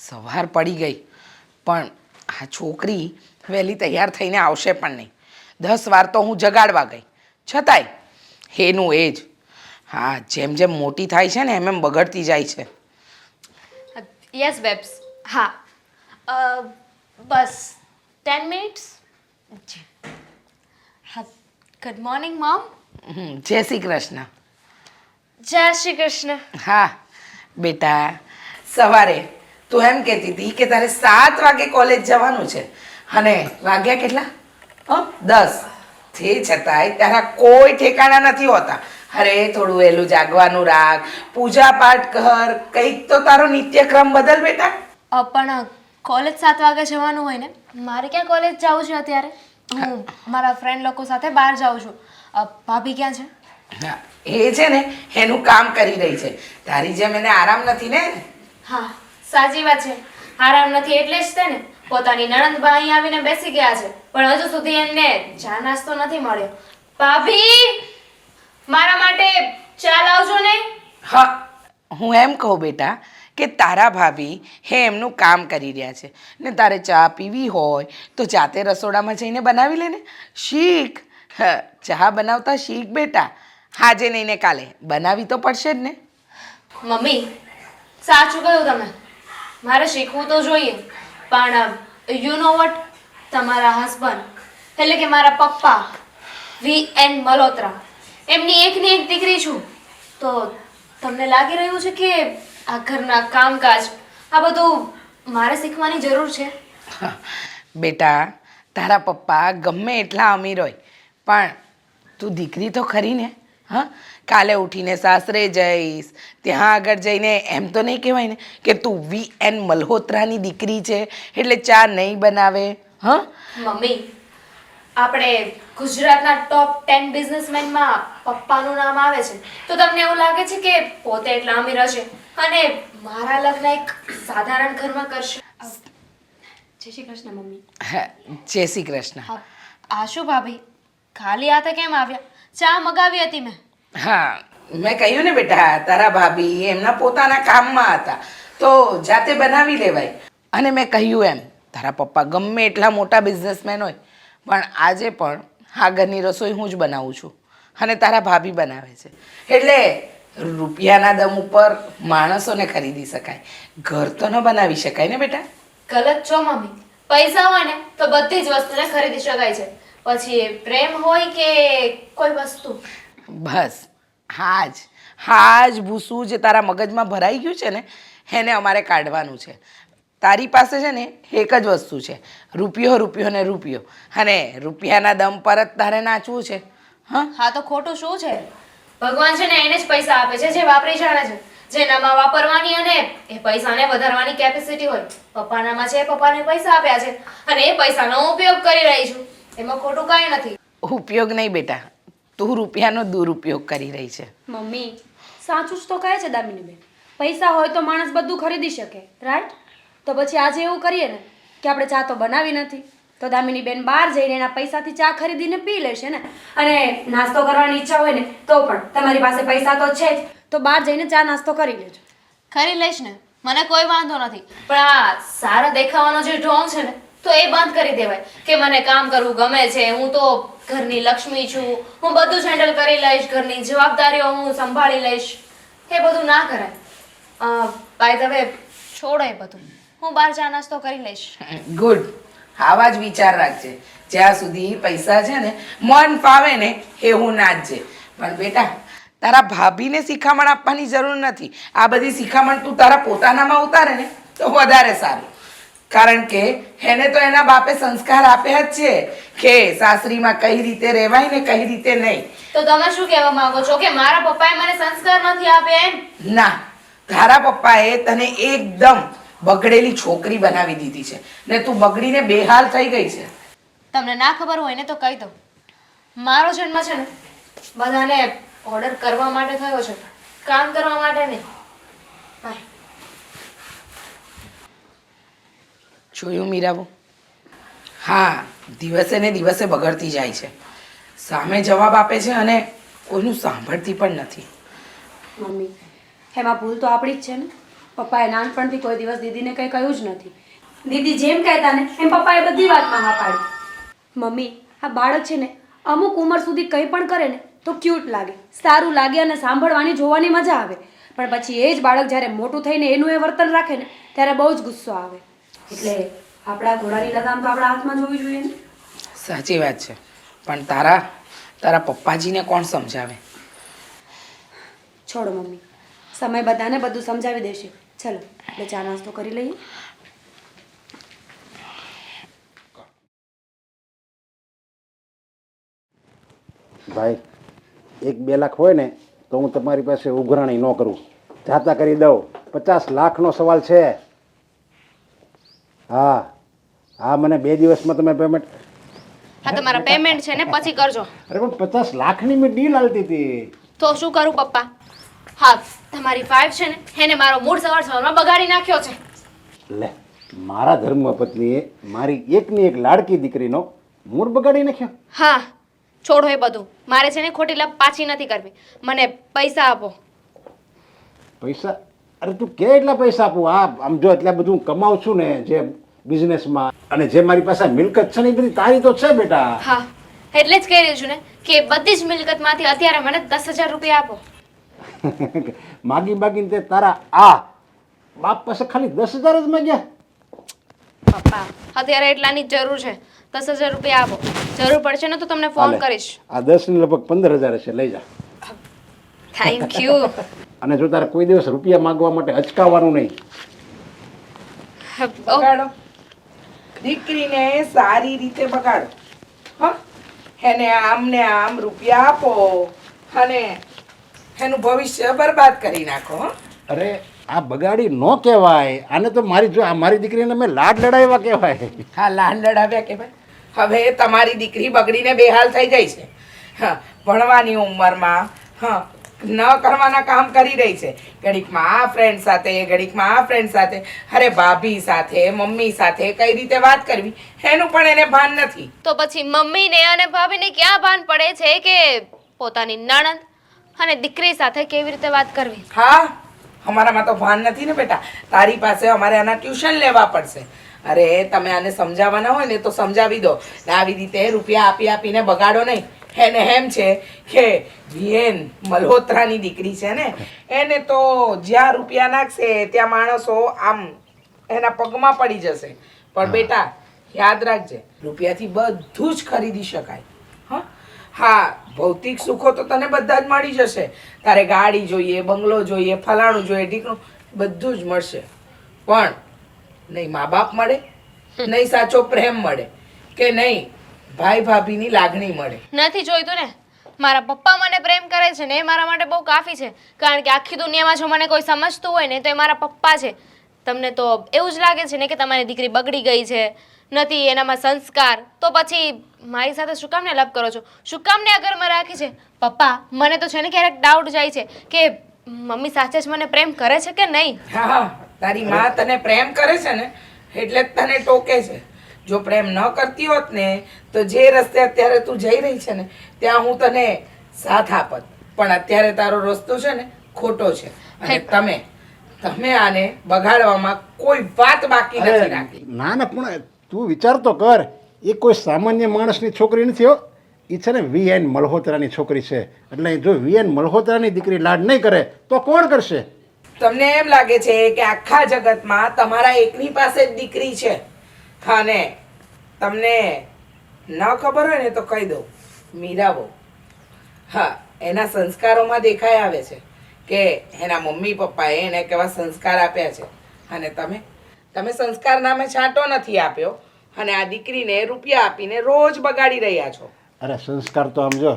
સવાર પડી ગઈ પણ આ છોકરી વહેલી તૈયાર થઈને આવશે પણ નહીં. 10 વાર તો હું જગાડવા ગઈ છતાંય એનું એ જ. હા, જેમ જેમ મોટી થાય છે ને એમ બગડતી જાય છે. યસ બેબ્સ. હા, બસ 10 મિનિટ્સ. હા, ગુડ મોર્નિંગ મોમ. જય શ્રી કૃષ્ણ. જય શ્રી કૃષ્ણ. હા બેટા, સવારે તું એમ કહેતી હતી કે તારે 7 વાગે કોલેજ જવાનું છે અને વાગ્યા કેટલા? 10. તે છતાંય તારા કોઈ ઠેકાણા નથી હોતા. અરે થોડું વહેલું જાગવાનું રાખ, પૂજા પાઠ કર, કંઈક તો તારો નિત્યક્રમ બદલ બેટા. પણ કોલેજ 7 વાગે જવાનું હોય ને, મારે ક્યાં કોલેજ જવું છે અત્યારે? હું મારા ફ્રેન્ડ લોકો સાથે બહાર જાઉં છું. ભાભી ક્યાં છે? હા, એ છે ને એનું કામ કરી રહી છે. તારી જેમ એને આરામ નથી ને. હા, સાચી વાત છે. આરામ નથી એટલે જ તે ને પોતાની નણંદબા અહીં આવીને બેસી ગયા છે, પણ હજુ સુધી એમને ચા નાસ્તો નથી મળ્યો. ભાભી, મારા માટે ચા લાવજો ને. હા, હું એમ કહું બેટા કે તારા ભાભી એમનું કામ કરી રહ્યા છે ને તારે ચા પીવી હોય તો જાતે રસોડામાં જઈને બનાવી લે ને. શીખ. ચા બનાવતા શીખ બેટા. આજે નહીં ને કાલે બનાવી તો પડશે જ ને. મમ્મી, સાચું કહ્યું તમે. મારે શીખવું તો જોઈએ, પણ યુ નો વોટ, તમારા હસબન્ડ એટલે કે મારા પપ્પા VN મલ્હોત્રા, એમની એકની એક દીકરી છું. તો તમને લાગી રહ્યું છે કે આ ઘરના કામકાજ આ બધું મારે શીખવાની જરૂર છે? બેટા, તારા પપ્પા ગમે એટલા અમીર હોય પણ તું દીકરી તો ખરી ને. હા, કાલે ઉઠીને સાસરે જઈશ, ત્યાં આગળ જઈને એમ તો નહીં કહેવાય ને કે તું VN મલ્હોત્રાની દીકરી છે એટલે ચા નહીં બનાવે. હા મમ્મી, આપણે ગુજરાતના ટોપ 10 બિઝનેસમેનમાં પપ્પાનું નામ આવે છે, તો તમને એવું લાગે છે કે પોતે એટલા અમીર હશે અને મારા લગ્ન એક સાધારણ ઘરમાં કરશે? જય શ્રી કૃષ્ણ મમ્મી. હા, જય શ્રી કૃષ્ણ. આ શું ભાભી, ખાલી હાથે કેમ આવ્યા? ચા મગાવી હતી મેં. હા, મેં કહ્યું ને બેટા, તારા ભાભી એમના પોતાના કામમાં હતા તો જાતે બનાવી લેવાય. અને મેં કહ્યું એમ, તારા પપ્પા ગમે એટલા મોટા બિઝનેસમેન હોય પણ આજે પણ આ ઘરની રસોઈ હું જ બનાવું છું અને તારા ભાભી બનાવે છે. એટલે રૂપિયાના દમ ઉપર માણસોને ખરીદી શકાય, ઘર તો ન બનાવી શકાય ને બેટા. ગલત છો મમ્મી. પૈસા હોય ને તો બધી જ વસ્તુને ખરીદી શકાય છે, પછી એ પ્રેમ હોય કે કોઈ વસ્તુ. બસ હા જ ભૂસું જે તારા મગજમાં ભરાઈ ગયું છે ને એને અમારે કાઢવાનું છે. તારી પાસે છે ને એક જ વસ્તુ છે, રૂપિયો રૂપિયો ને રૂપિયો, અને રૂપિયાના દમ પર જ તારે નાચવું છે. હા તો ખોટું શું છે? ભગવાન છે ને એને જ પૈસા આપે છે જે વાપરી જાણે છે, જેનામાં વાપરવાની અને એ પૈસાને વધારવાની કેપેસિટી હોય. પપ્પાનામાં છે, પપ્પાને પૈસા આપ્યા છે અને એ પૈસાનો ઉપયોગ કરી રહી છું, એમાં ખોટું કાંઈ નથી. ઉપયોગ નહીં બેટા, તું રૂપિયાનો દુરુપયોગ કરી રહી છે. મમ્મી, સાચું જ તો કહે છે દામિનીબેન. પૈસા હોય તો માણસ બધું ખરીદી શકે, રાઈટ? તો પછી આજે એવું કરીએ ને કે આપણે ચા તો બનાવી નથી, તો દામિનીબેન બહાર જઈને એના પૈસાથી ચા ખરીદીને પી લેશે ને. અને નાસ્તો કરવાની ઈચ્છા હોય ને તો પણ તમારી પાસે પૈસા તો છે જ, તો બહાર જઈને ચા નાસ્તો કરી લેજો. કરી લઈશ ને, મને કોઈ વાંધો નથી, પણ આ સારા દેખાવાનો જે ઢોંગ છે ને તો એ બંધ કરી દેવાય કે મને કામ કરવું ગમે છે, હું તો ઘરની લક્ષ્મી છું, હું બધું જ હેન્ડલ કરી લઈશ, ઘરની જવાબદારીઓ હું સંભાળી લઈશ. એ બધું ના કરાય. બાય ધ વે, છોડો એ બધું, હું બહાર ચા નાસ્તો કરી લઈશ. ગુડ. આવા જ વિચાર રાખજે. જ્યાં સુધી પૈસા છે ને મન ફાવે ને એવું નાચજે. પણ બેટા, તારા ભાભીને શિખામણ આપવાની જરૂર નથી. આ બધી શિખામણ તું તારા પોતાનામાં ઉતારે ને તો વધારે સારું. કારણ કે એને તો એના બાપે સંસ્કાર આપ્યા જ છે કે સાસરીમાં કઈ રીતે રહેવાય ને કઈ રીતે નહીં. તો તમે શું કહેવા માંગો છો કે મારા પપ્પાએ મને સંસ્કાર નથી આપ્યા એમ? ના, તારા પપ્પાએ તને એકદમ બગડેલી છોકરી બનાવી દીધી છે ને તું બગડીને બેહાલ થઈ ગઈ છે. તમને ના ખબર હોય ને તો કહી દઉં, મારો જન્મ છે ને બધાને ઓર્ડર કરવા માટે થયો છે, કામ કરવા માટે નહીં. બાય. જોયું મીરાબુ? હા, દિવસે ને દિવસે બગડતી જાય છે. સામે જવાબ આપે છે અને કોઈનું સાંભળતી પણ નથી. મમ્મી, એમાં ભૂલ તો આપણી જ છે ને. પપ્પાએ નાનપણથી કોઈ દિવસ દીદીને કંઈ કહ્યું જ નથી. દીદી જેમ કહેતા ને એમ પપ્પાએ બધી વાતમાં હા પાડી. મમ્મી, આ બાળક છે ને અમુક ઉંમર સુધી કંઈ પણ કરે ને તો ક્યુટ લાગે, સારું લાગે અને સાંભળવાની જોવાની મજા આવે. પણ પછી એ જ બાળક જ્યારે મોટું થઈને એનું એ વર્તન રાખે ને ત્યારે બહુ જ ગુસ્સો આવે. એટલે આપણા ઘોડાની લગામ તો આપણા હાથમાં જોવી જોઈએ ને. સાચી વાત છે, પણ તારા પપ્પાજીને કોણ સમજાવે? છોડો મમ્મી, સમય બધાને બધું સમજાવી દેશે. ચલો આપણે ચા નાસ્તો કરી લઈએ. ભાઈ 1-2 લાખ હોય ને તો હું તમારી પાસે ઉઘરાણી ન કરું, જાતા કરી દઉં. 50 લાખનો સવાલ છે. હા મને 2 દિવસમાં તમે પેમેન્ટ. હા, તમારા પેમેન્ટ છે ને પછી કરજો. અરે પણ 50 લાખની મેં ડીલ આલતી હતી. તો શું કરું પપ્પા? હા, તમારી વાઈફ છે ને એને મારો મૂડ સવારમાં બગાડી નાખ્યો છે. લે, મારા ધર્મપત્નીએ મારી એકની એક લાડકી દીકરીનો મૂડ બગાડી નાખ્યો. હા, છોડો એ બધું. મારે છે ને ખોટી લપ પાછી નથી કરવી. મને પૈસા આપો. પૈસા? અરે તું કે એટલા પૈસા આપું? આમ જો એટલા બધું કમાઉં છું ને જે બિઝનેસમાં, અને જે મારી પાસે મિલકત છે ને એ બધી તારી તો છે બેટા. હા, એટલે જ કહી રહી છું ને કે બધી જ મિલકતમાંથી અત્યારે મને 10,000 રૂપિયા આપો. માગીને તે તારા આ બાપ પાસે ખાલી 10,000 જ માંગ્યા? પપ્પા, અત્યારે એટલાની જ જરૂર છે. 10,000 રૂપિયા આપો. જરૂર પડશે ને તો તમને ફોન કરીશ. આ 10 ને લગભગ 15,000 છે, લઈ જા. Thank you. અને જો તારે કોઈ દિવસ રૂપિયા માંગવા માટે અચકાવવાનું નહીં. બગાડો, દીકરીને સારી રીતે બગાડો. હા, એને આમ ને આમ રૂપિયા આપો અને એનું ભવિષ્ય બરબાદ કરી નાખો. હો, અરે આ બગાડી ન કહેવાય, આને તો મારી દીકરીને મેં લાડ લડાવ્યા કહેવાય. હા, લાડ લડાવ્યા કે ભાઈ. હવે તમારી દીકરી બગડીને બેહાલ થઈ ગઈ છે. હા, ભણવાની ઉંમરમાં ન કરવાના કામ કરી રહી છે. ઘડીકમાં આ ફ્રેન્ડ સાથે, ઘડીકમાં આ ફ્રેન્ડ સાથે, અરે ભાભી સાથે, મમ્મી સાથે કઈ રીતે વાત કરવી એનું પણ એને ભાન નથી. તો પછી મમ્મીને અને ભાભીને ક્યાં ભાન પડે છે કે પોતાની નણંદ અને દીકરી સાથે કેવી રીતે વાત કરવી? હા, અમારામાં તો ભાન નથી ને બેટા. તારી પાસે અમારે આના ટ્યુશન લેવા પડશે. અરે તમે આને સમજાવવાના હોય ને તો સમજાવી દો. આવી રીતે રૂપિયા આપીને બગાડો નહીં. એને એમ છે કે VN મલ્હોત્રાની દીકરી છે ને, એને તો જ્યાં રૂપિયા નાખશે ત્યાં માણસો આમ એના પગમાં પડી જશે. પણ બેટા યાદ રાખજે, રૂપિયાથી બધું જ ખરીદી શકાય. હા, ભૌતિક સુખો તો તને બધા જ મળી જશે. તારે ગાડી જોઈએ, બંગલો જોઈએ, ફલાણું જોઈએ, ઢીકણું બધું જ મળશે. પણ નહીં મા બાપ મળે, નહીં સાચો પ્રેમ મળે, કે નહીં ભાઈ ભાભીની લાગણી મળે. નથી જોઈતું ને. મારા પપ્પા મને પ્રેમ કરે છે ને એ મારા માટે બહુ કાફી છે. કારણ કે આખી દુનિયામાં જો મને કોઈ સમજતું હોય ને તો એ મારા પપ્પા છે. તમને તો એવું જ લાગે છે ને કે તમારી દીકરી બગડી ગઈ છે, નથી એનામાં સંસ્કાર, તો પછી મારી સાથે શું કામને લપ કરો છો? શું કામને આ ઘરમાં રાખી છે? પપ્પા, મને તો છે ને ક્યારેક ડાઉટ જાય છે કે મમ્મી સાચે જ મને પ્રેમ કરે છે કે નહીં. હા, તારી માં તને પ્રેમ કરે છે ને એટલે જ તને ટોકે છે. જો પ્રેમ ન કરતી હોત ને તો જે રસ્તે અત્યારે તું જઈ રહી છે ને ત્યાં હું તને સાથ આપત. પણ અત્યારે તારો રસ્તો છે ને ખોટો છે, અને તમે આને બગાડવામાં કોઈ વાત બાકી નથી રાખી. ના પણ તું વિચાર તો કર, એ કોઈ સામાન્ય માણસની છોકરી નથી હો. એ છે ને VN મલ્હોત્રાની છોકરી છે. એટલે જો VN મલ્હોત્રાની દીકરી લાડ નહીં કરે તો કોણ કરશે? તમને એમ લાગે છે કે આખા જગતમાં તમારા એકની પાસે જ દીકરી છે? હા, ને તમને ન ખબર હોય ને તો કહી દઉં, મીરાબો. હા, એના સંસ્કારોમાં દેખાઈ આવે છે કે એના મમ્મી પપ્પાએ એને કેવા સંસ્કાર આપ્યા છે. અને તમે સંસ્કાર નામે છાંટો નથી આપ્યો અને આ દીકરીને રૂપિયા આપીને રોજ બગાડી રહ્યા છો. અરે સંસ્કાર તો આમ જો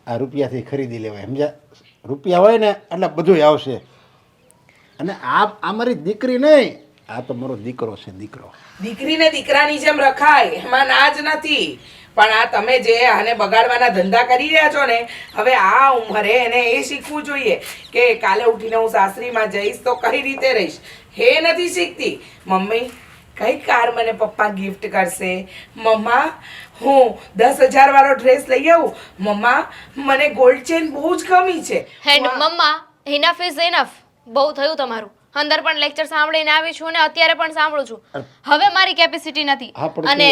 આ રૂપિયાથી ખરીદી લેવાય, સમજ્યા? રૂપિયા હોય ને એટલે બધું આવશે. અને આ મારી દીકરી નહીં, આ તો મારો દીકરો છે, દીકરો. દીકરીને દીકરાની જેમ રખાય એમાં ના જ નથી. પણ આ તમે જે આને બગાડવાના ધંધા કરી રહ્યા છો ને, હવે આ ઉંમરે એને એ શીખવું જોઈએ કે કાલે ઉઠીને હું સાસરીમાં જઈશ તો કઈ રીતે રહીશ. એ નથી શીખતી. મમ્મી કઈ કાર મને પપ્પા ગિફ્ટ કરશે? મમ્મા હું 10,000 વાળો ડ્રેસ લઈ આવું? મમ્મા મને ગોલ્ડ ચેન બહુ જ ગમી છે. And mamma, enough is enough. બહુ થયું તમારું. અંદર પણ લેક્ચર સાંભળીને આવી છું અને અત્યારે પણ સાંભળું છું. હવે મારી કેપેસિટી નથી. હા, પણ અને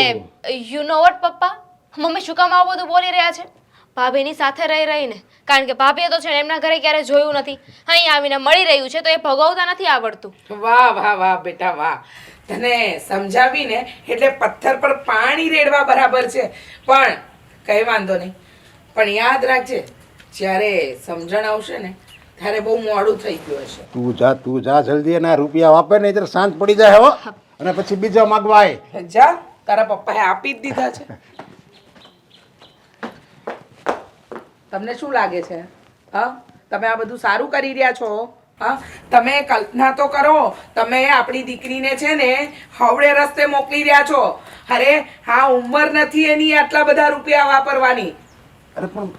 યુ નો વોટ પપ્પા, મમ્મી શું કામ આવું બધું બોલી રહ્યા છે? ભાભીની સાથે રહી રહીને, કારણ કે ભાભીએ તો છે ને એમના ઘરે ક્યારે જોયું નથી, અહીં આવીને મળી રહ્યું છે તો એ ભોગવતા નથી આવડતું. વાહ વાહ વાહ બેટા વાહ, તને સમજાવીને એટલે પથ્થર પર પાણી રેડવા બરાબર છે. પણ કઈ વાંધો નહીં, પણ યાદ રાખજે જ્યારે સમજણ આવશે ને ત્યારે બહુ મોડું થઈ ગયું હશે. તું જા જલ્દી, અને આ રૂપિયા વાપર નહીં ત્યારે શાંત પડી જાય હો, અને પછી બીજા માગવા આય. જા, તારા પપ્પાએ આપી જ દીધા છે. તમને શું લાગે છે? હા, તમે આ બધું સારું કરી રહ્યા છો? હા, તમે કલ્પના તો કરો, તમે આપણી દીકરીને છે ને હવળે રસ્તે મોકલી રહ્યા છો. અરે હા, ઉંમર નથી એની આટલા બધા રૂપિયા વાપરવાની. અરે પણ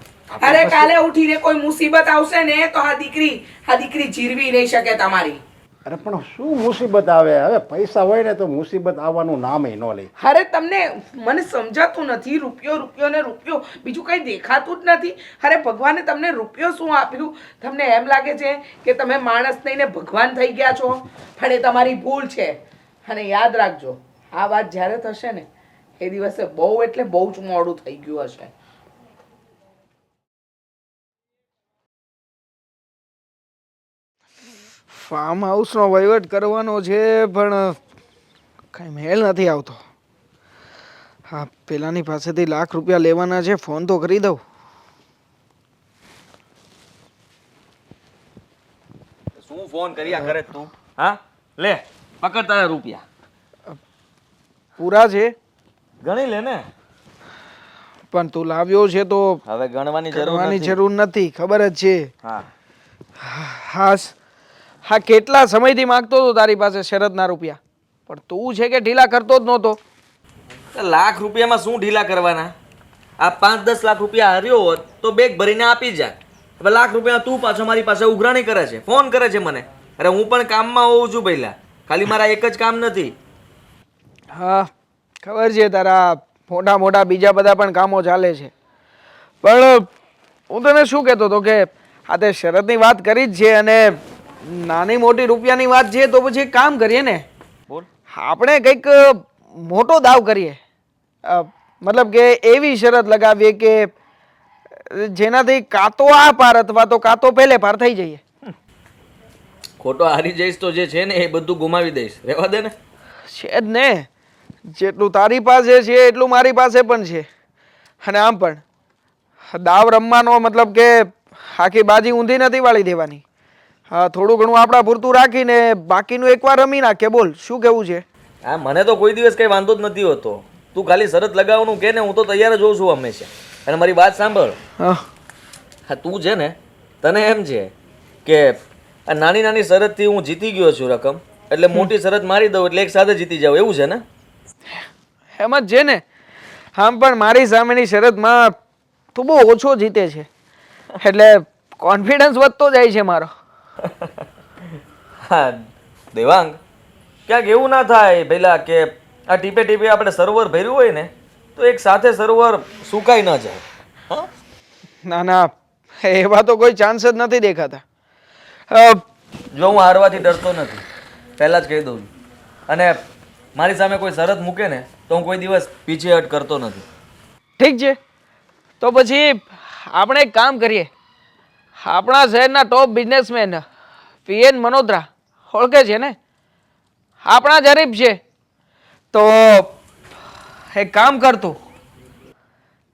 અરે કાલે ઉઠીને કોઈ મુસીબત આવશે ને તો આ દીકરી જીરવી નહીં શકે તમારી. અરે પણ શું મુસીબત આવે? હવે પૈસા હોય ને તો મુસીબત આવવાનું નામ ન લે. અરે મને સમજાતું નથી. રૂપિયો ને રૂપિયો, બીજું કંઈ દેખાતું જ નથી. અરે ભગવાને તમને રૂપિયો શું આપ્યું? તમને એમ લાગે છે કે તમે માણસ થઈને ભગવાન થઈ ગયા છો? પણ એ તમારી ભૂલ છે. અને યાદ રાખજો, આ વાત જ્યારે થશે ને એ દિવસે બહુ એટલે બહુ જ મોડું થઈ ગયું હશે. ફાર્મ હાઉસનો વહીવટ કરવાનો છે પણ કાંઈ મેળ નથી આવતો. હા, પેલાની પાસેથી ₹1,00,000 લેવાના છે, ફોન તો કરી દઉં. શું ફોન કર્યા કરે તું? હા, લે પકડ તારા રૂપિયા. પૂરા છે ગણી લે ને. પણ તું લાવ્યો છે તો હવે ગણવાની કરવાની જરૂર જરૂર નથી, ખબર જ છે. હા, હા, કેટલા સમયથી માંગતો હતો તારી પાસે શરતના રૂપિયા, પણ તું છે કે ઢીલા કરતો જ નહોતો. ₹1,00,000 શું ઢીલા કરવાના? આ 5-10 લાખ રૂપિયા હાર્યો હોત તો બેગ ભરીને આપી જાય. હવે ₹1,00,000 તું પાછો મારી પાસે ઉઘરાણી કરે છે, ફોન કરે છે મને. અરે હું પણ કામમાં હોઉં છું પહેલા, ખાલી મારા એક જ કામ નથી. હા, ખબર છે તારા મોટા મોટા બીજા બધા પણ કામો ચાલે છે. પણ હું તને શું કહેતો હતો કે આ તે શરતની વાત કરી જ છે, અને નાની મોટી રૂપિયાની વાત છે તો પછી એક કામ કરીએ ને, બોલ. આપણે કંઈક મોટો દાવ કરીએ. મતલબ કે એવી શરત લગાવીએ કે જેનાથી કાં તો આ પાર અથવા તો કાં તો પહેલે પાર થઈ જઈએ. ખોટો હારી જઈશ તો જે છે ને એ બધું ગુમાવી દઈશ, રહેવા દે ને. છે જ ને, જેટલું તારી પાસે છે એટલું મારી પાસે પણ છે. અને આમ પણ દાવ રમવાનો મતલબ કે આખી બાજી ઊંધી નથી વાળી દેવાની. હા, થોડું ઘણું આપણા પૂરતું રાખીને બાકીનું એકવાર રમી નાખીએ. બોલ, શું કેવું છે? હા, મને તો કોઈ દિવસ કંઈ વાંધો જ નથી હોતો. તું ખાલી શરત લગાવવાનું કે ને, હું તો તૈયાર જ હોઉં છું હંમેશા. અને મારી વાત સાંભળ. હા, તું છે ને, તને એમ છે કે આ નાની નાની શરતથી હું જીતી ગયો છું રકમ, એટલે મોટી શરત મારી દઉં એટલે એક સાથે જીતી જાવ, એવું છે ને? એમ જ છે ને. આમ પણ મારી સામેની શરતમાં તું બહુ ઓછો જીતે છે, એટલે કોન્ફિડન્સ વધતો જાય છે મારો. હા દેવાંગ, ક્યાંક એવું ના થાય પહેલા કે આ ટીપે ટીપે આપણે સરોવર ભર્યું હોય ને તો એક સાથે સરોવર સુકાઈ ન જાય. હા, ના ના, એવા તો કોઈ ચાન્સ જ નથી દેખાતા. જો હું હારવાથી ડરતો નથી, પહેલાં જ કહી દઉં છું. અને મારી સામે કોઈ શરત મૂકે ને તો હું કોઈ દિવસ પીછેહટ કરતો નથી. ઠીક છે, તો પછી આપણે એક કામ કરીએ. આપણા શહેરના ટોપ બિઝનેસમેન VN મનોત્રા ઓળખે છે ને, આપણા જરીફ છે. તો એક કામ કરતું,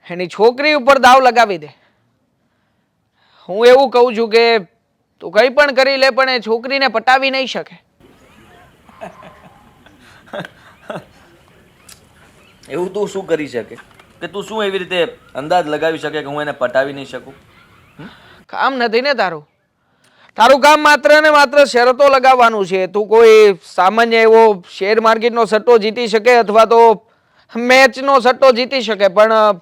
એની છોકરી ઉપર દાવ લગાવી દે. હું એવું કહું છું કે તું કંઈ પણ કરી લે પણ એ છોકરીને પટાવી નહીં શકે. એવું તું શું કરી શકે કે તું શું એવી રીતે અંદાજ લગાવી શકે કે હું એને પટાવી નહીં શકું? કામ નથી ને તારું. તારું કામ માત્ર ને માત્ર શરતો લગાવવાનું છે. તું કોઈ સામાન્ય એવો શેર માર્કેટનો સટ્ટો જીતી શકે અથવા તો મેચનો સટ્ટો જીતી શકે, પણ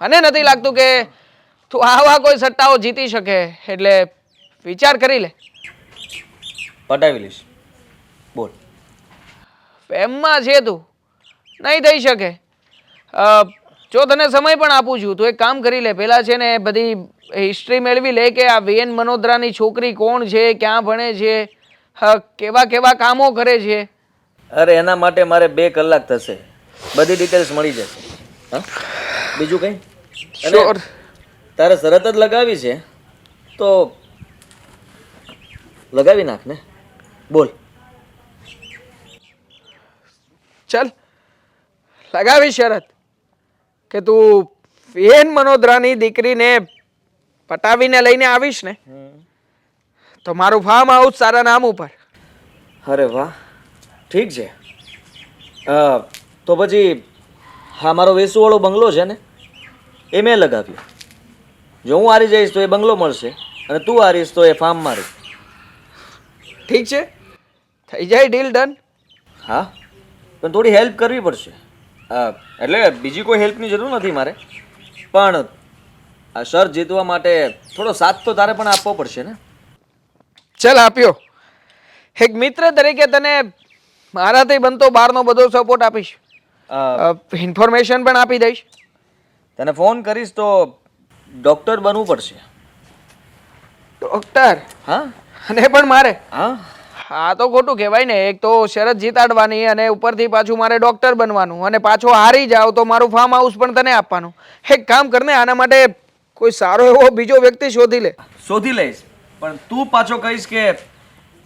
મને નથી લાગતું કે તું આવા કોઈ સટ્ટાઓ જીતી શકે. એટલે વિચાર કરી લે. પટાવી લઈશ, બોલ. એમમાં છે તું, નહીં થઈ શકે. જો તને સમય પણ આપું છું તો એક કામ કરી લે. પહેલાં છે ને બધી હિસ્ટ્રી મેળવી લે કે આ VN મનોત્રાની છોકરી કોણ છે, ક્યાં ભણે છે, કેવા કેવા કામો કરે છે. અરે એના માટે મારે 2 કલાક થશે, બધી ડિટેલ્સ મળી જશે. હા, બીજું કંઈ? Sure. અને તારે શરત જ લગાવી છે તો લગાવી નાખ ને. બોલ. ચલ લગાવી શરત કે તું વીએન મનોદરાની દીકરીને પટાવીને લઈને આવીશ ને તો મારું ફાર્મ હાઉસ તારા નામ ઉપર. અરે વાહ, ઠીક છે. તો પછી હા, મારો વેસુવાળો બંગલો છે ને એ મેં લગાવ્યો. જો હું હારી જઈશ તો એ બંગલો મળશે અને તું હારીશ તો એ ફાર્મ મારું. ઠીક છે, થઈ જાય ડીલ ડન. હા, પણ થોડી હેલ્પ કરવી પડશે. એટલે બીજી કોઈ હેલ્પની જરૂર નથી મારે, પણ આ શર જીતવા માટે થોડો સાથ તો તારે પણ આપવો પડશે ને. ચલ આપ્યો. એક મિત્ર તરીકે તને મારાથી બનતો બહારનો બધો સપોર્ટ આપીશ, ઇન્ફોર્મેશન પણ આપી દઈશ. તને ફોન કરીશ તો ડૉક્ટર બનવું પડશે. ડૉક્ટર? હા અને પણ મારે? હા, હા તો ખોટું કહેવાય ને. એક તો શરત જીતાડવાની અને ઉપરથી પાછું મારે ડૉક્ટર બનવાનું, અને પાછો હારી જાવ તો મારું ફાર્મ હાઉસ પણ તને આપવાનું. એક કામ કરને, આના માટે કોઈ સારો એવો બીજો વ્યક્તિ શોધી લે. શોધી લઈશ, પણ તું પાછો કહીશ કે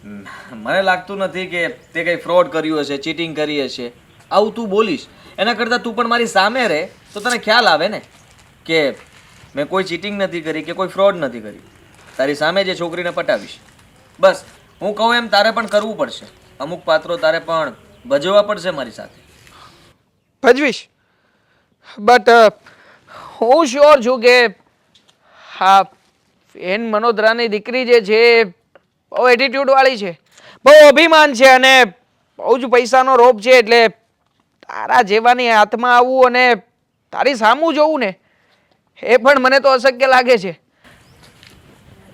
મને લાગતું નથી કે તે કંઈ ફ્રોડ કર્યું હશે, ચીટિંગ કરી હશે, આવું તું બોલીશ. એના કરતાં તું પણ મારી સામે રહે તો તને ખ્યાલ આવે ને કે મેં કોઈ ચીટિંગ નથી કરી કે કોઈ ફ્રોડ નથી કરી. તારી સામે જે છોકરીને પટાવીશ. બસ હું કહું એમ તારે પણ કરવું પડશે. અમુક પાત્રો તારે પણ ભજવવા પડશે મારી સાથે. ભજવીશ, બટ હું શ્યોર છું કે હા એન મનોદરાની દીકરી જે છે બહુ એટીટ્યુડ વાળી છે, બહુ અભિમાન છે અને બહુ જ પૈસાનો રોપ છે. એટલે તારા જેવાની હાથમાં આવવું અને તારી સામું જોવું ને એ પણ મને તો અશક્ય લાગે છે.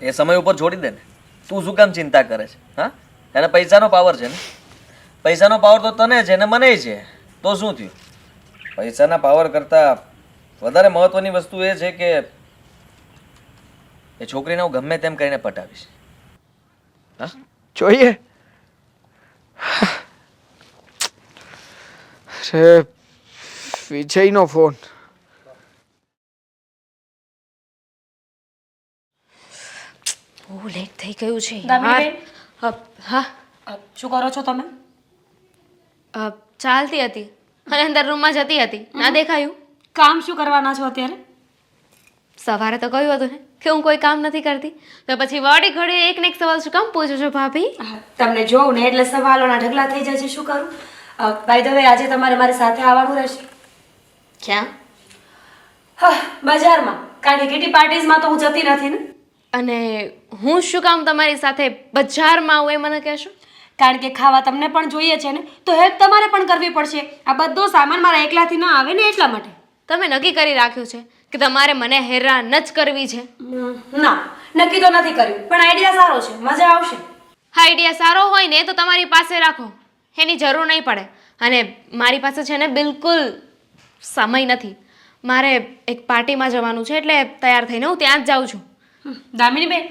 એ સમય ઉપર છોડી દે ને. તું શું કામ ચિંતા કરે છે? હા, એને પૈસાનો પાવર છે ને. પૈસાનો પાવર તો તને છે ને મને છે. તો શું થયું? પૈસાના પાવર કરતાં વધારે મહત્વની વસ્તુ એ છે કે એ છોકરીને હું ગમે તેમ કરીને પટાવીશ. હા, જોઈએ. અરે વિજયનો ફોન. બહુ લેટ થઈ ગયું છે દામિનીબેન? હા, શું કરો છો તમે? ચાલતી હતી અને અંદર રૂમમાં જતી હતી, ના દેખાયું? કામ શું કરવાના છો અત્યારે? સવારે તો કહ્યું હતું ને કે હું કોઈ કામ નથી કરતી, તો પછી વળી ઘડી એક ને એક સવાલ શું કામ પૂછો છો ભાભી? તમને જોઉં ને એટલે સવાલોના ઢગલા થઈ જાય છે. શું કરું? બાય ધ વે, આજે તમારે મારી સાથે આવવાનું રહેશે. ક્યાં? હા, બજારમાં. કારણ કે કિટી પાર્ટીઝમાં તો હું જતી નથી ને. અને હું શું કામ તમારી સાથે બજારમાં આવું એ મને કહેશો? કારણ કે ખાવા તમને પણ જોઈએ છે ને, તો હેલ્પ તમારે પણ કરવી પડશે. આ બધો સામાન મારા એકલાથી ના આવે ને એટલા માટે. તમે નક્કી કરી રાખ્યું છે કે તમારે મને હેરાન જ કરવી છે? ના, નક્કી તો નથી કર્યું, પણ આઈડિયા સારો છે, મજા આવશે. આઈડિયા સારો હોય ને તો તમારી પાસે રાખો, એની જરૂર નહીં પડે. અને મારી પાસે છે ને બિલકુલ સમય નથી. મારે એક પાર્ટીમાં જવાનું છે એટલે તૈયાર થઈને હું ત્યાં જ જાઉં છું. દામિનીબેન,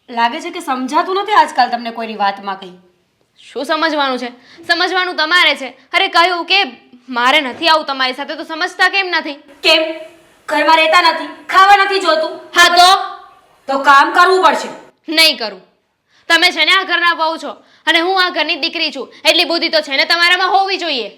લાગે છે કે સમજાતું નથી આજકાલ તમને કોઈની વાતમાં કંઈ. શું સમજવાનું છે? સમજવાનું તમારે છે. અરે કહ્યું કે મારે નથી આવું તમારી સાથે, તો સમજતા કેમ નથી? કેમ? ઘરમાં રહેતા નથી, ખાવા નથી જોતું? હા તો કામ કરવું પડશે. નહીં કરું. તમે છે ને આ ઘરના વહુ છો અને હું આ ઘરની દીકરી છું, એટલી બુદ્ધિ તો છે ને તમારામાં હોવી જોઈએ.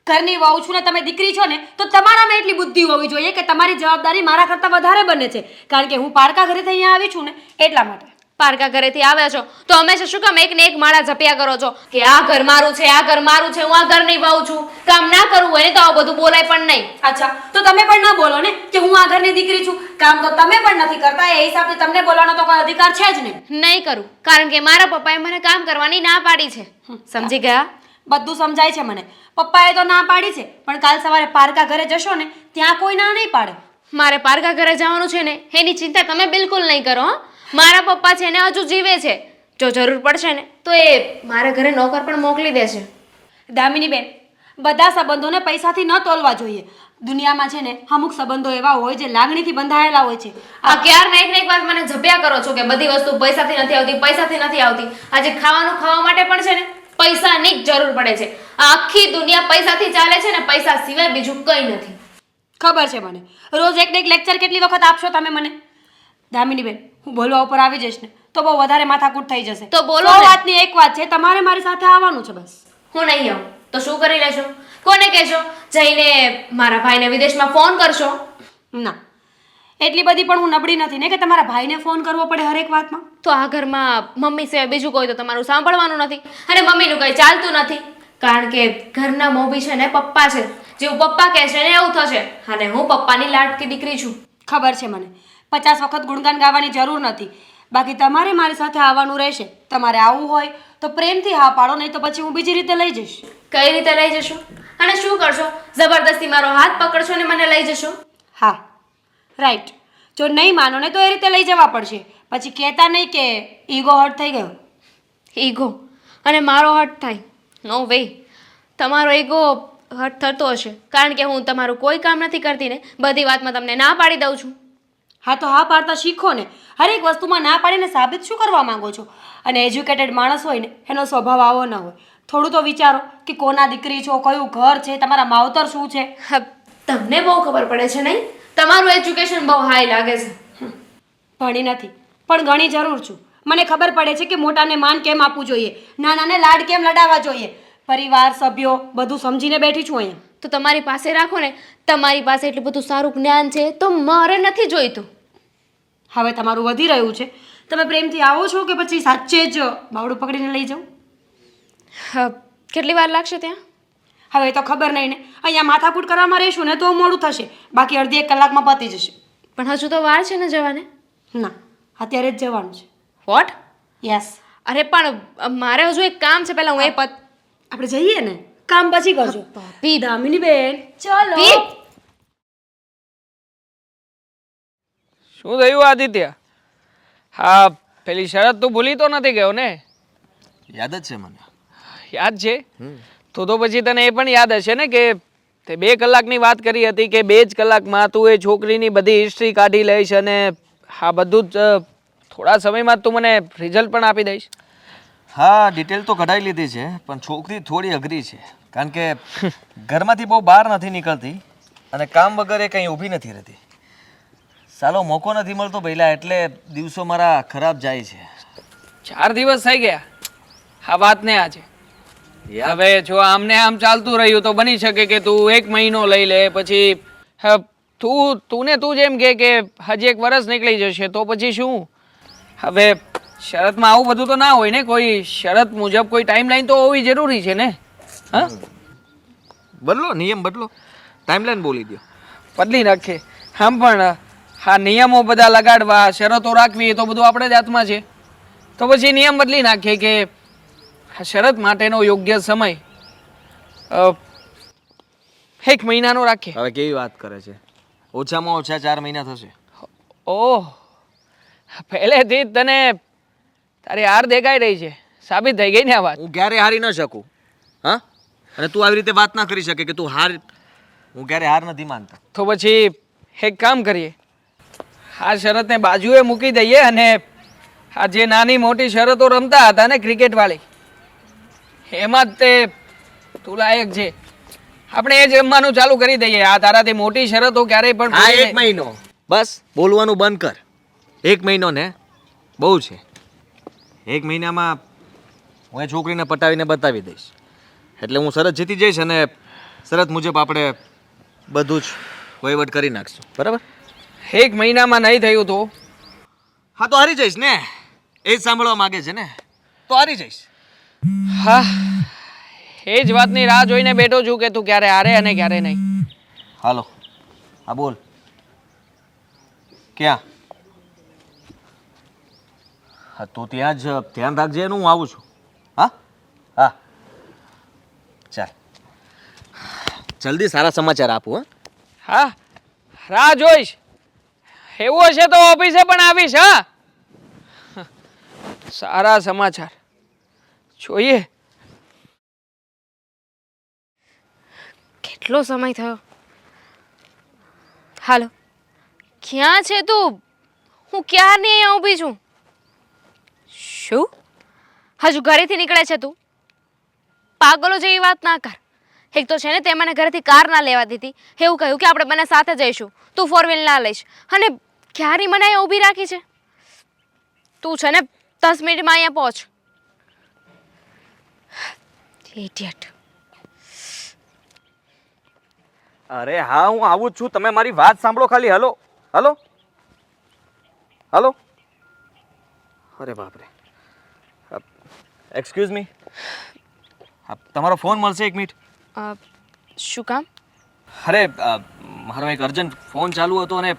ઘરની વહુ છું ને તમે દીકરી છો ને, તો તમારામાં એટલી બુદ્ધિ હોવી જોઈએ કે તમારી જવાબદારી મારા કરતાં વધારે બને છે. કારણ કે હું પારકા ઘરેથી અહીંયા આવી છું ને એટલા માટે. પારકા ઘરેથી આવ્યા છો તો હંમેશા શું કામ એક ને એક માળા જપ્યા કરો છો કે આ ઘર મારું છે, આ ઘર મારું છે, હું આ ઘરની વહુ છું? કામ ના કરવું હોય ને તો આવું બધું બોલાય પણ નહીં. અચ્છા, તો તમે પણ ના બોલો ને કે હું આ ઘરની દીકરી છું. કામ તો તમે પણ નથી કરતા, એ હિસાબથી તમને બોલવાનો તો કોઈ અધિકાર છે જ નહીં. નહીં કરું, કારણ કે મારા પપ્પાએ મને કામ કરવાની ના પાડી છે. સમજી ગયા? બધું સમજાય છે મને. પપ્પાએ તો ના પાડી છે, પણ કાલ સવારે પારકા ઘરે જશો ને ત્યાં કોઈ ના નહીં પાડે. મારે પારકા ઘરે જવાનું છે ને એની ચિંતા તમે બિલકુલ નહીં કરો. હા, મારા પપ્પા છે ને હજુ જીવે છે. જો જરૂર પડશે ને તો એ મારા ઘરે નોકર પણ મોકલી દેશે. દામિનીબેન, બધા સંબંધોને પૈસાથી ન તોલવા જોઈએ. દુનિયામાં છે ને અમુક સંબંધો એવા હોય જે લાગણીથી બંધાયેલા હોય છે. આ ક્યારના એક ને એક વાત મને જપ્યા કરો છો કે બધી વસ્તુ પૈસાથી નથી આવતી, પૈસાથી નથી આવતી. આજે ખાવાનું ખાવા માટે પણ છે ને પૈસાની જ જરૂર પડે છે. આ આખી દુનિયા પૈસાથી ચાલે છે ને પૈસા સિવાય બીજું કંઈ નથી. ખબર છે મને. રોજ એક ને એક લેક્ચર કેટલી વખત આપશો તમે મને? દામિની બેન, હું બોલવા ઉપર આવી જઈશ ને તો બહુ વધારે માથાકૂટ થઈ જશે. તો બોલો સો ને. વાતની એક વાત છે, તમારે મારી સાથે આવવાનું છે બસ. હું નહીં આવું તો શું કરી લેશો? કોને કહેશો? જઈને મારા ભાઈને વિદેશમાં ફોન કરશો? ના, એટલી બધી પણ હું નબળી નથી ને કે તમારા ભાઈને ફોન કરવો પડે હરેક વાતમાં. તો આ ઘરમાં મમ્મી સિવાય બીજું કોઈ તો તમારું સાંભળવાનું નથી અને મમ્મીનું કંઈ ચાલતું નથી. કારણ કે ઘરના મોભી છે ને પપ્પા છે. જેવું પપ્પા કહે છે ને એવું થશે. અને હું પપ્પાની લાડકી દીકરી છું. ખબર છે મને. 50 વખત ગુણગાન ગાવાની જરૂર નથી. બાકી તમારે મારી સાથે આવવાનું રહેશે. તમારે આવવું હોય તો પ્રેમથી હા પાડો, નહીં તો પછી હું બીજી રીતે લઈ જઈશ. કઈ રીતે લઈ જશો અને શું કરશો? જબરદસ્તી મારો હાથ પકડશો ને મને લઈ જશો? હા, રાઈટ. જો નહીં માનો ને તો એ રીતે લઈ જવા પડશે. પછી કહેતા નહીં કે ઈગો હર્ટ થઈ ગયો. ઈગો અને મારો હર્ટ થાય? નો વે. તમારો ઈગો હર્ટ થતો હશે કારણ કે હું તમારું કોઈ કામ નથી કરતી ને બધી વાતમાં તમને ના પાડી દઉં છું. હા તો હા પાડતા શીખો ને. હરેક વસ્તુમાં ના પાડીને સાબિત શું કરવા માંગો છો? અને એજ્યુકેટેડ માણસ હોય ને એનો સ્વભાવ આવો ન હોય. થોડું તો વિચારો કે કોના દીકરી છો, કયું ઘર છે, તમારા માવતર શું છે. હા, તમને બહુ ખબર પડે છે નહીં? તમારું એજ્યુકેશન બહુ હાઈ લાગે છે. ભણી નથી પણ ઘણી જરૂર છું. મને ખબર પડે છે કે મોટાને માન કેમ આપવું જોઈએ, નાનાને લાડ કેમ લડાવવા જોઈએ. પરિવાર, સભ્યો બધું સમજીને બેઠી છું અહીંયા. તો તમારી પાસે રાખો ને. તમારી પાસે એટલું બધું સારું જ્ઞાન છે તો મારે નથી જોઈતું. હવે તમારું વધી રહ્યું છે. તમે પ્રેમથી આવો છો કે પછી સાચે જ બાવડું પકડીને લઈ જાઉં? હા, કેટલી વાર લાગશે ત્યાં? હવે તો ખબર નહીં ને. અહીંયા માથાકૂટ કરવામાં રહીશું ને તો મોડું થશે. બાકી અડધી 1 કલાકમાં પતી જશે. પણ હજુ તો વાર છે ને જવાને. ના, અત્યારે જ જવાનું છે. વોટ? યસ. અરે પણ મારે હજુ એક કામ છે પહેલા હું એ આપણે જઈએ ને, કામ પછી કરજો. ભાભી. દામિની બેન ચલો. પી. શું થયું આદિત્ય? હા, પેલી શરત તું ભૂલી તો નથી ગયો ને? યાદ જ છે મને. યાદ છે? તો પછી તને એ પણ યાદ હશે ને કે તે 2 કલાકની વાત કરી હતી કે 2 જ કલાકમાં તું એ છોકરીની બધી હિસ્ટ્રી કાઢી લઈશ અને આ બધું જ થોડા સમયમાં તું મને રિઝલ્ટ પણ આપી દઈશ. હા, ડિટેલ તો કઢાઈ લીધી છે પણ છોકરી થોડી અઘરી છે કારણ કે ઘરમાંથી બહુ બહાર નથી નીકળતી અને કામ વગર એ કંઈ ઊભી નથી રહેતી. સાલો મોકો નથી મળતો પહેલા એટલે દિવસો મારા ખરાબ જાય છે. 4 દિવસ થઈ ગયા આ વાતને આજે. હવે જો આમને આમ ચાલતું રહ્યું તો બની શકે કે તું 1 મહિનો લઈ લે પછી તું જેમ કે હજી 1 વર્ષ નીકળી જશે તો પછી શું? હવે શરતમાં આવું બધું તો ના હોય ને. કોઈ શરત મુજબ કોઈ ટાઈમલાઈન તો હોવી જરૂરી છે ને. હા, બદલો નિયમ બદલો, ટાઈમલાઈન બોલી દો. બદલી નાખે. આમ પણ હા, નિયમો બધા લગાડવા, શરતો રાખવી એ તો બધું આપણે જ હાથમાં છે. તો પછી નિયમ બદલી નાખીએ કે આ શરત માટેનો યોગ્ય સમય 1 મહિનાનો રાખીએ. હવે કેવી વાત કરે છે? ઓછામાં ઓછા 4 મહિના થશે. ઓહ, પહેલેથી જ તને તારી હાર દેખાઈ રહી છે. સાબિત થઈ ગઈ ને આ વાત. હું ક્યારે હારી ન શકું. હા, અને તું આવી રીતે વાત ના કરી શકે કે તું હાર. હું ક્યારે હાર નથી માનતો. તો પછી એક કામ કરીએ, આ શરતને બાજુએ મૂકી દઈએ અને આ જે નાની મોટી શરતો રમતા હતા ને ક્રિકેટવાળી, એમાં જ તે તું લાયક છે. આપણે એ જ રમવાનું ચાલુ કરી દઈએ. આ તારાથી મોટી શરતો ક્યારેય પણ હા, પૂરી 1 મહિનો બસ બોલવાનું બંધ કર. 1 મહિનો ને બહુ છે. 1 મહિનામાં હું એ છોકરીને પટાવીને બતાવી દઈશ એટલે હું શરત જીતી જઈશ અને શરત મુજબ આપણે બધું જ વહીવટ કરી નાખશું. બરાબર? 1 મહિનામાં નહીં થયું તો? હા, તો હારી જઈશ ને. એ જ સાંભળવા માંગે છે ને, તો હારી જઈશ. હા, એ જ વાતની રાહ જોઈને બેઠો છું કે તું ક્યારે હારે અને ક્યારે નહીં. હાલો, હા બોલ. ક્યાં? હા, તો ત્યાં જ ધ્યાન રાખજે એનું. હું આવું છું. હા હા, ચાલ જલ્દી સારા સમાચાર આપું. હા, રાહ જોઈશ. એવું હશે તો ઓફિસે પણ આવીશ. હા, સારા સમાચાર જોઈએ. કેટલો સમય થયો હાલો, ક્યાં છે તું? હું ક્યારની અહીંયા ઊભી છું. શું હજુ ઘરેથી નીકળે છે તું? પાગલો જેવી વાત ના કર. એક તો છે ને તે મને ઘરેથી કાર ના લેવા દીધી, એવું કહ્યું કે આપણે બંને સાથે જઈશું, તું 4 વ્હીલ ના લઈશ, અને ક્યારની મને અહીંયા ઊભી રાખી છે. તું છે ને 10 મિનિટમાં અહીંયા પહોંચ. ઇડિયટ. અરે હા, હું આવું જ છું. તમે મારી વાત સાંભળો ખાલી. Hello hello hello. અરે બાપરે. એક્સક્યુઝ મી, તમારો ફોન મળશે? 1 મિનિટ. શું કામ? અરે મારો એક અર્જન્ટ ફોન ચાલુ હતો અને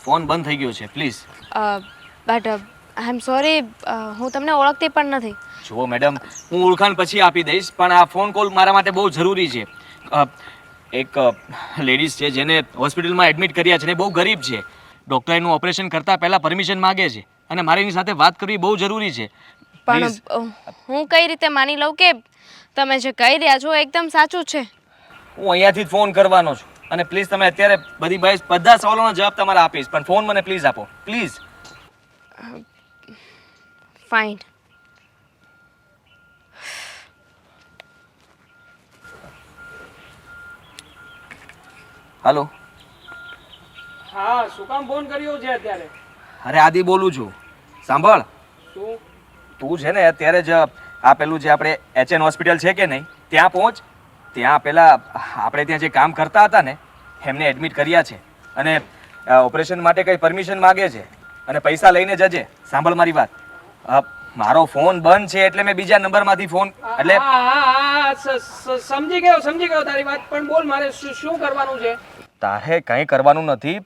ફોન બંધ થઈ ગયો છે. Please. But I am sorry, હું તમને ઓળખતી પણ નથી. જુઓ મેડમ, હું ઓળખાણ પછી આપી દઈશ, પણ આ ફોન કોલ મારા માટે બહુ જરૂરી છે. એક લેડીઝ છે જેને હોસ્પિટલમાં એડમિટ કર્યા છે ને બહુ ગરીબ છે. ડૉક્ટર એનું ઓપરેશન કરતા પહેલાં પરમિશન માગે છે અને મારે એની સાથે વાત કરવી બહુ જરૂરી છે. પણ હું કઈ રીતે માની લઉં કે તમે જે કહી રહ્યા છો એકદમ સાચું છે? હું અહીંયાથી જ ફોન કરવાનો છું અને પ્લીઝ તમે અત્યારે બધા સવાલોના જવાબ તમારા આપીશ, પણ ફોન મને પ્લીઝ આપો, પ્લીઝ. ફાઇન. હાલો. હા, શું કામ ફોન કર્યો છે અત્યારે? અરે આદિ બોલું છું. સાંભળ, શું? તું છે ને અત્યારે જ આ પેલું જે આપણે HN હોસ્પિટલ છે કે નહીં, ત્યાં પહોંચ. ત્યાં પેલા આપણે ત્યાં જે કામ કરતા હતા ને એમને એડમિટ કર્યા છે અને ઓપરેશન માટે કંઈ પરમિશન માગે છે અને પૈસા લઈને જજે. સાંભળ મારી વાત, મારો ફોન બંધ છે એટલે મેં બીજા નંબરમાંથી ફોન એટલે સમજી ગયો તારી વાત, પણ બોલ મારે શું કરવાનું છે? તારે કંઈ કરવાનું નથી.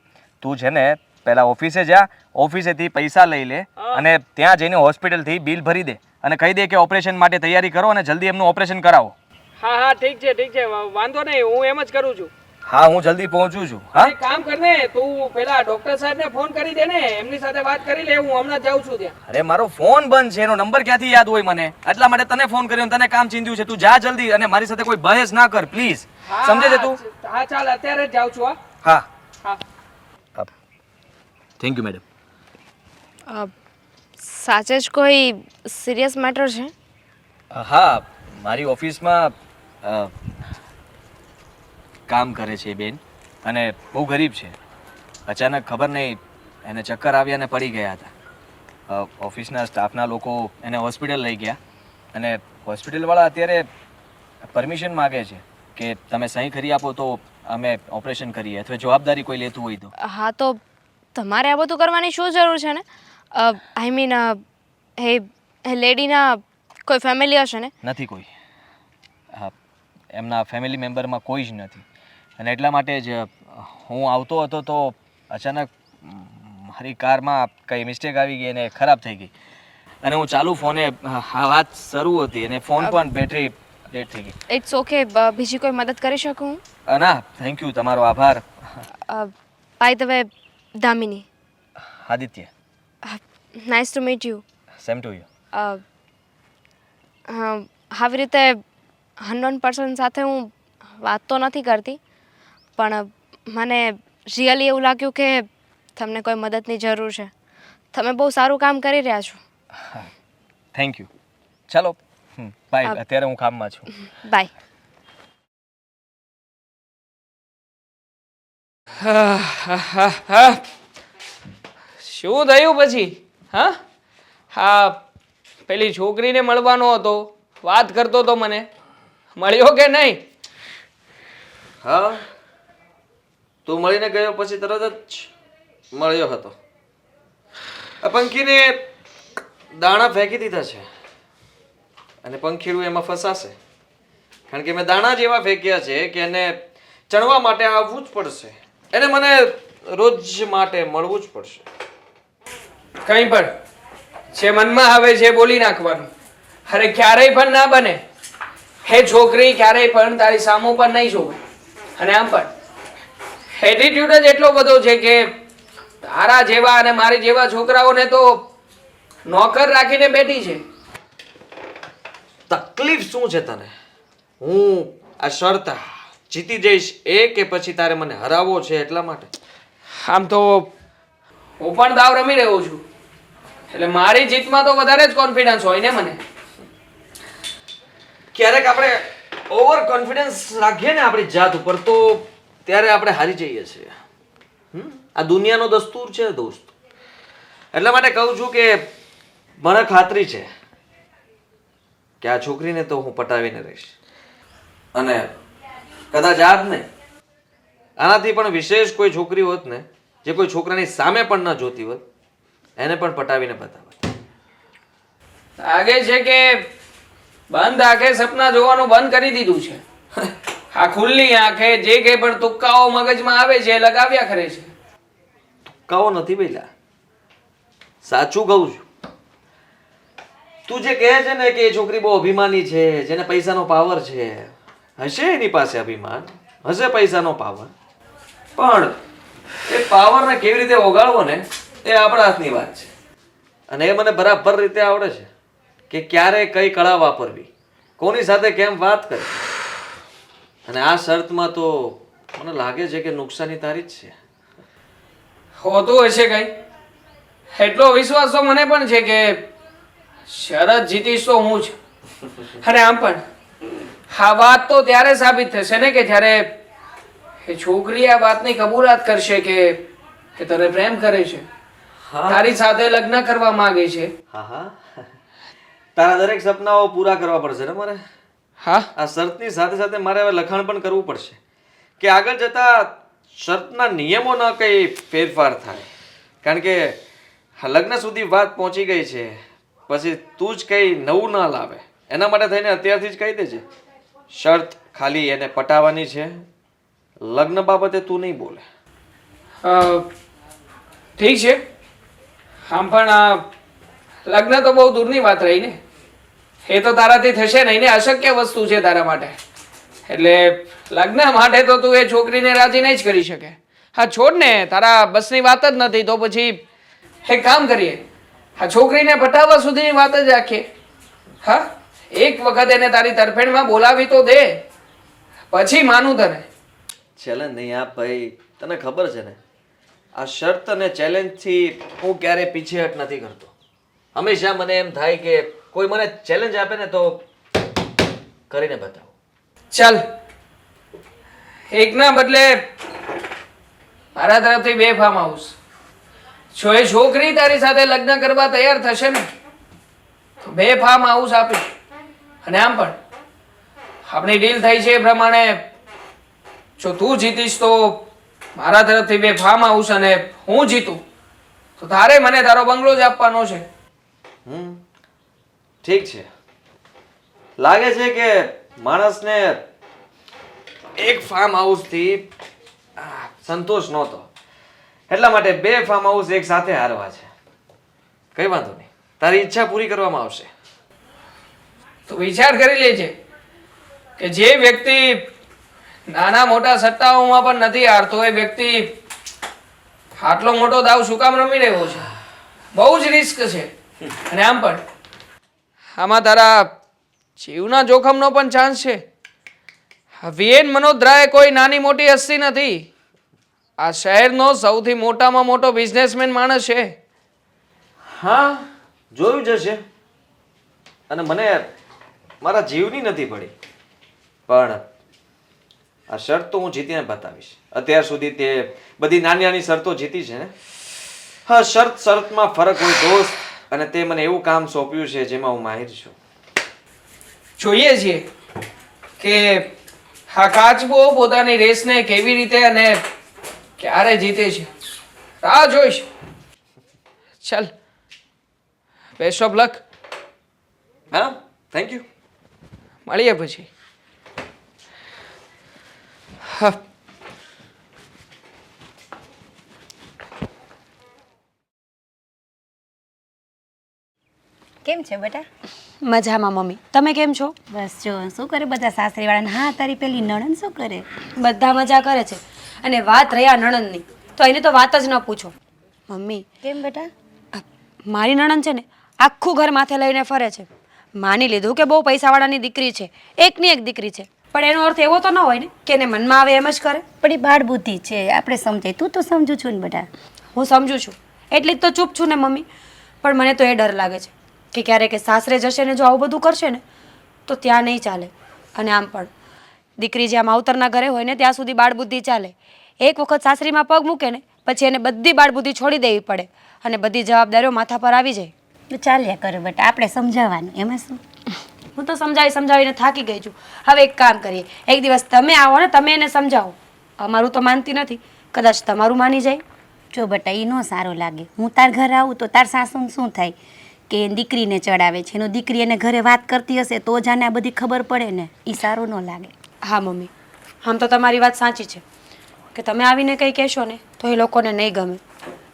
તું છે ને પહેલા ઓફિસે જા, ઓફિસેથી પૈસા લઈ લે અને ત્યાં જઈને હોસ્પિટલથી બિલ ભરી દે અને કહી દે કે ઓપરેશન માટે તૈયારી કરો અને જલ્દી એમનું ઓપરેશન કરાવો. હા, ઠીક છે, વાંધો નહીં, હું એમ જ કરું છું. હા, હું જલ્દી પહોંચું છું. હા, એક કામ કર ને, તું પેલા ડોક્ટર સાહેબને ફોન કરી દે ને, એમની સાથે વાત કરી લે, હું હમણાં જ જાઉં છું ત્યાં. અરે મારો ફોન બંધ છે, એનો નંબર ક્યાંથી યાદ હોય મને? એટલા માટે તને ફોન કર્યો, તને કામ ચીંધ્યું છે. તું જા જલ્દી અને મારી સાથે કોઈ બહેસ ના કર પ્લીઝ. સમજે છે તું? હા, ચાલ, અત્યારે જ જાઉં છું. હા હા. Thank you madam. સાચે જ કોઈ સિરિયસ મેટર છે? હા, મારી ઓફિસમાં કામ કરે છે બેન અને બહુ ગરીબ છે. અચાનક ખબર નહીં એને ચક્કર આવ્યા અને પડી ગયા હતા. ઓફિસના સ્ટાફના લોકો એને હોસ્પિટલ લઈ ગયા અને હોસ્પિટલવાળા અત્યારે પરમિશન માગે છે કે તમે સહી કરી આપો તો અમે ઓપરેશન કરીએ, અથવા જવાબદારી કોઈ લેતું હોય તો. હા, તો તમારે આ બધું કરવાની શું જરૂર છે ને? આઈ મીન એ લેડીના કોઈ ફેમિલી હશે ને? નથી કોઈ. હા, એમના ફેમિલી મેમ્બરમાં કોઈ જ નથી અને એટલા માટે જ હું આવતો હતો તો અચાનક મારી કારમાં કંઈ મિસ્ટેક આવી ગઈ અને ખરાબ થઈ ગઈ અને હું ચાલુ ફોને આ વાત શરૂ હતી અને ફોન પણ બેટરી ડેડ થઈ ગઈ. It's okay. બીજી કોઈ મદદ કરી શકું હું? ના, થેન્ક યુ, તમારો આભાર. By the way, Damini. Aditya. Nice to meet you. Same to you. આવી રીતે અનનોન પર્સન સાથે હું વાત તો નથી કરતી, પણ મને રિયલી એવું લાગ્યું કે તમને કોઈ મદદની જરૂર છે. તમે બહુ સારું કામ કરી રહ્યા છો. Thank you. ચાલો બાય, અત્યારે હું કામમાં છું. બાય. શું થયું પછી? હા, પેલી છોકરીને મળવાનો હતો, વાત કરતો તો, મને મળ્યો કે નહીં? હા, તું મળીને ગયો પછી તરત જ મળ્યો હતો. આ પંખીને દાણા ફેંકી દીધા છે અને પંખીડું એમાં ફસાશે, કારણ કે મેં દાણા જ એવા ફેંક્યા છે કે એને ચણવા માટે આવવું જ પડશે, એને મને રોજ માટે મળવું જ પડશે. કંઈ પણ જે મનમાં આવે છે બોલી નાખવાનું. અરે ક્યારેય પણ ના બને, હે છોકરી ક્યારેય પણ તારી સામું પણ નહીં જોવે. અને આમ પણ એટીટ્યુડ જ એટલો બધો છે કે તારા જેવા અને મારી જેવા છોકરાઓને તો નોકર રાખીને બેઠી છે. તકલીફ શું છે તને? હું આ શરત જીતી જઈશ એ કે પછી તારે મને હરાવવો છે એટલા માટે? આમ તો હું પણ દાવ રમી રહ્યો છું, એટલે મારી જીતમાં તો વધારે જ કોન્ફિડન્સ હોય ને મને. ક્યારેક આપણે ઓવર કોન્ફિડન્સ રાખીએ ને આપણી જાત ઉપર તો ત્યારે આપણે હારી જઈએ છીએ. આ દુનિયાનો દસ્તુર છે દોસ્ત. એટલા માટે કહું છું કે મને ખાતરી છે કે આ છોકરીને તો હું પટાવીને રહીશ. અને કદાચ આ જ નહીં, આનાથી પણ વિશેષ કોઈ છોકરી હોત ને જે કોઈ છોકરાની સામે પણ ન જોતી હોત, એને પણ પટાવીને બતાવત. લાગે છે કે બંધ આંખે સપના જોવાનું બંધ કરી દીધું છે. આ ખુલ્લી આંખે જે કંઈ પણ તુક્કાઓ મગજમાં આવે છે એ લગાવ્યા કરે છે. કહો નથી પેલા, સાચું કહું છું. તું જે કહે છે ને કે એ છોકરી બહુ અભિમાની છે, જેને પૈસાનો પાવર છે, હશે એની પાસે અભિમાન, હશે પૈસાનો પાવર, પણ એ પાવરને કેવી રીતે ઓગાળવો ને એ આપણા હાથની વાત છે. અને એ મને બરાબર રીતે આવડે છે કે ક્યારે કઈ કળા વાપરવી, કોની સાથે કેમ વાત કરવી. અને આ શરતમાં તો મને લાગે છે કે નુકસાની તારી જ છે. હોતું હશે કઈ, એટલો વિશ્વાસ તો મને પણ છે કે શરત જીતીશ તો હું જ. અને આમ પણ આ વાત તો ત્યારે સાબિત થશે ને કે જ્યારે એ છોકરી આ વાતની કબૂલાત કરશે કે તને પ્રેમ કરે છે, તારી સાથે લગ્ન કરવા માંગે છે. હા હા, તારા દરેક સપનાઓ પૂરા કરવા પડશે ને મારે. હા, આ શરતની સાથે સાથે મારે હવે લખાણ પણ કરવું પડશે કે આગળ જતા શરતના નિયમોના કંઈ ફેરફાર થાય. કારણ કે લગ્ન સુધી વાત પહોંચી ગઈ છે, પછી તું જ કંઈ નવું ના લાવે. એના માટે થઈને અત્યારથી જ કહી દેજે, શરત ખાલી એને પટાવવાની છે, લગ્ન બાબતે તું નહીં બોલે. ઠીક છે. આમ પણ આ લગ્ન તો બહુ દૂરની વાત રહી ને, એ તો તારાથી થશે નહીં ને, અશક્ય વસ્તુ છે તારા માટે. એટલે લગ્ન માટે તો તું એ છોકરીને રાજી નહીં જ કરી શકે. હા છોડ ને, તારા બસની વાત જ નથી તો પછી એક કામ કરીએ, આ છોકરીને પટાવવા સુધીની વાત જ રાખીએ. હા, એક વખત એને તારી તરફેણમાં બોલાવી તો દે, પછી માનું તને. ચેલેન્જ નહીં આપ ભાઈ, તને ખબર છે ને આ શરત અને ચેલેન્જથી હું ક્યારેય પીછેહટ નથી કરતો. હંમેશા મને એમ થાય કે કોઈ મને ચેલેન્જ આપે ને તો કરીને બતાવો. ચાલ, એકના બદલે મારા તરફથી 2 ફાર્મ હાઉસ. જો એ છોકરી તારી સાથે લગ્ન કરવા તૈયાર થશે ને તો 2 ફાર્મ હાઉસ આપીશ. અને આમ પણ આપણી ડીલ થઈ છે એ પ્રમાણે જો તું જીતીશ તો મારા તરફથી 2 ફાર્મ હાઉસ, અને હું જીતું તો તારે મને તારો બંગલો જ આપવાનો છે. ઠીક છે. લાગે છે કે માણસને એક ફાર્મ હાઉસથી સંતોષ નહોતો, એટલા માટે 2 ફાર્મ હાઉસ એક સાથે હારવા છે. કઈ વાંધો નહીં, તારી ઈચ્છા પૂરી કરવામાં આવશે. તો વિચાર કરી લેજે કે જે વ્યક્તિ નાના મોટા સટ્ટાઓમાં પણ નથી હારતો, એ વ્યક્તિ આટલો મોટો દાવ શું કામ રમી રહ્યો છે? બહુ જ રિસ્ક છે. અને આમ પણ આમાં તારા જીવના જોખમનો પણ ચાન્સ છે. વીએન મનોત્રા એ કોઈ નાની મોટી હસ્તી નથી. આ શહેરનો સૌથી મોટામાં મોટો બિઝનેસમેન માણસ છે. હા, જોયું જશે. અને મને મારા જીવની નથી પડી, પણ આ શરત તો હું જીતીને બતાવીશ. અત્યાર સુધી તે બધી નાની નાની શરતો જીતી છે ને. હા, શરતમાં ફરક હોય દોસ્ત, અને તે મને એવું કામ સોંપ્યું છે જેમાં હું માહિર છું. જોઈએ છીએ કે આ કાચબો પોતાની રેસને કેવી રીતે અને ક્યારે જીતે છે. રાહ જોઈશ. ચાલ, બેસ્ટ ઓફ લક. હા, થેન્ક યુ. મળીએ પછી. હા, કેમ છે બેટા? મજામાં મમ્મી, તમે કેમ છો? બસ જો શું કરે બધા સાસરીવાળાને? હા, તારી પેલી નણંદ શું કરે? બધા મજા કરે છે. અને વાત રહ્યા નણંદની, તો એની તો વાત જ ન પૂછો. મમ્મી, કેમ બેટા? મારી નણંદ છે ને આખું ઘર માથે લઈને ફરે છે. માની લીધું કે બહુ પૈસાવાળાની દીકરી છે, એકની એક દીકરી છે, પણ એનો અર્થ એવો તો ન હોય ને કે એને મનમાં આવે એમ જ કરે. પણ એ બાળ બુદ્ધિ છે, આપણે સમજાય. તું તો સમજુ છું ને બધા. હું સમજુ છું એટલી જ તો ચૂપ છું ને મમ્મી. પણ મને તો એ ડર લાગે છે કે ક્યારેક એ સાસરે જશે ને જો આવું બધું કરશે ને તો ત્યાં નહીં ચાલે. અને આમ પણ દીકરી જ્યાં માવતરના ઘરે હોય ને ત્યાં સુધી બાળ બુદ્ધિ ચાલે. એક વખત સાસરીમાં પગ મૂકે ને પછી એને બધી બાળ બુદ્ધિ છોડી દેવી પડે અને બધી જવાબદારીઓ માથા પર આવી જાય. તો ચાલ્યા કરે બેટા, આપણે સમજાવવાનું, એમાં શું. હું તો સમજાવીને થાકી ગઈ છું. હવે એક કામ કરીએ, એક દિવસ તમે આવો ને તમે એને સમજાવો. અમારું તો માનતી નથી, કદાચ તમારું માની જાય. જો બેટા, એ ન સારો લાગે. હું તાર ઘર આવું તો તાર સાસુને શું થાય કે દીકરીને ચડાવે છે, એનો દીકરી એને ઘરે વાત કરતી હશે તો જ આને આ બધી ખબર પડે ને. એ સારું ન લાગે. હા મમ્મી, આમ તો તમારી વાત સાચી છે કે તમે આવીને કંઈ કહેશો ને તો એ લોકોને નહીં ગમે.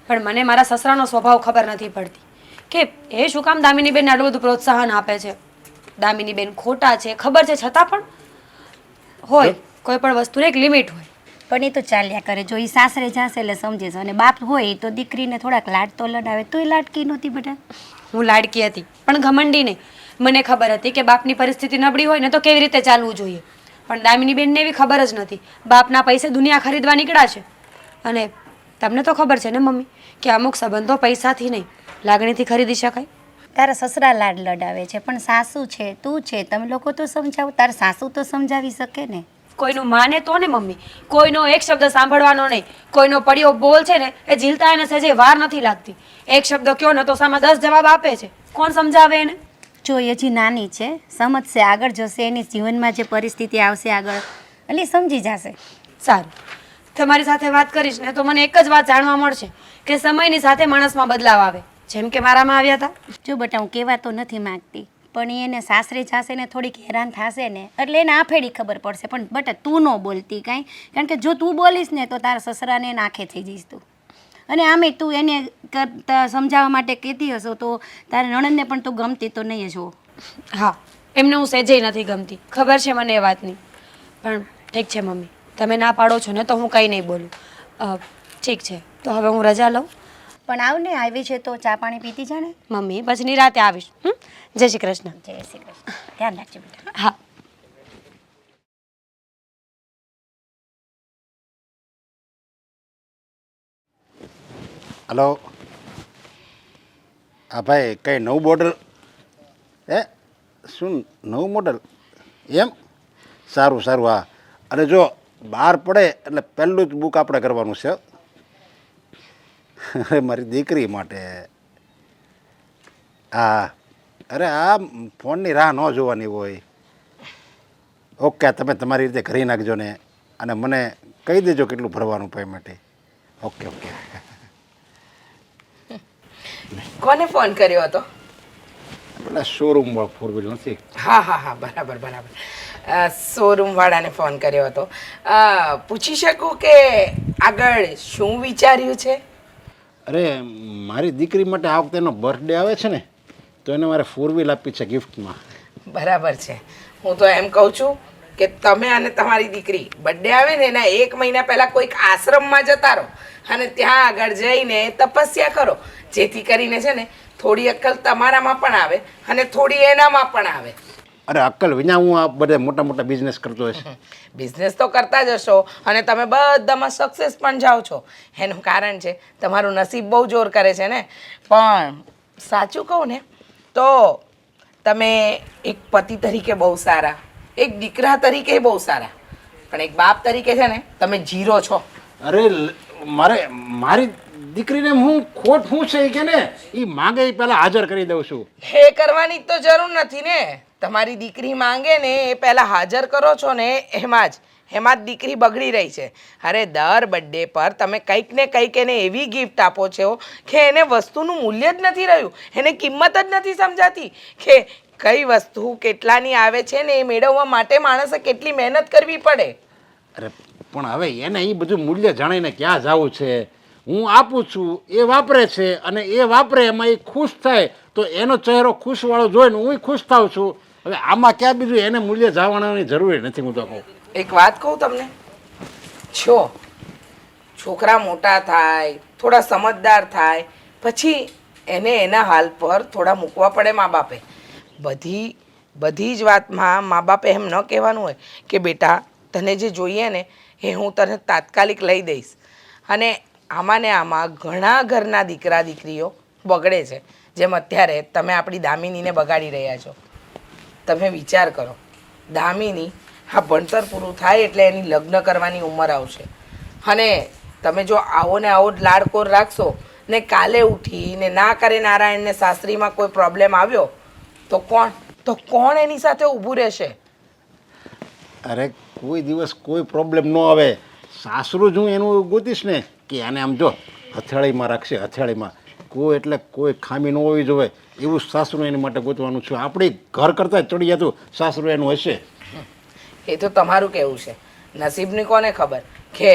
પણ મને મારા સસરાનો સ્વભાવ ખબર નથી પડતી કે એ શું કામ દામિનીબેનને આટલું બધું પ્રોત્સાહન આપે છે. દામિનીબેન ખોટા છે ખબર છે, છતાં પણ હોય કોઈ પણ વસ્તુને એક લિમિટ હોય. પણ એ તો ચાલ્યા કરે. જો એ સાસરે જશે એટલે સમજે છે, અને બાપ હોય તો દીકરીને થોડાક લાડ તો લડાવે. તો એ લાડકી નહોતી બેટા. હું લાડકી હતી પણ ઘમંડી નહીં. મને ખબર હતી કે બાપની પરિસ્થિતિ નબળી હોય ને તો કેવી રીતે ચાલવું જોઈએ. પણ દામિનીબેનને એવી ખબર જ નથી. બાપના પૈસે દુનિયા ખરીદવા નીકળ્યા છે. અને તમને તો ખબર છે ને મમ્મી કે અમુક સંબંધો પૈસાથી નહીં લાગણીથી ખરીદી શકાય. તારા સસરા લાડ લડાવે છે, પણ સાસુ છે, તું છે, તમે લોકો તો સમજાવો. તારા સાસુ તો સમજાવી શકે ને. કોઈનું માને તો ને મમ્મી, કોઈનો એક શબ્દ સાંભળવાનો નહીં. કોઈનો પડ્યો બોલ છે ને એ ઝીલતા એને સહેજે વાર નથી લાગતી. એક શબ્દ કયો ને તો સામે 10 જવાબ આપે છે. કોણ સમજાવે એને? જો એ હજી નાની છે, સમજશે, આગળ જશે, એની જીવનમાં જે પરિસ્થિતિ આવશે આગળ એટલે એ સમજી જશે. સારું, તમારી સાથે વાત કરીશ ને તો મને એક જ વાત જાણવા મળશે કે સમયની સાથે માણસમાં બદલાવ આવે, જેમ કે મારામાં આવ્યા હતા. જો બેટા, હું કહેવા તો નથી માગતી, પણ એને સાસરે જશે ને થોડીક હેરાન થશે ને એટલે એને આફેડી ખબર પડશે. પણ બેટા તું ન બોલતી કાંઈ, કારણ કે જો તું બોલીશ ને તો તારા સસરાને નાખે થઈ જઈશ તું. અને આમે તું એને સમજાવવા માટે કહેતી હશો તો તારા નણંદને પણ તું ગમતી તો નહીં જ હો. હા, એમને હું સહેજેય નથી ગમતી, ખબર છે મને એ વાતની. પણ ઠીક છે મમ્મી, તમે ના પાડો છો ને તો હું કંઈ નહીં બોલું. ઠીક છે, તો હવે હું રજા લઉં. પણ આવને, આવી છે તો ચા પાણી પીતી જાણે. મમ્મી પછી નિરાતે આવીશ. જય શ્રી કૃષ્ણ. જય શ્રી કૃષ્ણ. ધ્યાન રાખજો બેટા. હા. હલો. હા ભાઈ, કંઈ નવું મોડલ? શું નવું મોડલ? એમ સારું સારું. હા, અને જો બહાર પડે એટલે પહેલું જ બુક આપણે કરવાનું છે. અરે મારી દીકરી માટે. હા, અરે આ ફોનની રાહ ન જોવાની હોય. ઓકે, તમે તમારી રીતે કરી નાખજો ને અને મને કહી દેજો કેટલું ભરવાનું પેમેન્ટ. Okay okay. કોને ફોન કર્યો હતો? પેલા શોરૂમ ફોર વ્હીલ નથી? હા હા હા, બરાબર બરાબર. શોરૂમ વાળાને ફોન કર્યો હતો. પૂછી શકું કે આગળ શું વિચાર્યું છે? અરે મારી દીકરી માટે આ વખતે એનો બર્થડે આવે છે ને તો એને મારે ફોર વ્હીલ આપી છે ગિફ્ટમાં. બરાબર છે. હું તો એમ કહું છું કે તમે અને તમારી દીકરી બર્થડે આવે ને એના 1 મહિના પહેલાં કોઈક આશ્રમમાં જતા રહો અને ત્યાં આગળ જઈને તપસ્યા કરો, જેથી કરીને છે ને થોડી અક્કલ તમારામાં પણ આવે અને થોડી એનામાં પણ આવે. અરે અક્કલ વિના હું આ બધા મોટા મોટા બિઝનેસ કરતો હશે. બિઝનેસ તો કરતા જ હશો અને તમે બધામાં સક્સેસ પણ જાઓ છો. એનું કારણ છે તમારું નસીબ બહુ જોર કરે છે ને. પણ સાચું કહું ને તો તમે એક પતિ તરીકે બહુ સારા, એક દીકરા તરીકે બહુ સારા, પણ એક બાપ તરીકે છે ને તમે જીરો છો. અરે મારી દીકરીને હું ખોટ શું છે કે ને એ માંગે એ પહેલાં હાજર કરી દઉં છું. એ કરવાની તો જરૂર નથી ને. તમારી દીકરી માંગે ને એ પહેલાં હાજર કરો છો ને એમાં જ દીકરી બગડી રહી છે. અરે દર બર્થડે પર તમે કંઈક ને કંઈક એને એવી ગિફ્ટ આપો છો કે એને વસ્તુનું મૂલ્ય જ નથી રહ્યું, એને કિંમત જ નથી સમજાતી કે કઈ વસ્તુ કેટલાની આવે છે ને એ મેળવવા માટે માણસે કેટલી મહેનત કરવી પડે. અરે પણ હવે એને એ બધું મૂલ્ય જાણીને ક્યાં જવું છે? હું આપું છું, એ વાપરે છે અને એ વાપરે એમાં એ ખુશ થાય તો એનો ચહેરો ખુશવાળો જોઈને હું ખુશ થાઉં છું. હવે આમાં ક્યાં બીજું એને મૂલ્ય જાણવાની જરૂર નથી. હું તો કહું એક વાત કહું તમને, જો છોકરા મોટા થાય, થોડા સમજદાર થાય, પછી એને એના હાલ પર થોડા મૂકવા પડે મા બાપે. બધી બધી જ વાતમાં મા બાપે એમ ન કહેવાનું હોય કે બેટા તને જે જોઈએ ને એ હું તને તાત્કાલિક લઈ દઈશ. અને આમાં ને આમાં ઘણા ઘરના દીકરા દીકરીઓ બગડે છે, જેમ અત્યારે તમે આપણી દામિનીને બગાડી રહ્યા છો. તમે વિચાર કરો, દામિની હા ભણતર પૂરું થાય એટલે એની લગ્ન કરવાની ઉંમર આવશે, અને તમે જો આવો ને આવો જ લાડકોર રાખશો ને કાલે ઉઠીને ના કરે નારાયણને સાસરીમાં કોઈ પ્રોબ્લેમ આવ્યો તો કોણ એની સાથે ઊભું રહેશે? અરે કોઈ દિવસ કોઈ પ્રોબ્લેમ ન આવે. સાસરું જ હું એનું ગોતીશ ને કે આને આમ જો હથેળીમાં રાખશે, હથેળીમાં કોઈ એટલે કોઈ ખામી ન હોવી જોઈએ એવું સાસરું એની માટે ગોતવાનું છે. આપણી ઘર કરતાં ચડી જતું સાસરું એનું હશે. એ તો તમારું કહેવું છે. નસીબની કોને ખબર કે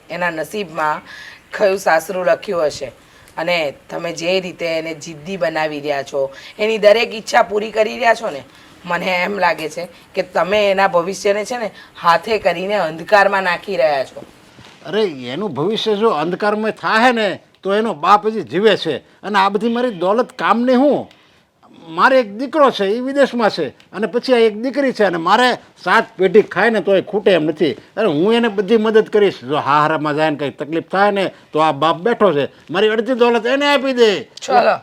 એના નસીબમાં કયું સાસરું લખ્યું હશે. અને તમે જે રીતે એને જિદ્દી બનાવી રહ્યા છો, એની દરેક ઈચ્છા પૂરી કરી રહ્યા છો ને, મને એમ લાગે છે કે તમે એના ભવિષ્યને છે ને હાથે કરીને અંધકારમાં નાખી રહ્યા છો. અરે એનું ભવિષ્ય જો અંધકારમય થાય ને તો એનો બાપ હજી જીવે છે, અને આ બધી મારી દોલત કામની હું. મારે એક દીકરો છે એ વિદેશમાં છે, અને પછી આ એક દીકરી છે, અને મારે 7 પેઢી ખાય ને તોય ખૂટે એમ નથી. અરે હું એને બધી મદદ કરીશ. જો હારામાં જાય ને કંઈ તકલીફ થાય ને તો આ બાપ બેઠો છે, મારી અડધી દોલત એને આપી દે. ચલો,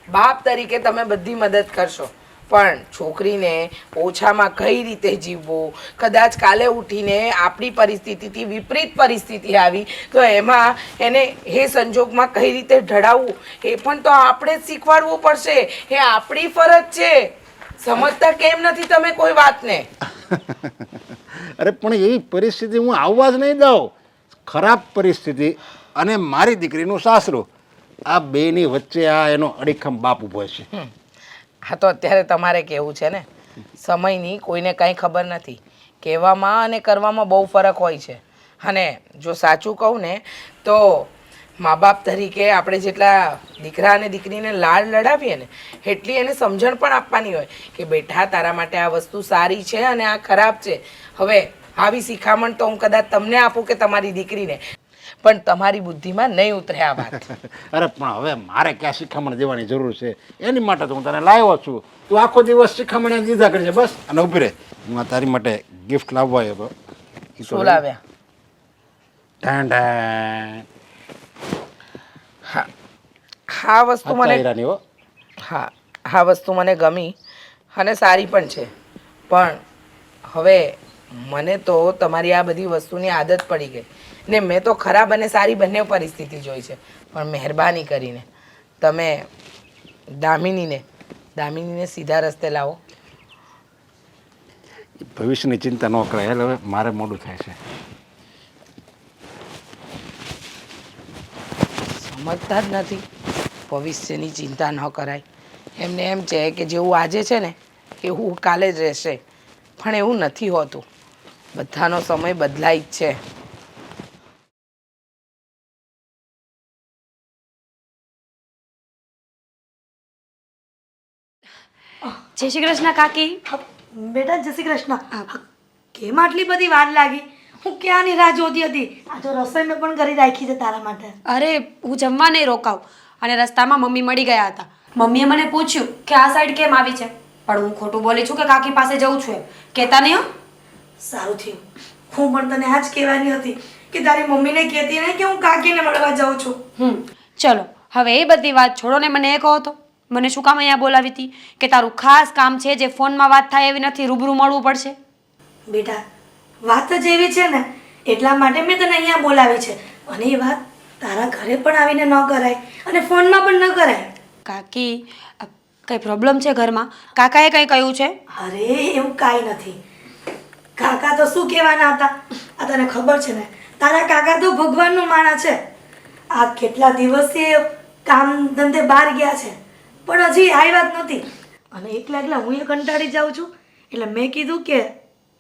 બાપ તરીકે તમે બધી મદદ કરશો, પણ છોકરીને ઓછામાં કઈ રીતે જીવવું, કદાચ કાલે ઉઠીને આપણી પરિસ્થિતિથી વિપરીત પરિસ્થિતિ આવી તો એમાં એને એ સંજોગમાં કઈ રીતે ઢળાવવું એ પણ તો આપણે જ શીખવાડવું પડશે. એ આપણી ફરજ છે. સમજતા કેમ નથી તમે કોઈ વાતને? અરે પણ એવી પરિસ્થિતિ હું આવવા જ નહીં દઉં. ખરાબ પરિસ્થિતિ અને મારી દીકરીનું સાસરું, આ બેની વચ્ચે આ એનો અડીખમ બાપ ઊભો છે. હા તો અત્યારે તમારે કહેવું છે ને, સમયની કોઈને કાંઈ ખબર નથી. કહેવામાં અને કરવામાં બહુ ફરક હોય છે. અને જો સાચું કહું ને તો મા બાપ તરીકે આપણે જેટલા દીકરા અને દીકરીને લાડ લડાવીએ ને એટલી એને સમજણ પણ આપવાની હોય કે બેટા તારા માટે આ વસ્તુ સારી છે અને આ ખરાબ છે. હવે આવી શિખામણ તો હું કદાચ તમને આપું કે તમારી દીકરીને, પણ તમારી બુદ્ધિમાં નહીં ઉતરે આ વાત. અરે પણ હવે મારે ક્યાં શિખામણ દેવાની જરૂર છે? એની માટે તો હું તને લાવ્યો છું. તું આખો દિવસ શિખામણ દીધા કરજે બસ. અને ઉભી રહે, હું આ તારી માટે ગિફ્ટ લાવવા આવ્યો હતો. શું લાવ્યા? ઢાં ઢાં. હા વસ્તુ મને હીરાની હો. આ વસ્તુ મને ગમી અને સારી પણ છે, પણ હવે મને તો તમારી આ બધી વસ્તુની આદત પડી ગઈ ને મેં તો ખરાબ અને સારી બંને પરિસ્થિતિ જોઈ છે. પણ મહેરબાની કરીને તમે દામિનીને સીધા રસ્તે લાવો. ભવિષ્યની ચિંતા ન કરાય. એટલે હવે મારે મોડું થાય છે. સમજતા જ નથી. ભવિષ્યની ચિંતા ન કરાય. એમને એમ છે કે જેવું આજે છે ને એવું કાલે જ રહેશે, પણ એવું નથી હોતું. બધાનો સમય બદલાય જ છે. જય શ્રી કૃષ્ણ કાકી. બેટા જય શ્રી કૃષ્ણ. કેમ આટલી બધી વાર લાગી? હું ક્યાંની રાહ જોતી હતી. આ તો રસોઈ મેં પણ કરી રાખી છે તારા માટે. અરે હું જમવા નહીં રોકાવ, અને રસ્તામાં મમ્મી મળી ગયા હતા. મમ્મીએ મને પૂછ્યું કે આ સાઈડ કેમ આવી છે, પણ હું ખોટું બોલી છું કે કાકી પાસે જઉં છું એમ. કહેતા નહીં હો. સારું થયું. હું પણ તને આજ કહેવાની હતી કે તારી મમ્મીને કહેતી નહીં કે હું કાકીને મળવા જાઉં છું. ચલો હવે એ બધી વાત છોડો ને મને એ કહો તો, મને શું કામ અહીંયા બોલાવી હતી? કે તારું ખાસ કામ છે જે ફોનમાં વાત થાય એવી નથી, રૂબરૂ મળવું પડશે? બેટા વાત જ એવી છે ને એટલા માટે મેં તને અહીંયા બોલાવી છે. અને એ વાત તારા ઘરે પણ આવીને ન કરાય અને ફોનમાં પણ ન કરાય. કાકી કઈ પ્રોબ્લેમ છે ઘરમાં? કાકાએ કંઈ કહ્યું છે? અરે એવું કાંઈ નથી. કાકા તો શું કહેવાના હતા? આ તને ખબર છે ને, તારા કાકા તો ભગવાનનું માણા છે. આ કેટલા દિવસથી કામ ધંધે બહાર ગયા છે પણ હજી આવ્યા જ નથી. અને એકલા એકલા હું એ કંટાળી જાઉં છું, એટલે મેં કીધું કે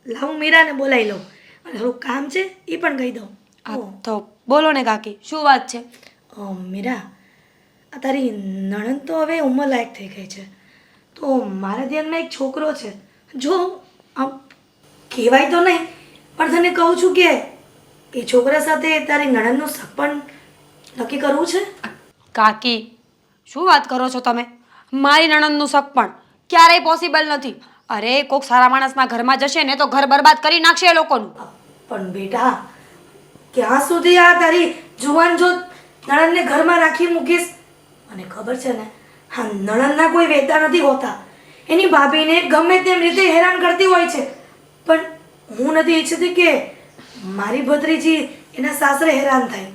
લાવ હું મીરાને બોલાવી લઉં અને થોડું કામ છે એ પણ કહી દઉં. તો બોલો ને કાકી, શું વાત છે? મીરા, આ તારી નણંદ તો હવે ઉંમરલાયક થઈ ગઈ છે, તો મારા ધ્યાનમાં એક છોકરો છે. જો આમ કહેવાય તો નહીં પણ તને કહું છું કે એ છોકરા સાથે તારી નણંદનું સગપણ નક્કી કરવું છે. કાકી શું વાત કરો છો તમે? મારી નણંદનું સગપણ? ક્યારેય પોસિબલ નથી. અરે કોક સારા માણસના ઘરમાં જશે ને તો ઘર બરબાદ કરી નાખશે એ લોકોનું. પણ બેટા ક્યાં સુધી આ તારી જુવાન જો નણંદને ઘરમાં રાખી મૂકીશ? મને ખબર છે ને, હા, નણંદના કોઈ વેતા નથી હોતા. એની ભાભીને ગમે તેમ રીતે હેરાન કરતી હોય છે, પણ હું નથી ઈચ્છતી કે મારી ભત્રીજી એના સાસરે હેરાન થાય.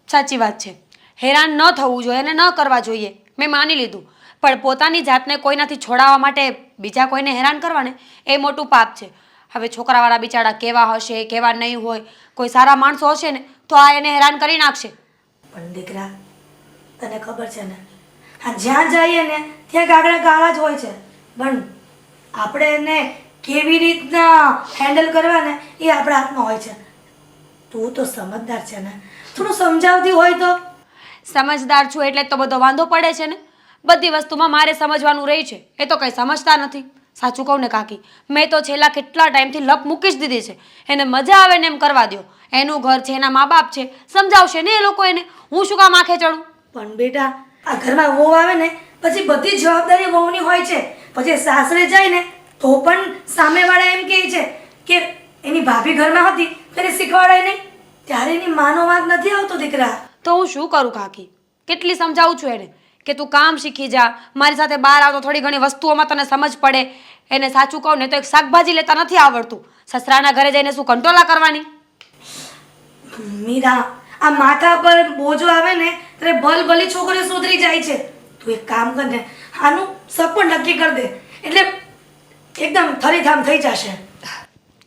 સાચી વાત છે, હેરાન ન થવું જોઈએ અને ન કરવા જોઈએ, મેં માની લીધું. પણ પોતાની જાતને કોઈનાથી છોડાવવા માટે બીજા કોઈને હેરાન કરવાને એ મોટું પાપ છે. હવે છોકરાવાળા બિચારા કેવા હશે કેવા નહીં હોય, કોઈ સારા માણસો હશે ને તો આ એને હેરાન કરી નાખશે. પણ દીકરા, તને ખબર છે ને, હા, જ્યાં જઈએ ને ત્યાં કાગડા કાળા જ હોય છે, પણ આપણે એને કેવી રીતના હેન્ડલ કરવા ને એ આપણા હાથમાં હોય છે. તું તો સમજદાર છે ને, થોડું સમજાવતી હોય તો. સમજદાર છું એટલે જ તો બધો વાંધો પડે છે ને. બધી વસ્તુમાં મારે સમજવાનું રહે છે, એ તો કંઈ સમજતા નથી. સાચું કહું ને કાકી, મેં તો છેલ્લા કેટલા ટાઈમથી લપ મૂકી જ દીધી છે. એને મજા આવે ને એમ કરવા દો. એનું ઘર છે, એના મા બાપ છે, સમજાવશે ને એ લોકો એને. હું શું કામ આંખે ચડું? પણ બેટા, આ ઘરમાં વહુ આવે ને પછી બધી જવાબદારી વહુની હોય છે. પછી સાસરે જાય ને તો પણ સામેવાળા એમ કહે છે કે એની ભાભી ઘરમાં હતી તો એને શીખવાડાય નહીં. ત્યારે એની માનો વાંક નથી આવતો દીકરા. તો હું શું કરું કાકી? કેટલી સમજાવું છું એને કે તું કામ શીખી જા, મારી સાથે બહાર આવતો થોડી ઘણી વસ્તુઓમાં તને સમજ પડે. એને સાચું કહું ને તો એક શાકભાજી લેતા નથી આવડતું. સસરાના ઘરે જઈને શું કંટોલા કરવાની? મીરા, આ માથા પર બોજો આવે ને ત્યારે ભલી છોકરીઓ સુધરી જાય છે. તું એક કામ કર ને, આનું સપન નક્કી કરી દે એટલે એકદમ થરીથામ થઈ જશે.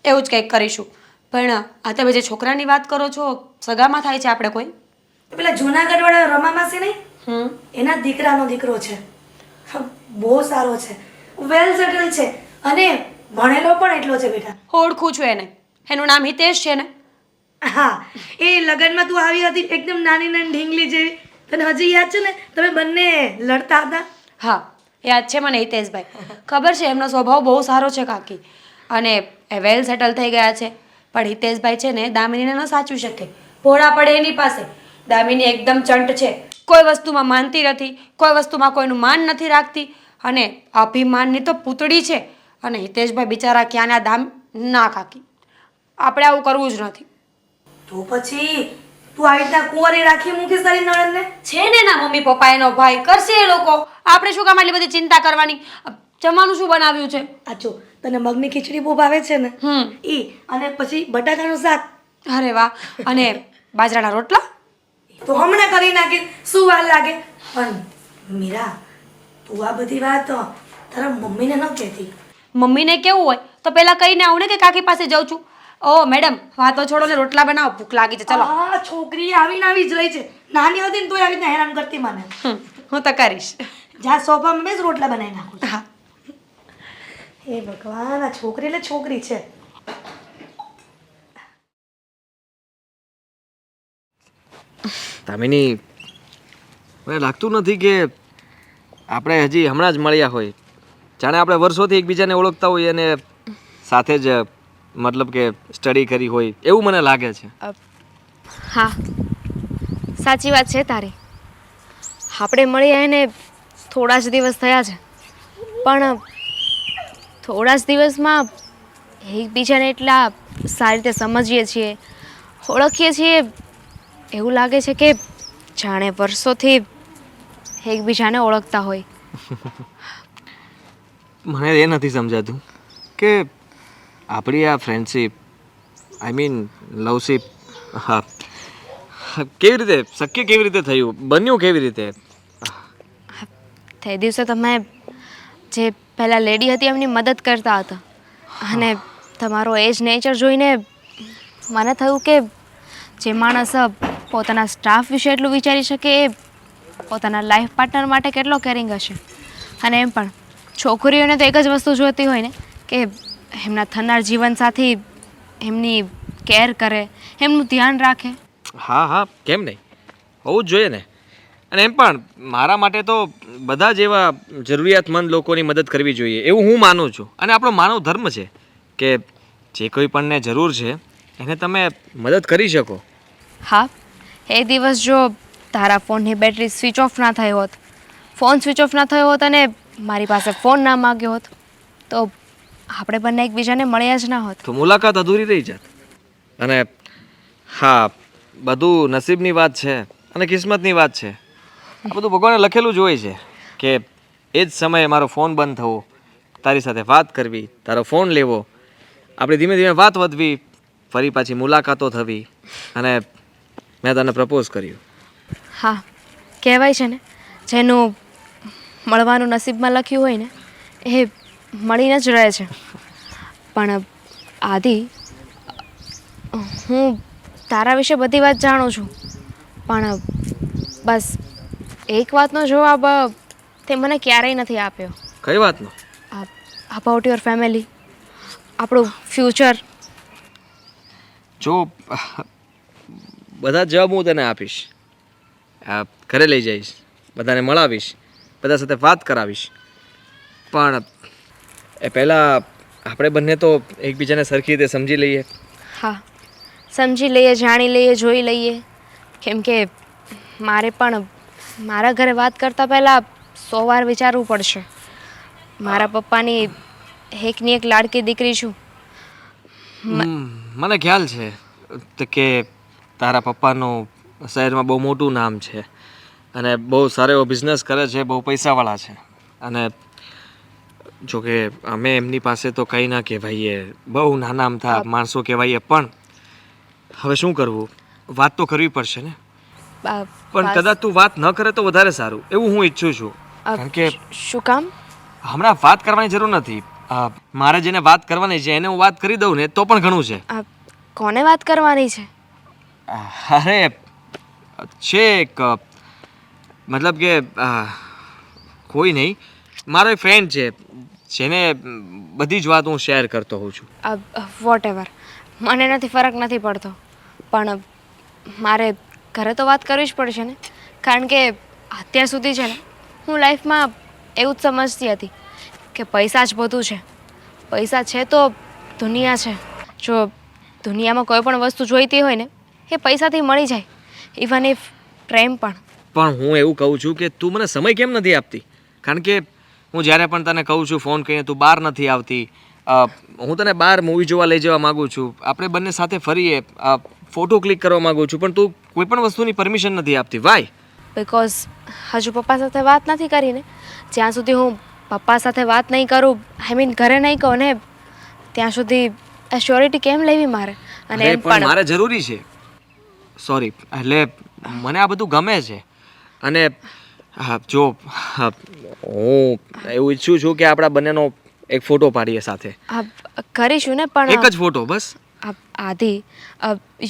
એવું જ કંઈક કરીશું. પણ આ તમે જે છોકરાની વાત કરો છો, સગામાં થાય છે આપણે કોઈ? પેલા જૂનાગઢવાળા રમા માસી નહીં, એના દીકરાનો દીકરો છે. બહુ સારો છે, વેલ સેટલ છે અને ભણેલો પણ એટલો છે બેટા. ઓળખું છું એને. એનું નામ હિતેશ છે ને? હા, એ લગ્નમાં તું આવી હતી એકદમ નાની નાની ઢીંગલી જેવી. તને હજી યાદ છે ને, તમે બંને લડતા હતા? હા, યાદ છે મને હિતેશભાઈ. ખબર છે, એમનો સ્વભાવ બહુ સારો છે કાકી. અને એ વેલ સેટલ થઈ ગયા છે. પણ હિતેશભાઈ છે ને દામિનીને ન સાચવી શકે. ભોળા પડે એની પાસે. દામિની એકદમ ચંટ છે, કોઈ વસ્તુમાં માનતી નથી, કોઈ વસ્તુમાં કોઈનું માન નથી રાખતી અને અભિમાનની તો પૂતળી છે. અને હિતેશભાઈ બિચારા ક્યાંના દામ ના કાકી, આપણે આવું કરવું જ નથી. તો પછી તું આવી રીતના કુંવારી રાખી મૂકીશ તારી નણંદને? છે ને ના મમ્મી પપ્પા એનો ભાઈ, કરશે એ લોકો. આપણે શું કામ આટલી બધી ચિંતા કરવાની? જમવાનું શું બનાવ્યું છે? આ જો, તને મગની ખીચડી બહુ ભાવે છે ને, ઈ અને પછી બટાકાનું શાક. અરે વાહ! અને બાજરાના રોટલા તો હમણાં કરી નાખી, શું વાર લાગે? પણ મીરા, તું આ બધી વાત તારા મમ્મીને ન કહેતી. મમ્મીને કેવું હોય તો પહેલા કહીને આવું ને કે કાકી પાસે જાઉં છું. ઓ મેડમ, વાતો છોડો ને રોટલા બનાવો, ભૂખ લાગી છે, ચલો. આ છોકરી આવીને આવી જ રહી છે. નાની હતી ને તોય આવી રીતના હેરાન કરતી મને. હું તો કરીશ. જા સોફામાં બેસ, રોટલા બનાવી નાખું. હા. હે ભગવાન, આ છોકરી એટલે છોકરી છે. દામિની, મને લાગતું નથી કે આપણે હજી હમણાં જ મળ્યા હોય. જાણે આપણે વર્ષોથી એકબીજાને ઓળખતા હોઈએ અને સાથે જ મતલબ કે સ્ટડી કરી હોય એવું મને લાગે છે. હા, સાચી વાત છે તારી. આપણે મળ્યા એને થોડા જ દિવસ થયા છે, પણ થોડા જ દિવસમાં એકબીજાને એટલા સારી રીતે સમજીએ છીએ, ઓળખીએ છીએ, એવું લાગે છે કે જાણે વર્ષોથી એકબીજાને ઓળખતા હોય. મને એ નથી સમજાતું કે આપણી આ ફ્રેન્ડશિપ, આઈ મીન લવશિપ, હા, કેવી રીતે શક્ય, કેવી રીતે થયું, બન્યું કેવી રીતે? તે દિવસે તમે જે પહેલાં લેડી હતી એમની મદદ કરતા હતા અને તમારો એ જ નેચર જોઈને મને થયું કે જે માણસ પોતાના સ્ટાફ વિશે એટલું વિચારી શકે એ પોતાના લાઈફ પાર્ટનર માટે કેટલો કેરિંગ હશે. અને એમ પણ છોકરીઓને તો એક જ વસ્તુ જોઈતી હોય ને કે એમના થનાર જીવનસાથી એમની કેર કરે, એમનું ધ્યાન રાખે. હા હા, કેમ નહીં, હોવું જ જોઈએ ને. અને એમ પણ મારા માટે તો બધા જ એવા જરૂરિયાતમંદ લોકોની મદદ કરવી જોઈએ એવું હું માનું છું. અને આપણો માનવ ધર્મ છે કે જે કોઈ પણને જરૂર છે એને તમે મદદ કરી શકો. હા, એ દિવસ જો તારા ફોનની બેટરી સ્વિચ ઓફ ના થઈ હોત, ફોન સ્વિચ ઓફ ના થયો હોત અને મારી પાસે ફોન ના માગ્યો હોત તો આપણે બંને એકબીજાને મળ્યા જ ના હોત. તો મુલાકાત અધૂરી રહી જાત. અને હા, બધું નસીબની વાત છે અને કિસ્મતની વાત છે. આ બધું ભગવાને લખેલું જ હોય છે કે એ જ સમયે મારો ફોન બંધ થવો, તારી સાથે વાત કરવી, તારો ફોન લેવો, આપણે ધીમે ધીમે વાત વધવી, ફરી પાછી મુલાકાતો થવી અને મેં તને પ્રપોઝ કર્યું. હા, કહેવાય છે ને જેનું મળવાનું નસીબમાં લખ્યું હોય ને એ મળીને જ રહે છે. પણ આદિ, હું તારા વિશે બધી વાત જાણું છું, પણ બસ એક વાતનો જવાબ તે મને ક્યારેય નથી આપ્યો. કઈ વાતનો? અબાઉટ યોર ફેમિલી, આપણું ફ્યુચર. જો બધા જવાબ હું તને આપીશ, ઘરે લઈ જઈશ, બધાને મળાવીશ, બધા સાથે વાત કરાવીશ, પણ એ પહેલાં આપણે બંને તો એકબીજાને સરખી રીતે સમજી લઈએ. હા, સમજી લઈએ, જાણી લઈએ, જોઈ લઈએ. કેમ કે મારે પણ મારા ઘરે વાત કરતાં પહેલાં 100 વાર વિચારવું પડશે. મારા પપ્પાની એકની એક લાડકી દીકરી છું. મને ખ્યાલ છે કે તારા પપ્પાનું શહેરમાં બહુ મોટું નામ છે અને બહુ સારો એવો બિઝનેસ કરે છે, બહુ પૈસાવાળા છે. અને જોકે અમે એમની પાસે તો કંઈ ના કહેવાઈએ, બહુ નાના અમથા માણસો કહેવાઈએ, પણ હવે શું કરવું, વાત તો કરવી પડશે ને. પણ કદાચ તું વાત ન કરે તો વધારે સારું, એવું હું ઈચ્છું છું. કારણ કે શું કામ? હમણાં વાત કરવાની જરૂર નથી. મારે જેને વાત કરવાની છે એને હું વાત કરી દઉં ને તો પણ ઘણું છે. કોને વાત કરવાની છે? અરે છે એક, મતલબ કે કોઈ નહીં, મારો એક ફ્રેન્ડ છે જેને બધી જ વાત હું શેર કરતો હોઉં છું. વોટ એવર, મને નથી ફરક નથી પડતો, પણ મારે ઘરે તો વાત કરવી જ પડશે ને. કારણ કે અત્યાર સુધી છે ને હું લાઈફમાં એવું જ સમજતી હતી કે પૈસા જ બધું છે. પૈસા છે તો દુનિયા છે. જો દુનિયામાં કોઈ પણ વસ્તુ જોઈતી હોય ને એ પૈસાથી મળી જાય, ઇવન ઇફ પ્રેમ પણ. પણ હું એવું કહું છું કે તું મને સમય કેમ નથી આપતી? કારણ કે હું જ્યારે પણ તને કહું છું ફોન કરીને, તું બહાર નથી આવતી. હું તને બહાર મૂવી જોવા લઈ જવા માગું છું, આપણે બંને સાથે ફરીએ, ફોટો ક્લિક કરવા માગું છું, પણ તું કોઈ પણ વસ્તુની પરમિશન નથી આપતી. વાય? બિકોઝ હજુ પપ્પા સાથે વાત નથી કરી ને. જ્યાં સુધી હું પપ્પા સાથે વાત નહીં કરું, આઈ મીન ઘરે નહીં કહું ને, ત્યાં સુધી એશ્યોરિટી કેમ લેવી મારે? અને એમ પણ મારે જરૂરી છે. સોરી, એટલે મને આ બધું ગમે છે. અને જો હું એવું ઈચ્છું છું કે આપણા બંનેનો એક ફોટો પાડીએ સાથે. કરીશું ને, પણ એક જ ફોટો બસ. આદિ,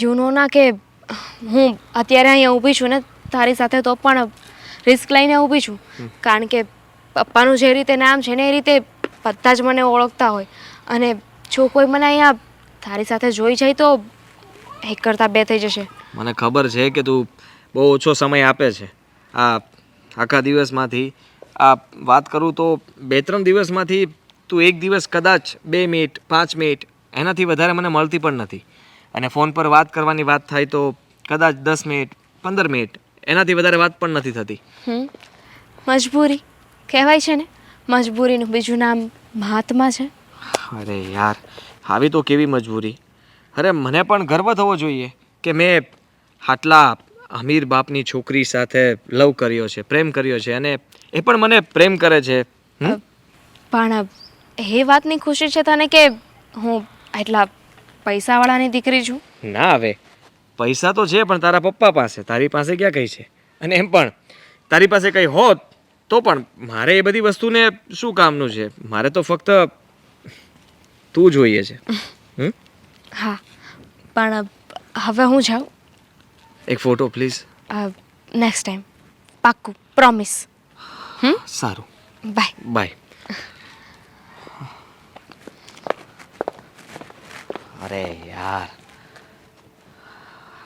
યુ નો ના કે હું અત્યારે અહીંયા ઊભી છું ને તારી સાથે, તો પણ રિસ્ક લઈને ઊભી છું. કારણ કે પપ્પાનું જે રીતે નામ છે ને એ રીતે બધા જ મને ઓળખતા હોય, અને જો કોઈ મને અહીંયા તારી સાથે જોઈ જાય તો એક કરતાં બે થઈ જશે. મને ખબર છે કે તું બહુ ઓછો સમય આપે છે. આખા દિવસમાંથી વાત કરું તો 2-3 દિવસમાંથી તું એક દિવસ કદાચ 2 મિનિટ 5 મિનિટ એનાથી વધારે મને મળતી પણ નથી. અને ફોન પર વાત કરવાની વાત થાય તો કદાચ 10 મિનિટ 15 મિનિટ, એનાથી વધારે વાત પણ નથી થતી. મજબૂરી કહેવાય છે ને, મજબૂરીનું બીજું નામ મહાત્મા છે. અરે યાર, આવી તો કેવી મજબૂરી! અરે મને પણ ગર્વ થવો જોઈએ કે મેં આટલા અમીર બાપની છોકરી સાથે લવ કર્યો છે, પ્રેમ કર્યો છે, અને એ પણ મને પ્રેમ કરે છે. પણ એ વાતની ખુશી છે તને કે હું એટલા પૈસાવાળાની દીકરી છું? ના, હવે પૈસા તો છે પણ તારા પપ્પા પાસે, તારી પાસે ક્યાં કઈ છે? અને એમ પણ તારી પાસે કંઈ હોત તો પણ મારે એ બધી વસ્તુને શું કામનું છે? મારે તો ફક્ત તું જોઈએ છે. હા, પણ હવે હું જાઉં. એક ફોટો પ્લીઝ. નેક્સ્ટ ટાઈમ પાક્કું, પ્રોમિસ. સારું, બાય. બાય. અરે યાર,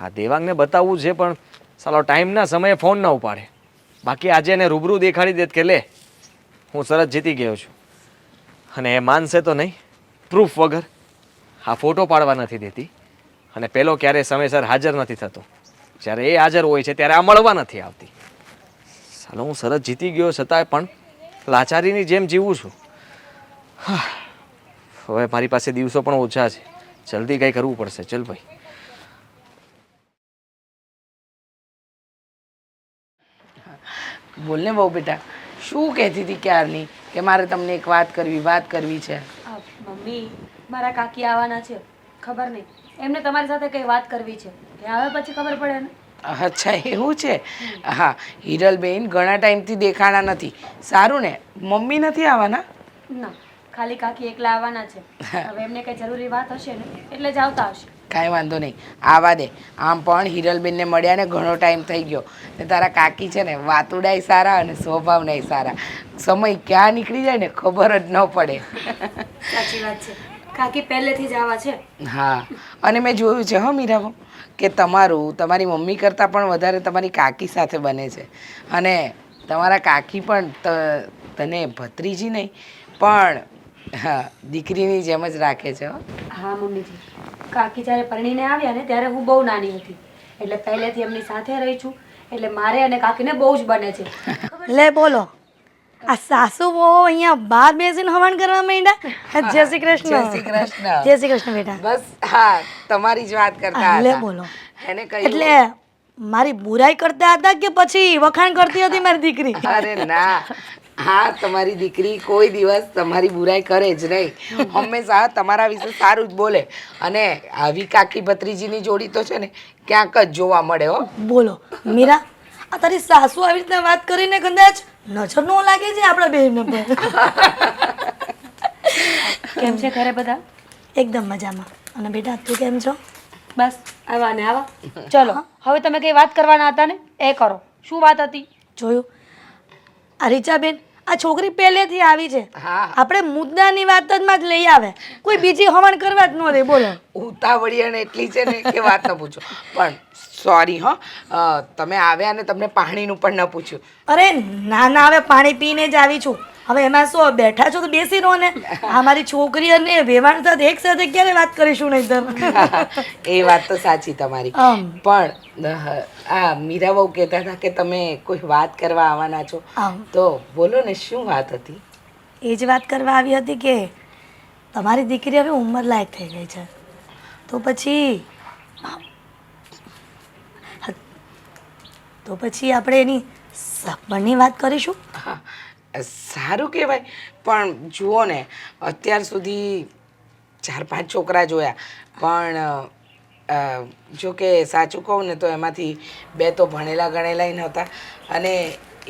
આ દેવાંગને બતાવવું છે પણ સાલો ટાઈમના સમયે ફોન ન ઉપાડે. બાકી આજે એને રૂબરૂ દેખાડી દેત કે લે હું સરસ જીતી ગયો છું, અને એ માનશે તો નહીં. પ્રૂફ વગર આ ફોટો પાડવા નથી દેતી, અને પેલો ક્યારે સમયસર હાજર નથી થતો. જ્યારે એ હાજર હોય છે ત્યારે આ મળવા નથી આવતી. સાલો હું સરસ જીતી ગયો છતાંય પણ લાચારીની જેમ જીવું છું. હવે મારી પાસે દિવસો પણ ઓછા છે. જલ્દી કંઈ કરવું પડશે. ચલ ભાઈ. બોલને બહુ બેટા, શું કહેતી હતી ક્યારની કે મારે તમને એક વાત કરવી છે. મમ્મી મારા કાકી આવવાના છે, ખબર નહીં એમને તમારી સાથે કઈ વાત કરવી છે, કે આવે પછી ખબર પડે ને. અચ્છા એવું છે. હા હિરલબેન ઘણા ટાઈમથી દેખાણા નથી. સારું ને, મમ્મી નથી આવવાના? ના, ખાલી કાકી એકલા આવવાના છે. હવે એમને કઈ જરૂરી વાત હશે ને એટલે જ આવતા હશે. કાંઈ વાંધો નહીં, આવા દે. આમ પણ હિરલબેનને મળ્યા ને ઘણો ટાઈમ થઈ ગયો ને તારા કાકી છે ને વાતુડાય સારા અને સ્વભાવનાય સારા. સમય ક્યાં નીકળી જાય ને ખબર જ ન પડે. સાચી વાત છે, કાકી પહેલેથી જ આવા છે. હા, અને મેં જોયું છે હો મીરાબો કે તમારી મમ્મી કરતાં પણ વધારે તમારી કાકી સાથે બને છે. અને તમારા કાકી પણ તને ભત્રીજી નહીં પણ હા દીકરીની જેમ જ રાખે છે હો. હા મમ્મીજી, કાકી જ્યારે પરણીને આવ્યા ને ત્યારે હું બહુ નાની હતી, એટલે પહેલેથી એમની સાથે રહી છું, એટલે મારે અને કાકીને બહુ જ બને છે. લે બોલો, આ સાસુ બહુ અહીંયા બહાર બેસીને હવન કરવા માંડ્યા. જય શ્રી કૃષ્ણ. જય શ્રી કૃષ્ણ. જય શ્રી કૃષ્ણ બેટા. બસ હા તમારી જ વાત કરતા લે હતા. બોલો. એને કહ્યું એટલે મારી બુરાઈ કરતા હતા કે પછી વખાણ કરતી હતી મારી દીકરી? અરે ના, હા તમારી દીકરી કોઈ દિવસ તમારી બુરાઈ કરે જ નહીં. હંમેશા તમારા વિશે સારું જ બોલે. અને આવી કાકી ભત્રીજીની જોડી તો છે ને ક્યાંક જ જોવા મળે હો. બોલો મીરા, આ તારી સાસુ આવી રીતના વાત કરીને કદાચ નજર નો લાગે છે આપણા બેન પર. કેમ છે ઘરે બધા? એકદમ મજામાં. અને બેટા તું કેમ છો? બસ આવા ને આવા. ચલો હવે તમે કઈ વાત કરવાના હતા ને એ કરો. શું વાત હતી? જોયું આ રીચાબેન, આ છોકરી પહેલેથી આવી છે. હા. આપણે મુદ્દાની વાત જ માં જ લઈ આવે, કોઈ બીજી હવણ કરવા જ ન દે. બોલો. ઉતાવળિયાને એટલી છે ને કે વાત ન પૂછો. પણ સોરી હો, તમે આવ્યા ને તમને પાણીનું પણ ન પૂછ્યું. અરે ના ના, હવે પાણી પીને જ આવી છું. હવે એમાં શું, બેઠા છો તો બેસી રહો ને. આ મારી છોકરી અને વેવાણ સાથે એક સાથે ક્યારે વાત કરીશું નહીં તો. એ વાત તો સાચી તમારી. પણ આ મીરા બહુ કહેતા હતા કે તમે કોઈ વાત કરવા આવવાના છો. તો બોલો ને શું વાત હતી? એ જ વાત કરવા આવી હતી કે તમારી દીકરી હવે ઉંમર લાયક થઈ ગઈ છે, તો પછી આપણે એની સગવડની વાત કરીશું. હા, સારું કહેવાય. પણ જુઓ ને, અત્યાર સુધી 4-5 છોકરા જોયા, પણ જો કે સાચું કહું ને તો એમાંથી 2 તો ભણેલા ગણેલાય નહોતા અને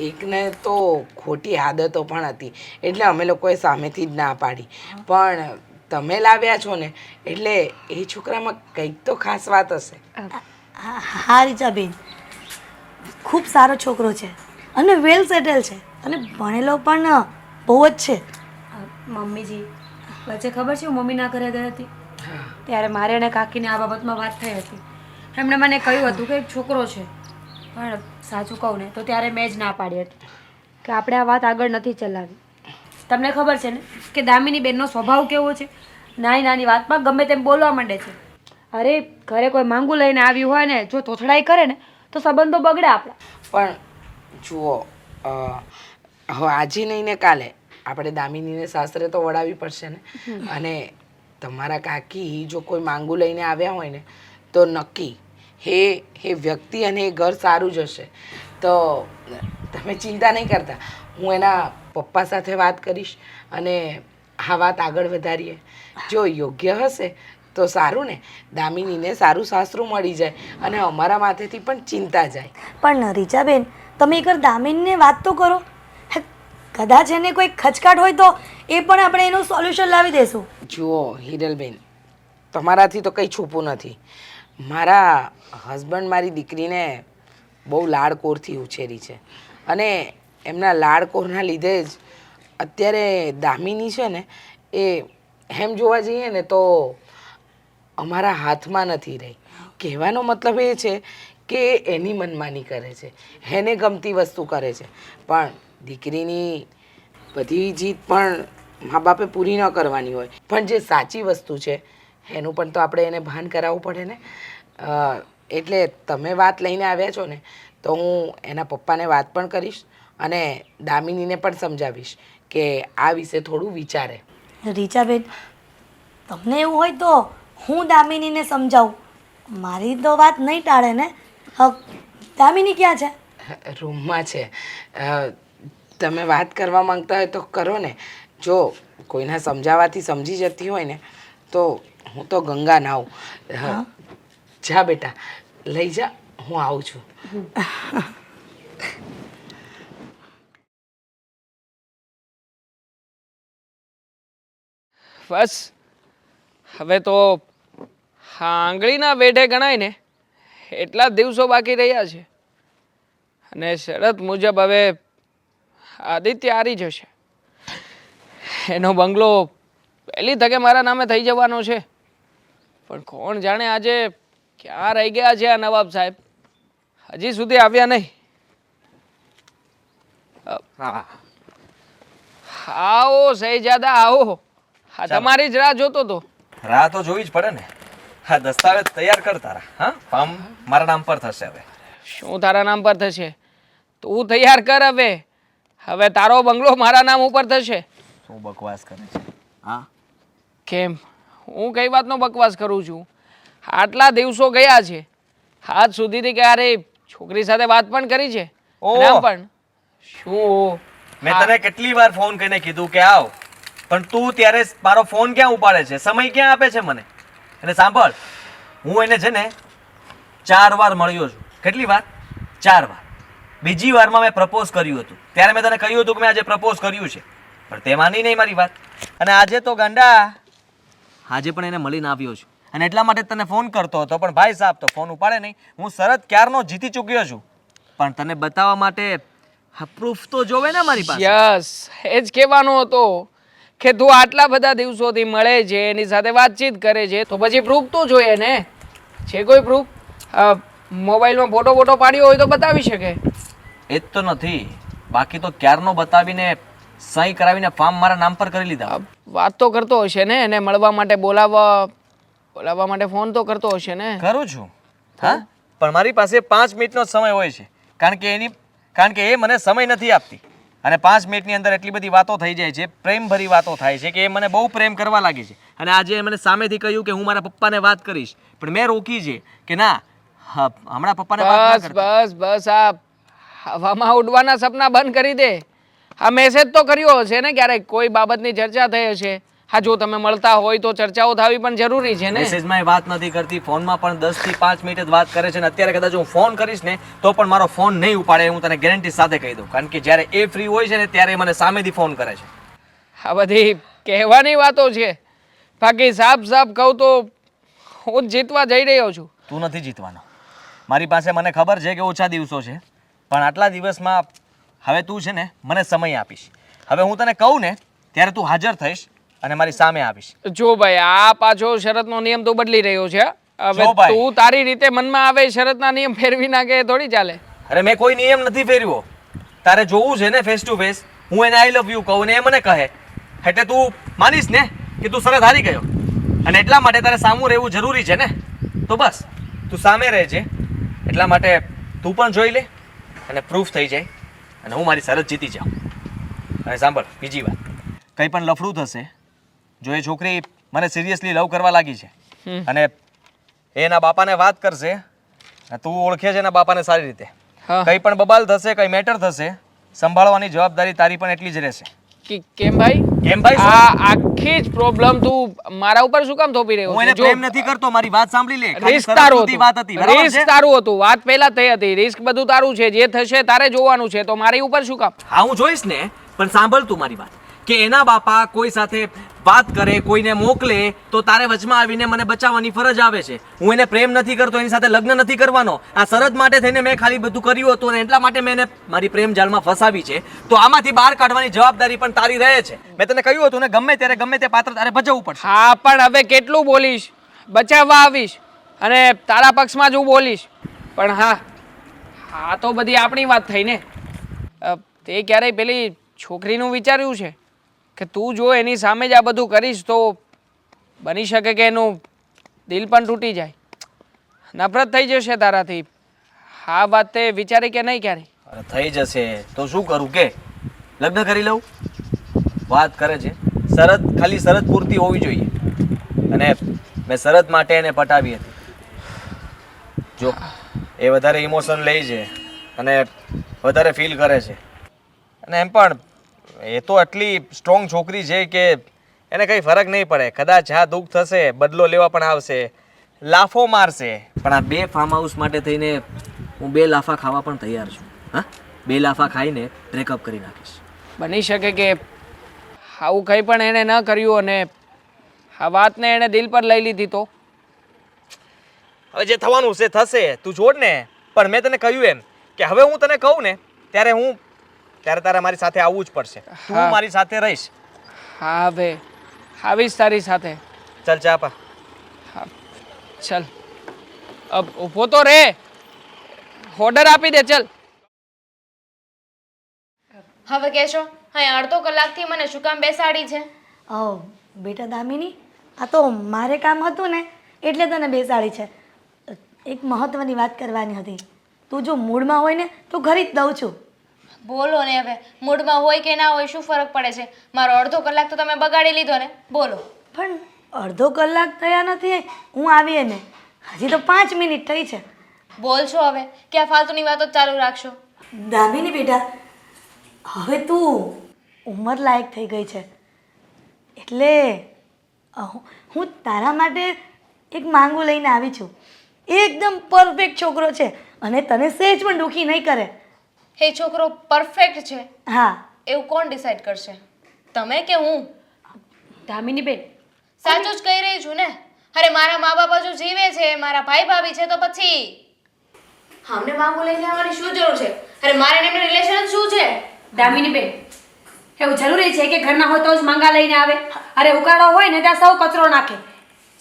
એકને તો ખોટી આદતો પણ હતી. એટલે અમે લોકોએ સામેથી જ ના પાડી. પણ તમે લાવ્યા છો ને એટલે એ છોકરામાં કંઈક તો ખાસ વાત હશે. હા રીચાબેન, ખૂબ સારો છોકરો છે અને વેલ સેટલ છે અને ભણેલો પણ બહુ જ છે. મમ્મીજી વચ્ચે ખબર છે હું મમ્મીના ઘરે ગઈ હતી ત્યારે મારે અને કાકીને આ બાબતમાં વાત થઈ હતી. એમણે મને કહ્યું હતું કે એક છોકરો છે, પણ સાચું કહું ને તો ત્યારે મેં જ ના પાડી હતી કે આપણે આ વાત આગળ નથી ચલાવી. તમને ખબર છે ને કે દામિની બેનનો સ્વભાવ કેવો છે, નાની નાની વાતમાં ગમે તેમ બોલવા માંડે છે. અરે ઘરે કોઈ માંગુ લઈને આવ્યું હોય ને જો તોછડાઈ કરે ને તો સંબંધો બગડે આપણા. પણ જુઓ, હવે આજે નહીં ને કાલે આપણે દામિનીને સાસરે તો વળાવવી પડશે ને. અને તમારા કાકી જો કોઈ માંગુ લઈને આવ્યા હોય ને તો નક્કી એ વ્યક્તિ અને એ ઘર સારું જ હશે. તો તમે ચિંતા નહીં કરતા, હું એના પપ્પા સાથે વાત કરીશ અને આ વાત આગળ વધારીએ. જો યોગ્ય હશે તો સારું ને, દામિનીને સારું સાસરું મળી જાય અને અમારા માથેથી પણ ચિંતા જાય. પણ રીચાબેન, તમે એકવાર દામિનીને વાત તો કરો. કદાચ એને કોઈ ખચકાટ હોય તો એ પણ આપણે એનું સોલ્યુશન લાવી દેશું. જુઓ હિરલબેન, તમારાથી તો કંઈ છૂપું નથી. મારા હસબન્ડ મારી દીકરીને બહુ લાડકોરથી ઉછેરી છે અને એમના લાડકોરના લીધે જ અત્યારે દામિની છે ને એ એમ જોવા જઈએ ને તો અમારા હાથમાં નથી રહી. કહેવાનો મતલબ એ છે કે એની મનમાની કરે છે, એને ગમતી વસ્તુ કરે છે. પણ દીકરીની બધી જીત પણ મા બાપે પૂરી ન કરવાની હોય, પણ જે સાચી વસ્તુ છે એનું પણ તો આપણે એને ભાન કરાવવું પડે ને. એટલે તમે વાત લઈને આવ્યા છો ને તો હું એના પપ્પાને વાત પણ કરીશ અને દામિનીને પણ સમજાવીશ કે આ વિશે થોડું વિચારે. રીચાબેન, તમને એવું હોય તો હું દામિનીને સમજાવું. મારી તો વાત નહીં ટાળે ને. દામિની ક્યાં છે? રૂમમાં છે. તમે વાત કરવા માંગતા હોય તો કરો ને. જો કોઈના સમજાવવાથી સમજી જતી હોય ને તો હું તો ગંગા નાઉં. જા બેટા, લઈ જા, હું આવું છું. બસ હવે તો આંગળીના વેઢે ગણાય ને એટલા જ દિવસો બાકી રહ્યા છે અને શરત મુજબ હવે આદિત્ય હારી જશે. એનો બંગલો પહેલી તકે મારા નામે થઈ જવાનો છે. પણ કોણ જાણે આજે ક્યાં રહી ગયા છે આ નવાબ સાહેબ, હજી સુધી આવ્યા નહીં. આવો શહેજાદા આવો. હા, તમારી જ રાહ જોતો તો. રાહ તો જોવી જ પડે ને. હા, દસ્તાવેજ તૈયાર કર તારા. હા, ફોર્મ મારા નામ પર થશે હવે. શું તારા નામ પર થશે? તું તૈયાર કર હવે. હવે તારો બંગલો મારા નામ ઉપર થશે. શું બકવાસ કરે છે? હા, કેમ? હું કઈ વાતનો બકવાસ કરું છું? આટલા દિવસો ગયા છે, આજ સુધીથી ક્યારે છોકરી સાથે વાત પણ કરી છે? ઓહ! ના પણ શું મેં તને કેટલી વાર ફોન કરીને કીધું કે આવ, પણ તું ત્યારે મારો ફોન ક્યાં ઉપાડે છે, સમય ક્યાં આપે છે મને? અને સાંભળ, હું એને છે ને 4 વાર મળ્યો છું. કેટલી વાર? 4 વાર. બીજી વારમાં મેં પ્રપોઝ કર્યું હતું. ત્યારે મેં તને કહ્યું હતું કે મેં આજે પ્રપોઝ કર્યું છે, પણ તે માની નહીં મારી વાત. અને આજે તો ગાંડા, આજે પણ એને મળીને આવ્યો છું અને એટલા માટે તને ફોન કરતો હતો, પણ ભાઈ સાહેબ તો ફોન ઉપાડે નહીં. હું શરત ક્યારનો જીતી ચૂક્યો છું, પણ તને બતાવવા માટે પ્રૂફ તો જોવે ને મારી પાસે. યસ, એ જ કહેવાનો હતો કે તું આટલા બધા દિવસોથી મળે છે, એની સાથે વાતચીત કરે છે, તો પછી પ્રૂફ તો જોઈએ ને. છે કોઈ પ્રૂફ? મોબાઈલમાં ફોટો પાડ્યો હોય તો બતાવી શકે. એ જ તો નથી, બાકી તો ક્યારનો બતાવીને સહી કરાવીને ફાર્મ મારા નામ પર કરી લીધા. વાત તો કરતો હશે ને, એને મળવા માટે બોલાવવા માટે ફોન તો કરતો હશે ને. કરું છું. હા, પણ મારી પાસે 5 મિનિટનો જ સમય હોય છે, કારણ કે એ મને સમય નથી આપતી. અને 5 મિનિટની અંદર એટલી બધી વાતો થઈ જાય છે, પ્રેમભરી વાતો થાય છે કે એ મને બહુ પ્રેમ કરવા લાગી છે. અને આજે મને સામેથી કહ્યું કે હું મારા પપ્પાને વાત કરીશ, પણ મેં રોકી છે કે ના, હમણાં પપ્પાને વાત ના કરતા. બસ આ હવામાં ઉડવાના સપના બંધ કરી દે. આ મેસેજ તો કર્યો હશે ને ક્યારેક, કોઈ બાબતની ચર્ચા થઈ હશે. હા, જો તમે મળતા હોય તો ચર્ચાઓ થવી પણ જરૂરી છે ને. મેસેજમાં એ વાત નથી કરતી, ફોનમાં પણ 10 થી 5 મિનિટ જ વાત કરે છે. અને અત્યારે કદાચ હું ફોન કરીશ ને તો પણ મારો ફોન નહીં ઉપાડે, હું તને ગેરંટી સાથે કહી દઉં. કારણ કે જ્યારે એ ફ્રી હોય છે ને ત્યારે મને સામેથી ફોન કરે છે. આ બધી કહેવાની વાતો છે, બાકી સાફ કહું તો હું જ જીતવા જઈ રહ્યો છું. તું નથી જીતવાનો. મારી પાસે મને ખબર છે કે ઓછા દિવસો છે, પણ આટલા દિવસમાં હવે તું છે ને મને સમય આપીશ. હવે હું તને કહું ને ત્યારે તું હાજર થઈશ અને મારી સામે આવીશ. જો ભાઈ, આ પાછો શરતનો નિયમ તો બદલી રહ્યો છે. હવે જો ભાઈ, તું તારી રીતે મનમાં આવે શરતના નિયમ ફેરવી નાખે થોડી ચાલે. અરે મેં કોઈ નિયમ નથી ફેરવ્યો. તારે જોવું છે ને ફેસ ટુ ફેસ, હું એને આઈ લવ યુ કહું ને એ મને કહે, એટલે તું માનીશ ને કે તું શરત હારી ગયો. અને એટલા માટે તારે સામું રહેવું જરૂરી છે ને, તો બસ તું સામે રહેજે. એટલા માટે તું પણ જોઈ લે અને પ્રૂફ થઈ જાય અને હું મારી શરત જીતી જાઉં. અને સાંભળ, બીજી વાત, કંઈ પણ લફડું થશે, જો એ છોકરી મને સિરિયસલી લવ કરવા લાગી છે અને એના બાપાને વાત કરશે, તું ઓળખે છે એના બાપાને સારી રીતે, હા. કંઈ પણ બબાલ થશે, કંઈ મેટર થશે, સંભાળવાની જવાબદારી તારી પણ એટલી જ રહેશે. કેમ ભાઈ? કેમ ભાઈ? આ આખી જ પ્રોબ્લેમ તું મારા ઉપર શું કામ થોપી રહ્યો હું એને છે? પ્રેમ નથી કરતો, મારી વાત સાંભળી લે. ખાલી રિસ્ક શરત તારું સુધી વાત હતી, હતું. બરાબર રિસ્ક છે? તારું હતું, વાત પહેલા થઈ હતી. રિસ્ક બધું તારું છે, જે થશે તારે જોવાનું છે, તો મારી ઉપર શું કામ? હા, હું જોઈશ ને, પણ સાંભળ તું મારી વાત, કે એના બાપા કોઈ સાથે વાત કરે, કોઈને મોકલે તો તારે વચમાં આવીને મને બચાવવાની ફરજ આવે છે. હું એને પ્રેમ નથી કરતો, એની સાથે લગ્ન નથી કરવાનો. આ શરત માટે થઈને મેં ખાલી બધું કર્યું હતું અને એટલા માટે મેં એને મારી પ્રેમ જાળમાં ફસાવી છે. તો આમાંથી બહાર કાઢવાની જવાબદારી પણ તારી રહે છે. મેં તને કહ્યું હતું ને, ગમે ત્યારે ગમે તે પાત્ર તારે ભજવવું પડશે. હા, પણ હવે કેટલું બોલીશ? બચાવવા આવીશ અને તારા પક્ષમાં જ હું બોલીશ. પણ હા તો બધી આપણી વાત થઈ ને. તે ક્યારેય પેલી છોકરીનું વિચાર્યું છે કે તું જો એની સામે જ આ બધું કરીશ તો બની શકે કે એનું દિલ પણ તૂટી જાય, નફરત થઈ જશે તારાથી. આ વાત તે વિચારી કે નહીં ક્યારે? અરે થઈ જશે તો શું કરું કે લગ્ન કરી લઉં? વાત કરે છે શરત, ખાલી શરત પૂરતી હોવી જોઈએ. અને મેં શરત માટે એને પટાવી હતી. જો એ વધારે ઇમોશન લે છે અને વધારે ફીલ કરે છે. અને એમ પણ એ તો આટલી સ્ટ્રોંગ છોકરી છે કે એને કંઈ ફરક નહીં પડે. કદાચ આ દુઃખ થશે, બદલો લેવા પણ આવશે, લાફો મારશે. પણ આ 2 ફાર્મ હાઉસ માટે થઈને હું 2 લાફા ખાવા પણ તૈયાર છું. હા, 2 લાફા ખાઈને બ્રેકઅપ કરી નાખીશ. બની શકે કે આવું કંઈ પણ એણે ન કર્યું અને આ વાતને એણે દિલ પર લઈ લીધી તો? હવે જે થવાનું છે થશે, તું છોડ ને. પણ મેં તને કહ્યું એમ કે હવે હું તને કહું ને ત્યારે તારે મારી સાથે આવવું જ પડશે. તું હા. મારી સાથે રહીશ. હા, હવે આવીશ તારી સાથે. ચાલ ચા પા. હા, ચલ ઊભો તો રે, ઓર્ડર આપી દે. ચલ હવે કહેશો હા અડધો કલાકથી મને શું કામ બેસાડી છે? બેટા દામિની, આ તો મારે કામ હતું ને એટલે તને બેસાડી છે. એક મહત્વની વાત કરવાની હતી. તું જો મૂડમાં હોય ને તો ઘરે જ દઉં છું. બોલો ને હવે, મૂડમાં હોય કે ના હોય શું ફરક પડે છે? મારો અડધો કલાક તો તમે બગાડી લીધો ને. બોલો. પણ અડધો કલાક થયા નથી હું આવી ને, હજી તો 5 મિનિટ થઈ છે. બોલ છો હવે કે આ ફાલતુની વાતો જ ચાલુ રાખશો? દામિની બેટા, હવે તું ઉંમર લાયક થઈ ગઈ છે એટલે હું તારા માટે એક માંગુ લઈને આવી છું. એકદમ પરફેક્ટ છોકરો છે અને તને સહેજ પણ દુઃખી નહીં કરે. એ છોકરો પરફેક્ટ છે હા, એવું કોણ ડિસાઈડ કરશે? તમે કે હું? દામિની બેન, સાચું જ કહી રહી છું ને. અરે મારા મા બાપ હજુ જીવે છે, મારા ભાઈ ભાભી છે, તો પછી અમને માંગુ લઈને આવવાની શું જરૂર છે? અરે મારે ને એમનું રિલેશન શું છે? દામિની બેન, એવું જરૂરી છે કે ઘરના હોય તો જ માંગા લઈને આવે? અરે ઉકાળો હોય ને ત્યાં સૌ કચરો નાખે.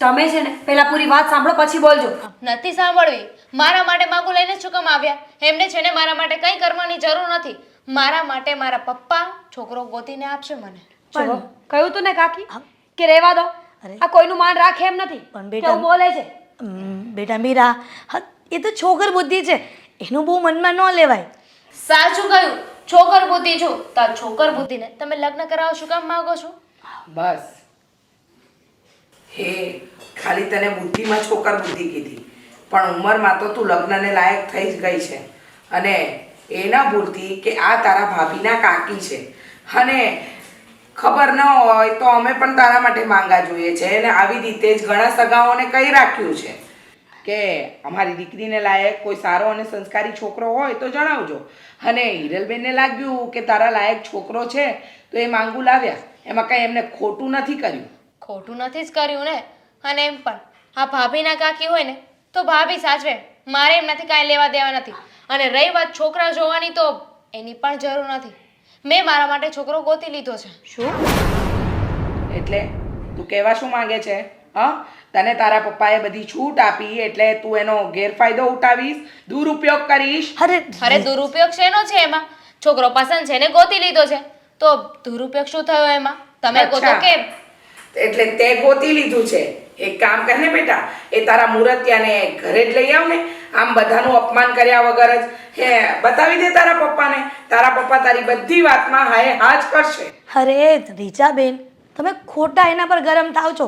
તમે છે ને પહેલા પૂરી વાત સાંભળો પછી બોલજો. નથી સાંભળવી. મારા માટે માંગુ લઈને શું કામ આવ્યા? એમને છે ને મારા માટે કંઈ કરવાની જરૂર નથી. મારા માટે મારા પપ્પા છોકરો ગોતીને આપશે મને. ચલો, કહ્યું તું ને કાકી કે રહેવા દો. આ કોઈનું માન રાખે એમ નથી. પણ કેવું બોલે છે. બેટા મીરા, એ તો છોકર બુદ્ધિ છે, એનું બહુ મનમાં ન લેવાય. સાચું કહ્યું, છોકર બુદ્ધિ છું. તો આ છોકર બુદ્ધિને તમે લગ્ન કરાવવા શું કામ માંગો છો? બસ હે, ખાલી તને બુદ્ધિમાં છોકર બુદ્ધિ કીધી, પણ ઉંમરમાં તો તું લગ્નને લાયક થઈ જ ગઈ છે. અને એ ન ભૂલતી કે આ તારા ભાભીના કાકી છે અને ખબર ન હોય તો અમે પણ તારા માટે માંગા જોઈએ છે. અને આવી રીતે જ ઘણા સગાઓને કહી રાખ્યું છે કે અમારી દીકરીને લાયક કોઈ સારો અને સંસ્કારી છોકરો હોય તો જણાવજો. અને હિરલબેનને લાગ્યું કે તારા લાયક છોકરો છે તો એ માંગુ લાવ્યા. એમાં કંઈ એમને ખોટું નથી કર્યું. ખોટું નથી જ કર્યું ને. અને એમ પણ આ ભાભીના કાકી હોય ને તો ભાભી સાચવે, મારે એમનાથી કાંઈ લેવા દેવા નથી. અને રહી વાત છોકરા જોવાની તો એની પણ જરૂર નથી. મેં મારા માટે છોકરો ગોતી લીધો છે. શું? એટલે તું કહેવા શું માંગે છે? હા, તને તારા પપ્પાએ બધી છૂટ આપી એટલે તું એનો ગેરફાયદો ઉઠાવીશ, દુરુપયોગ કરીશ? અરે દુરુપયોગ શેનો છે એમાં? છોકરો પસંદ છે ને ગોતી લીધો છે તો દુરુપયોગ શું થયો એમાં? તમે ગોતો અચ્છા. કે એટલે તે ગોતી લીધું છે. એક કામ કર ને બેટા, એ તારા મૂર્તિયાને ઘરે જ લઈ આવ ને. આમ બધાનું અપમાન કર્યા વગર જ હે બતાવી દે તારા પપ્પાને. તારા પપ્પા તારી બધી વાતમાં હાય હા જ કરશે. અરે રીચાબેન, તમે ખોટા એના પર ગરમ થાવ છો.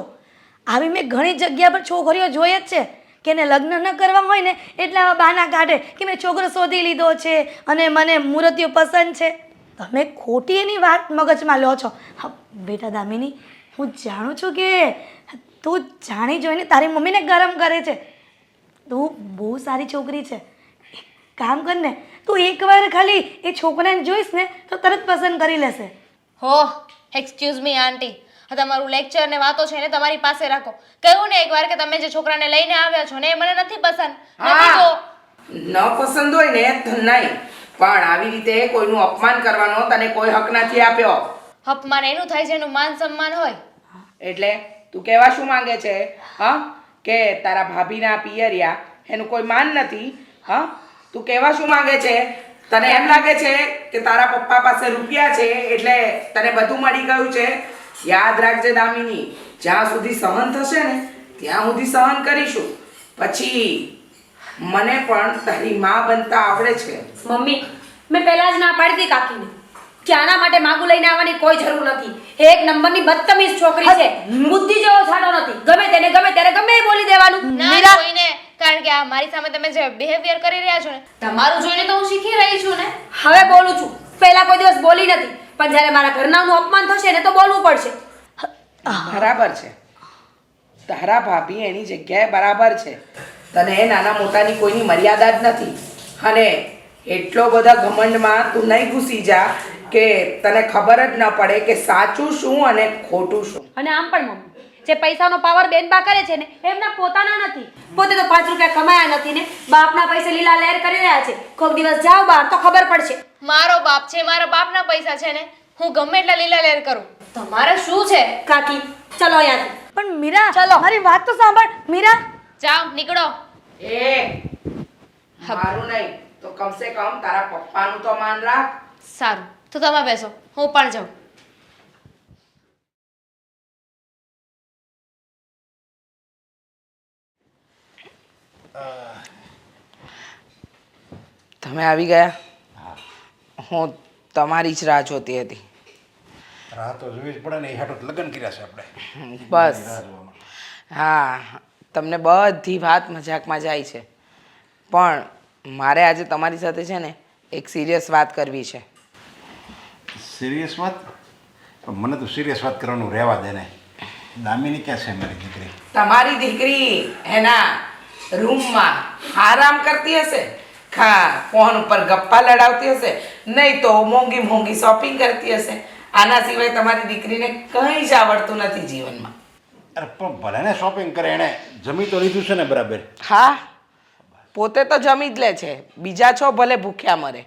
આવી મેં ઘણી જગ્યા પર છોકરીઓ જોઈ જ છે કે એને લગ્ન ન કરવા હોય ને એટલે આવા બહાના કાઢે કે મેં છોકરો શોધી લીધો છે અને મને મૂર્તિઓ પસંદ છે. તમે ખોટી એની વાત મગજમાં લો છો. હા બેટા દામિની, હું જાણું છું કે તું જાણી જોઈને તારી મમ્મીને ગરમ કરે છે. તું બહુ સારી છોકરી છે. એક કામ કર ને, તું એકવાર ખાલી એ છોકરાને જોઈશ ને તો તરત પસંદ કરી લેશે. હો એક્સક્યુઝ મી આંટી, આ તમારું લેક્ચર ને વાતો છે ને તમારી પાસે રાખો. કહ્યું ને એકવાર કે તમે જે છોકરાને લઈને આવ્યા છો ને એ મને નથી પસંદ. નથી હા, તો ન પસંદ હોય ને તો નહીં, પણ આવી રીતે કોઈનું અપમાન કરવાનો તને કોઈ હક નથી આપ્યો. અપમાન એનું થાય જેનું માન સન્માન હોય. એટલે તું કહેવા શું માંગે છે? હા, કે તારા ભાભીના પિયરિયા એનું કોઈ માન નથી? હા, તું કહેવા શું માંગે છે? તને એમ લાગે છે કે તારા પપ્પા પાસે રૂપિયા છે એટલે તને બધું મળી ગયું છે? યાદ રાખજે દામિની, જ્યાં સુધી સહન થશે ને ત્યાં સુધી સહન કરીશું. પછી મને પણ તારી માં બનતા આવડે છે. મમ્મી, મેં પહેલા જ ના પાડી હતી કાકીને કે આના માટે માગું લઈને આવવાની કોઈ જરૂર નથી. એક નંબરની બદતમીઝ છોકરી છે, બુદ્ધિ જેવો છાનો નથી. ગમે તેને ગમે ત્યારે ગમે એ બોલી દેવાનું. ના જોઈને, કારણ કે આ મારી સામે તમે જે બિહેવિયર કરી રહ્યા છો ને, તમારું જોઈને તો હું શીખી રહી છું ને. હવે બોલું છું. પહેલા કોઈ દિવસ બોલી નથી, પણ જ્યારે મારા ઘરનાનું અપમાન થશે ને તો બોલવું પડશે. બરાબર છે, તારા ભાભી એની જગ્યાએ બરાબર છે. તને નાના મોટાની કોઈની મર્યાદા જ નથી. અને એટલો બધા ઘમંડમાં તું નહીં ઘૂસી જા કે તને ખબર જ ન પડે કે સાચું શું અને ખોટું શું. અને આમ પણ મમ્મી, જે પૈસાનો પાવર બેનબા કરે છે ને એમના પોતાના નથી. પોતે તો 5 રૂપિયા કમાયા નથી ને બાપના પૈસે લીલા લહેર કરી રહ્યા છે. કોઈક દિવસ જાઓ બહાર તો ખબર પડશે. મારો બાપ છે, મારા બાપના પૈસા છે ને, હું ગમે એટલા લીલા લેર કરું. તમારે શું છે? કાકી ચલો અહીંયાથી. પણ મીરા, ચલો. મારી વાત તો સાંભળ. મીરા, જાઓ, નીકળો. એ મારું નહીં તો કમસે કમ તારા પપ્પાનું તો માન રાખ. સારું, તો તમે બેસો, હું પણ જાઉં. તમે આવી ગયા? હું તમારી જ રાહ જોતી હતી. રાહ તો જોવી જ પડે ને, એ હાટું લગ્ન કર્યા છે આપણે. બસ હા, તમને બધી વાત મજાકમાં જાય છે, પણ મારે આજે તમારી સાથે છે ને એક સિરિયસ વાત કરવી છે. સિરિયસ વાત? પણ મને તો સિરિયસ વાત કરવાનું રહેવા દે ને. દામિની ક્યાં છે મારી દીકરી? તમારી દીકરી એના રૂમમાં આરામ કરતી હશે, ફોન ઉપર ગપ્પા લડાવતી હશે, નહીં તો મોંઘી મોંઘી શોપિંગ કરતી હશે. આના સિવાય તમારી દીકરીને કંઈ જ આવડતું નથી જીવનમાં. અરે પણ ભલે ને શોપિંગ કરે, એણે જમી તો લીધું છે ને બરાબર? હા, પોતે તો જમી જ લે છે, બીજા છો ભલે ભૂખ્યા મરે.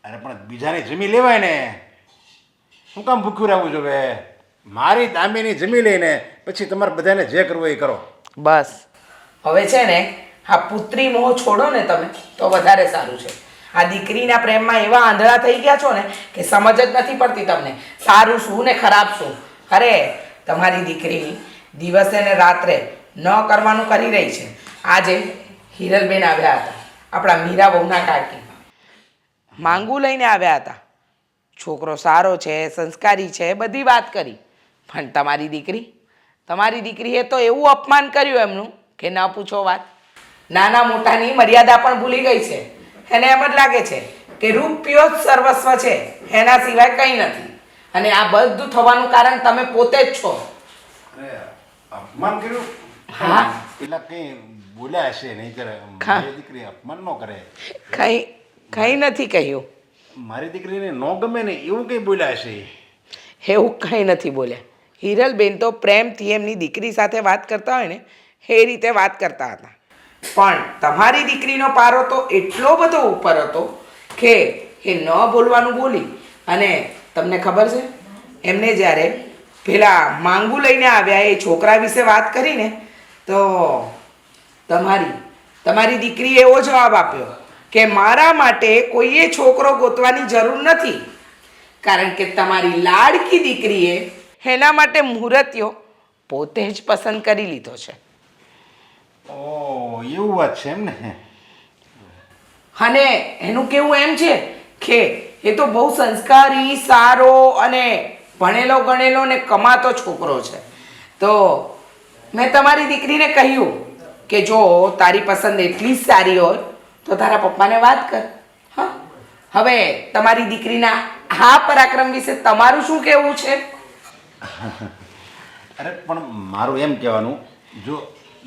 અરે પણ બીજાને જમી લેવાય ને, શું કામ ભૂખ્યું રહેવું જોઈએ? મારી દામિની જમી લઈને પછી તમારે બધાને જે કરવું એ કરો. બસ હવે છે ને આ પુત્રી મોહ છોડો ને તમે તો વધારે સારું છે. આ દીકરીના પ્રેમમાં એવા આંધળા થઈ ગયા છો ને કે સમજ જ નથી પડતી તમને સારું શું ને ખરાબ શું. અરે તમારી દીકરી દિવસે ને રાત્રે ન કરવાનું કરી રહી છે. આજે હિરલબેન આવ્યા હતા, આપણા મીરા બહુના કાકી, માંગુ લઈને આવ્યા હતા. છોકરો સારો છે, સંસ્કારી છે, બધી વાત કરી. પણ તમારી દીકરીએ તો એવું અપમાન કર્યું એમનું કે ન પૂછો વાત. નાના મોટાની મર્યાદા પણ ભૂલી ગઈ છે. એને એમ જ લાગે છે કે રૂપિયો જ સર્વસ્વ છે, એના સિવાય કંઈ નથી. અને આ બધું થવાનું કારણ તમે પોતે જ છો. અરે અપમાન કર્યું? હા, પેલા કંઈ બોલ્યા હશે, નહીં કરે. મારી દીકરી અપમાન ન કરે. કંઈ નથી કહ્યું. મારી દીકરીને ન ગમે ને એવું કંઈ બોલ્યા હશે? એવું કંઈ નથી બોલ્યા. હિરલબેન તો પ્રેમથી એમની દીકરી સાથે વાત કરતા હોય ને એ રીતે વાત કરતા હતા. પણ તમારી દીકરીનો પારો તો એટલો બધો ઉપર હતો કે એ ન બોલવાનું બોલી. અને તમને ખબર છે એમને જ્યારે પેલા માંગુ લઈને આવ્યા એ છોકરા વિશે વાત કરીને તો તમારી દીકરીએ એવો જવાબ આપ્યો કે મારા માટે કોઈએ છોકરો ગોતવાની જરૂર નથી, કારણ કે તમારી લાડકી દીકરીએ એના માટે મુહૂર્તિયો પોતે જ પસંદ કરી લીધો છે. ઓ એવું વાત છે એમ ને? અને એનું કેવું એમ છે કે એ તો બહુ સંસ્કારી, સારો અને ભણેલો ગણેલો ને કમાતો છોકરો છે. તો મેં તમારી દીકરીને કહ્યું કે જો તારી પસંદ એટલી જ સારી હોય તો તારા પપ્પાને વાત કર. હા, હવે તમારી દીકરીના આ પરાક્રમ વિશે તમારું શું કહેવું છે? અરે પણ મારું એમ કહેવાનું, જો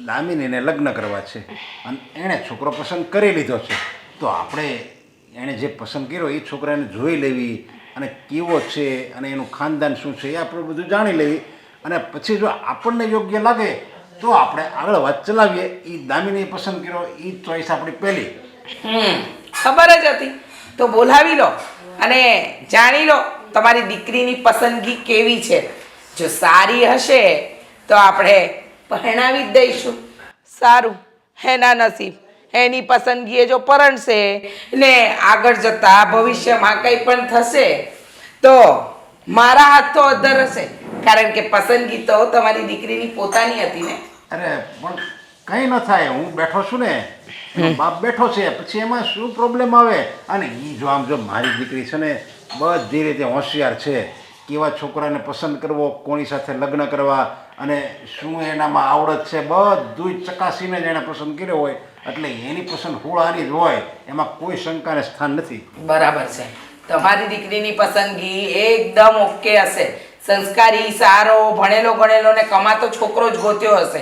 દામિનીને લગ્ન કરવા છે અને એણે છોકરો પસંદ કરી લીધો છે તો આપણે એણે જે પસંદ કર્યો એ છોકરાને જોઈ લેવી અને કેવો છે અને એનું ખાનદાન શું છે એ આપણે બધું જાણી લેવી. અને પછી જો આપણને યોગ્ય લાગે તો આપણે આગળ વાત ચલાવીએ. એ દામિનીએ પસંદ કર્યો એ ચોઈસ આપણી પહેલી. ખબર જ હતી તો બોલાવી લો અને જાણી લો તમારી દીકરીની પસંદગી કેવી છે. જો સારી હશે તો આપણે પરણાવી જ દઈશું. સારું, એના નસીબ, એની પસંદગીએ જો પરણશે ને આગળ જતા ભવિષ્યમાં કંઈ પણ થશે તો મારા હાથ તો અધ્ધર હશે, કારણ કે પસંદગી તો તમારી દીકરીની પોતાની હતી ને. અરે પણ કંઈ ન થાય, હું બેઠો છું ને, એનો બાપ બેઠો છે, પછી એમાં શું પ્રોબ્લેમ આવે? અને એ જો આમ જો મારી દીકરી છે ને બધી રીતે હોશિયાર છે, કેવા છોકરાને પસંદ કરવો, કોની સાથે લગ્ન કરવા અને શું એનામાં આવડત છે, બધું જ ચકાસીને જ એણે પસંદ કર્યો હોય, એટલે એની પસંદ હોળાની જ હોય, એમાં કોઈ શંકાને સ્થાન નથી. બરાબર છે. તમારી દીકરીની પસંદગી એકદમ ઓકે હશે. સંસ્કારી, સારો, ભણેલો ગણેલો ને કમાતો છોકરો જ ગોત્યો હશે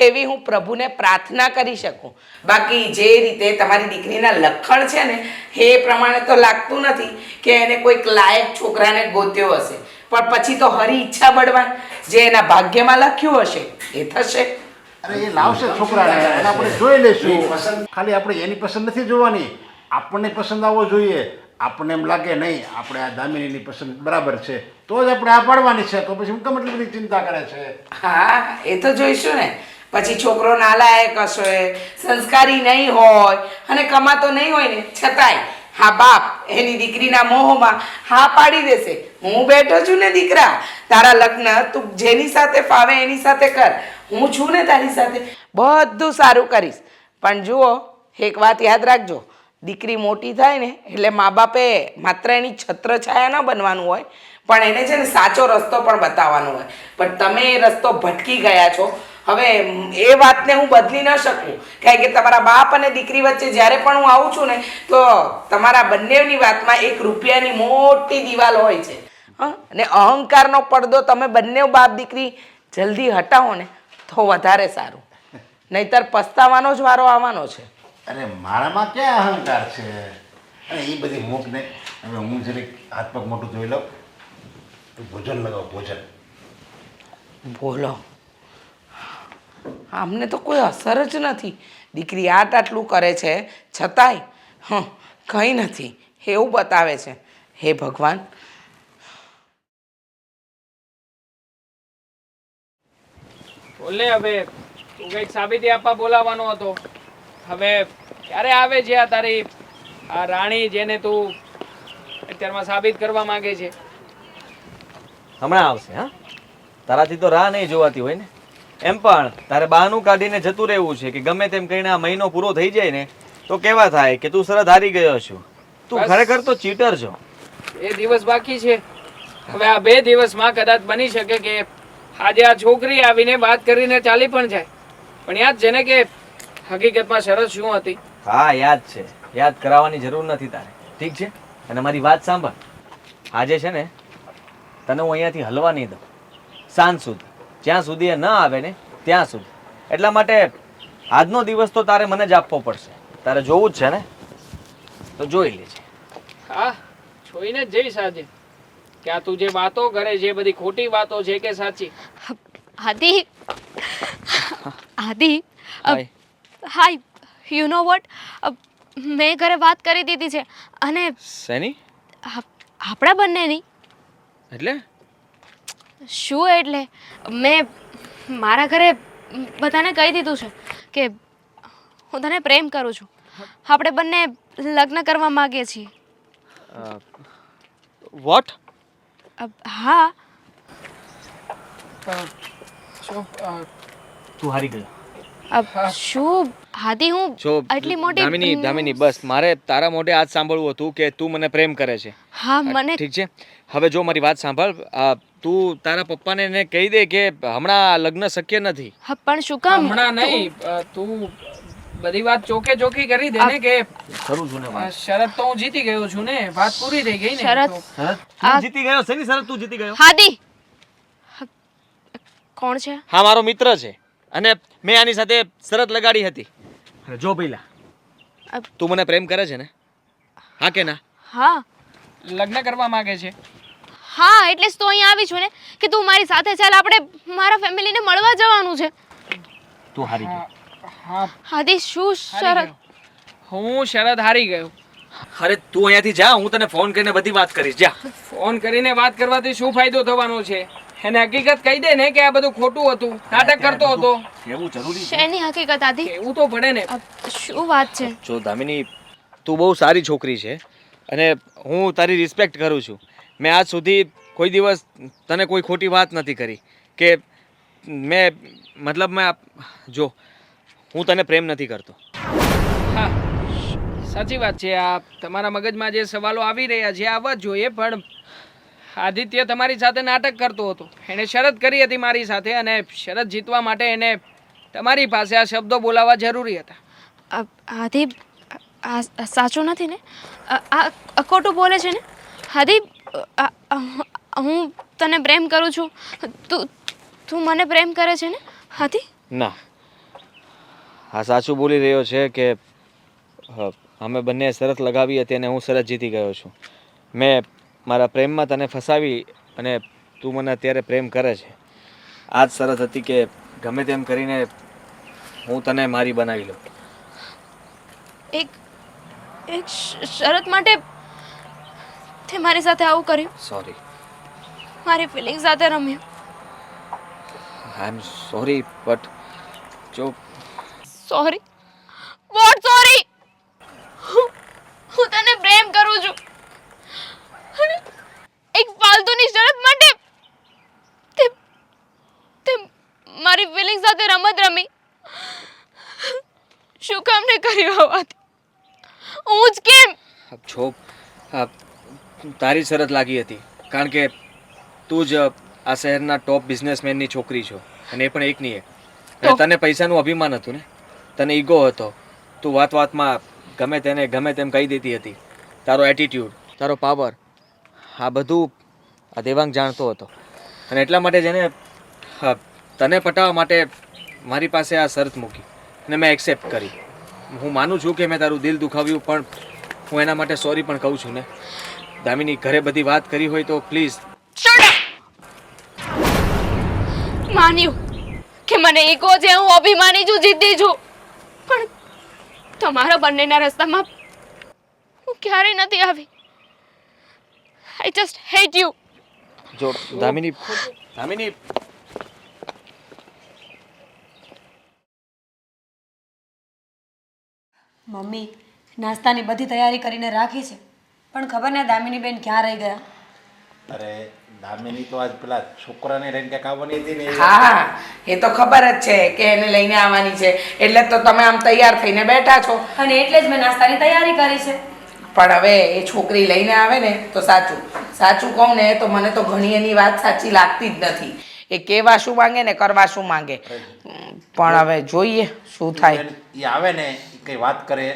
એવી હું પ્રભુને પ્રાર્થના કરી શકું. બાકી જે રીતે તમારી દીકરીના લક્ષણ છે ને એ પ્રમાણે તો લાગતું નથી કે એને કોઈક લાયક છોકરાને ગોત્યો હશે. પણ પછી તો હરી ઈચ્છા બળવાન, જે એના ભાગ્યમાં લખ્યું હશે એ થશે. અરે એ લાવશે છોકરાને અને આપણે જોઈ લઈશું. ખાલી આપણે એની પસંદ નથી જોવાની, આપણને પસંદ આવવો જોઈએ. આપણને એમ લાગે નહીં આપણે આ દામિનીની પસંદ બરાબર છે તો જ આપણે આ પાડવાની છે, તો પછી હું કેમ એટલી બધી ચિંતા કરે છે? હા, એ તો જોઈશું ને. પછી છોકરો નાલાયક હશે, સંસ્કારી નહીં હોય અને કમાતો નહીં હોય ને છતાંય હા બાપ એની દીકરીના મોહમાં હા પાડી દેશે. હું બેઠો છું ને દીકરા, તારા લગ્ન તું જેની સાથે ફાવે એની સાથે કર, હું છું ને તારી સાથે, બધું સારું કરીશ. પણ જુઓ, એક વાત યાદ રાખજો, દીકરી મોટી થાય ને એટલે મા બાપે માત્ર એની છત્રછાયા ન બનવાનું હોય, પણ એને છે ને સાચો રસ્તો પણ બતાવવાનો હોય. પણ તમે એ રસ્તો ભટકી ગયા છો. હવે એ વાતને હું બદલી ન શકું, કારણ કે તમારા બાપ અને દીકરી વચ્ચે જ્યારે પણ હું આવું છું ને તો તમારા બંનેની વાતમાં એક રૂપિયાની મોટી દિવાલ હોય છે. અને અહંકારનો પડદો તમે બંને બાપ દીકરી જલ્દી હટાવો ને તો વધારે સારું, નહીતર પસ્તાવાનો જ વારો આવવાનો છે. અરે મારામાં ક્યાં અહંકાર છે? અને એ બધી મૂકને હવે હું જરીક હાથ પગ મોટું ધોઈ લઉં. તું ભોજન લગાવ, ભોજન. બોલો, આમને તો કોઈ અસર જ નથી. દીકરી આટલું કરે છે છતાંય કંઈ નથી એવું બતાવે છે. હે ભગવાન. બોલે હવે તું કંઈક સાબિતી આપવા બોલાવવાનો હતો. હવે ક્યારે આવે છે આ તારી આ રાણી જેને તું અત્યારમાં સાબિત કરવા માંગે છે? હમણાં આવશે. હા, તારાથી તો રાહ નહીં જોવાતી હોય ને. એમ પણ તારે બહાનું કાઢીને જતું રહેવું છે કે ગમે તેમ કહીને આ મહિનો પૂરો થઈ જાય ને તો કેવા થાય કે તું સરહદ હારી ગયો છું. તું બસ. ખરેખર તો ચીટર છો. એ દિવસ બાકી છે. હવે આ 2 દિવસમાં કદાચ બની શકે કે આજે આ છોકરી આવીને વાત કરીને ચાલી પણ જાય. પણ યાદ છે ને કે હકીકતમાં શરત શું હતી? હા યાદ છે. યાદ કરાવવાની જરૂર નથી તારે. ઠીક છે? અને મારી વાત સાંભળ. આજે છે ને તને હું અહીંયાથી હલવા નહીં દઉં સાંજ સુધી. જ્યાં સુધી એ ન આવે ને ત્યાં સુધી. એટલા માટે આજનો દિવસ તો તારે મને જ આપવો પડશે. તારે જોવું જ છે ને તો જોઈ લેજે. હા, જોઈને જ જઈશ આજે કે આ તું જે વાતો કરે છે એ બધી ખોટી વાતો છે કે સાચી. આદિ આદિ હાય. હાય, યુ નો વોટ, મેં ઘરે વાત કરી દીધી છે અને શેની? આપણા બંનેની. એટલે શું એટલે? મેં મારા ઘરે બધાને કહી દીધું છે કે હું તને પ્રેમ કરું છું. આપણે બંને લગ્ન કરવા માંગીએ છીએ. વોટ? હા. તું હારી ગયો. શું હાદી, હું જો આટલી મોટી દામિની બસ મારે તારા મોઢે આજ સાંભળવું હતું કે તું મને પ્રેમ કરે છે. હા, મને ઠીક છે. હવે જો મારી વાત સાંભળ. તું તારા પપ્પાને એને કહી દે કે હમણાં લગ્ન શક્ય નથી. હા, પણ શું કામ? હમણાં નહીં, તું બધી વાત ચોખી કરી દે ને કે કરું છું ને વાત. શરત તો હું જીતી ગયો છું ને, વાત પૂરી થઈ ગઈ ને. શરત? તો તું જીતી ગયો. શેની શરત તું જીતી ગયો? હાદી કોણ છે? હા, મારો મિત્ર છે અને મેં આની સાથે શરત લગાડી હતી. જો ભઈલા, તું મને પ્રેમ કરે છે ને? હા કે ના? હા. લગ્ન કરવા માંગે છે. હા, એટલે જ તો અહીં આવી છું ને કે તું મારી સાથે ચાલ, આપણે મારા ફેમિલીને મળવા જવાનું છે. તું હારી ગયો. હા, હાદી શું હારી શરત? ગયો. હું શરત હારી ગયો. અરે તું અહીંયાથી જા, હું તને ફોન કરીને બધી વાત કરીશ. જા. ફોન કરીને વાત કરવાથી શું ફાયદો થવાનો છે? એને હકીકત કહી દે ને કે આ બધું ખોટું હતું, નાટક કરતો હતો. કેવું જરૂરી છે. શેની હકીકત આદી? એવું તો પડે ને. શું વાત છે? જો દામિની, તું બહુ સારી છોકરી છે અને હું તારી રિસ્પેક્ટ કરું છું. મેં આજ સુધી કોઈ દિવસ તને કોઈ ખોટી વાત નથી કરી કે મેં જો હું તને પ્રેમ નથી કરતો. હા સાચી વાત છે. આ તમારા મગજમાં જે સવાલો આવી રહ્યા છે આવવા જ જોઈએ, પણ આદિત્ય તમારી સાથે નાટક કરતો હતો. એણે શરત કરી હતી મારી સાથે, અને શરત જીતવા માટે એને તમારી પાસે આ શબ્દો બોલાવવા જરૂરી હતા. આદિ આ સાચું નથી ને? આ ખોટું બોલે છે ને? આદિ હું તને પ્રેમ કરું છું, તું મને પ્રેમ કરે છે ને આદિ? ના, આ સાચું બોલી રહ્યો છે કે અમે બંને શરત લગાવી હતી અને હું શરત જીતી ગયો છું. મેં મારા પ્રેમમાં તને ફસાવી અને તું મને અત્યારે પ્રેમ કરે છે. આ જ શરત હતી કે ગમે તેમ કરીને હું તને મારી બનાવી લઉં. એક શરત માટે તે મારી સાથે આવું કર્યું? સોરી, મારી ફિલિંગ સાથે રમ્યું. આઈ એમ સોરી, બટ જો સોરી? What sorry? હું તને પ્રેમ કરું છું અને એક ફાલતુની શરત માટે તે મારી ફિલિંગ સાથે રમત રમી. શું કામ ને કર્યું આ વાત? હું જ કેમ? છો તારી શરત લાગી હતી કારણ કે તું જ આ શહેરના ટોપ બિઝનેસમેનની છોકરી છો, અને એ પણ એકની એક. અને તને પૈસાનું અભિમાન હતું ને, તને ઈગો હતો. તું વાત વાતમાં ગમે તેને ગમે તેમ કહી દેતી હતી. તારો એટીટ્યૂડ, તારો પાવર, આ બધું આ દેવાંગ જાણતો હતો, અને એટલા માટે જ એને તને પટાવવા માટે મારી પાસે આ શરત મૂકી અને મેં એક્સેપ્ટ કરી. હું માનું છું કે મેં તારું દિલ દુખાવ્યું, પણ હું એના માટે સોરી પણ કહું છું ને. દામિની, ઘરે બધી વાત કરી હોય તો પ્લીઝ. માન્યું કે મને ઈગો છે, હું અભિમાની છું, જીદ્દી છું, પણ તમારા બંનેના રસ્તામાં હું ક્યારેય નથી આવી. I just hate you. જો દામિની, દામિની, મમ્મી નાસ્તાની બધી તૈયારી કરીને રાખી છે, પણ ખબર ને દામિની બેન ક્યાં રહી ગયા? અરે દામિની તો આજ પેલા છોકરાને લઈને ક્યાંક આવવાની હતી ને. હા, એ તો ખબર જ છે કે એને લઈને આવવાની છે, એટલે જ તો તમે આમ તૈયાર થઈને બેઠા છો. અને એટલે જ મેં નાસ્તાની તૈયારી કરી છે. પણ હવે એ છોકરી લઈને આવે ને તો સાચું સાચું કહું ને તો મને તો ઘણી એની વાત સાચી લાગતી જ નથી. એ કહેવા શું માંગે ને કરવા શું માંગે, પણ હવે જોઈએ શું થાય. એ આવે ને એ કઈ વાત કરે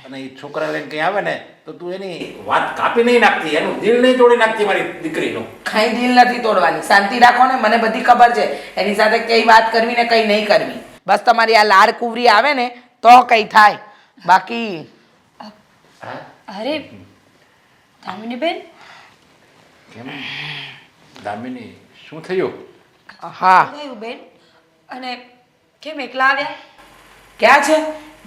અને એ છોકરા લઈને કઈ આવે ને તો તું એની વાત કાપી નહીં નાખતી, એનું દિલ નહીં તોડી નાખતી મારી દીકરીનું. કઈ દિલ નથી તોડવાની, શાંતિ રાખો ને. મને બધી ખબર છે એની સાથે કઈ વાત કરવી ને કઈ નહીં કરવી. બસ તમારી આ લાડ કુવરી આવે ને તો કઈ થાય, બાકી અરે દામિની બેન, કેમ દામિની, શું થયું? હા કયું બેન? અને કેમ એકલા આવ્યા? ક્યાં છે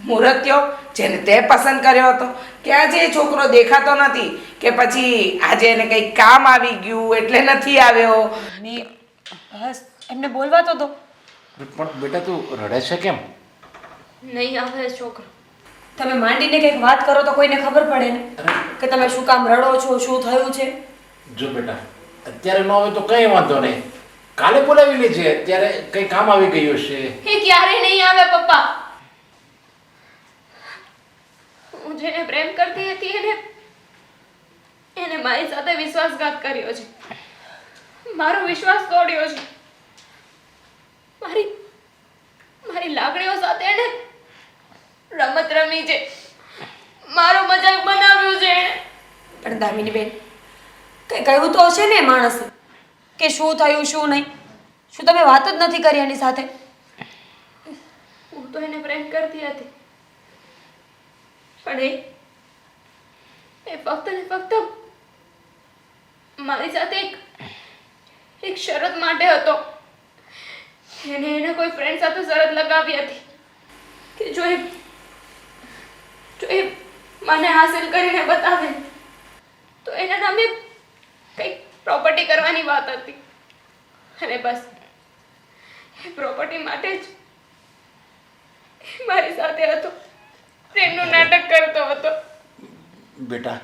મુરત્યો જેને તે પસંદ કર્યો હતો? ક્યાં છે એ છોકરો? દેખાતો નથી કે પછી આજે એને કંઈક કામ આવી ગયું એટલે નથી આવ્યો? ની બસ એમને બોલવા તો દો. પણ બેટા તું રડે છે કેમ? નહીં આવે છોકરો. તમે માંડીને કંઈક વાત કરો તો કોઈને ખબર પડે ને કે તમે શું કામ રડો છો, શું થયું છે. જો બેટા અત્યારે ન આવે તો કઈ વાંધો નહીં, કાલે બોલાવી લેજે. અત્યારે કઈ કામ આવી ગયું છે. એ ક્યારેય નહીં આવે પપ્પા. હું જેને પ્રેમ કરતી હતી એને મારી સાથે વિશ્વાસઘાત કર્યો છે, મારો વિશ્વાસ તોડ્યો છે, મારી લાગણીઓ સાથે એને રમત રમી છે, મારો મજાક બનાવ્યો છે એને. પણ દામિની બેન, કંઈ કહ્યું તો હશે ને માણસે કે શું થયું શું નહીં? શું તમે વાત જ નથી કરી એની સાથે? હું તો એને પ્રેમ કરતી હતી, પણ એ ફક્ત ને ફક્ત મારી સાથે એક શરત માટે હતો. એને કોઈ ફ્રેન્ડ સાથે શરત લગાવી હતી કે જો એ મને હાસિલ કરીને બતાવે તો એના નામે કંઈક પ્રોપર્ટી કરવાની વાત હતી, અને બસ એ પ્રોપર્ટી માટે જ મારી સાથે હતો, પ્રેમનું નાટક કરતો હતો. બેટા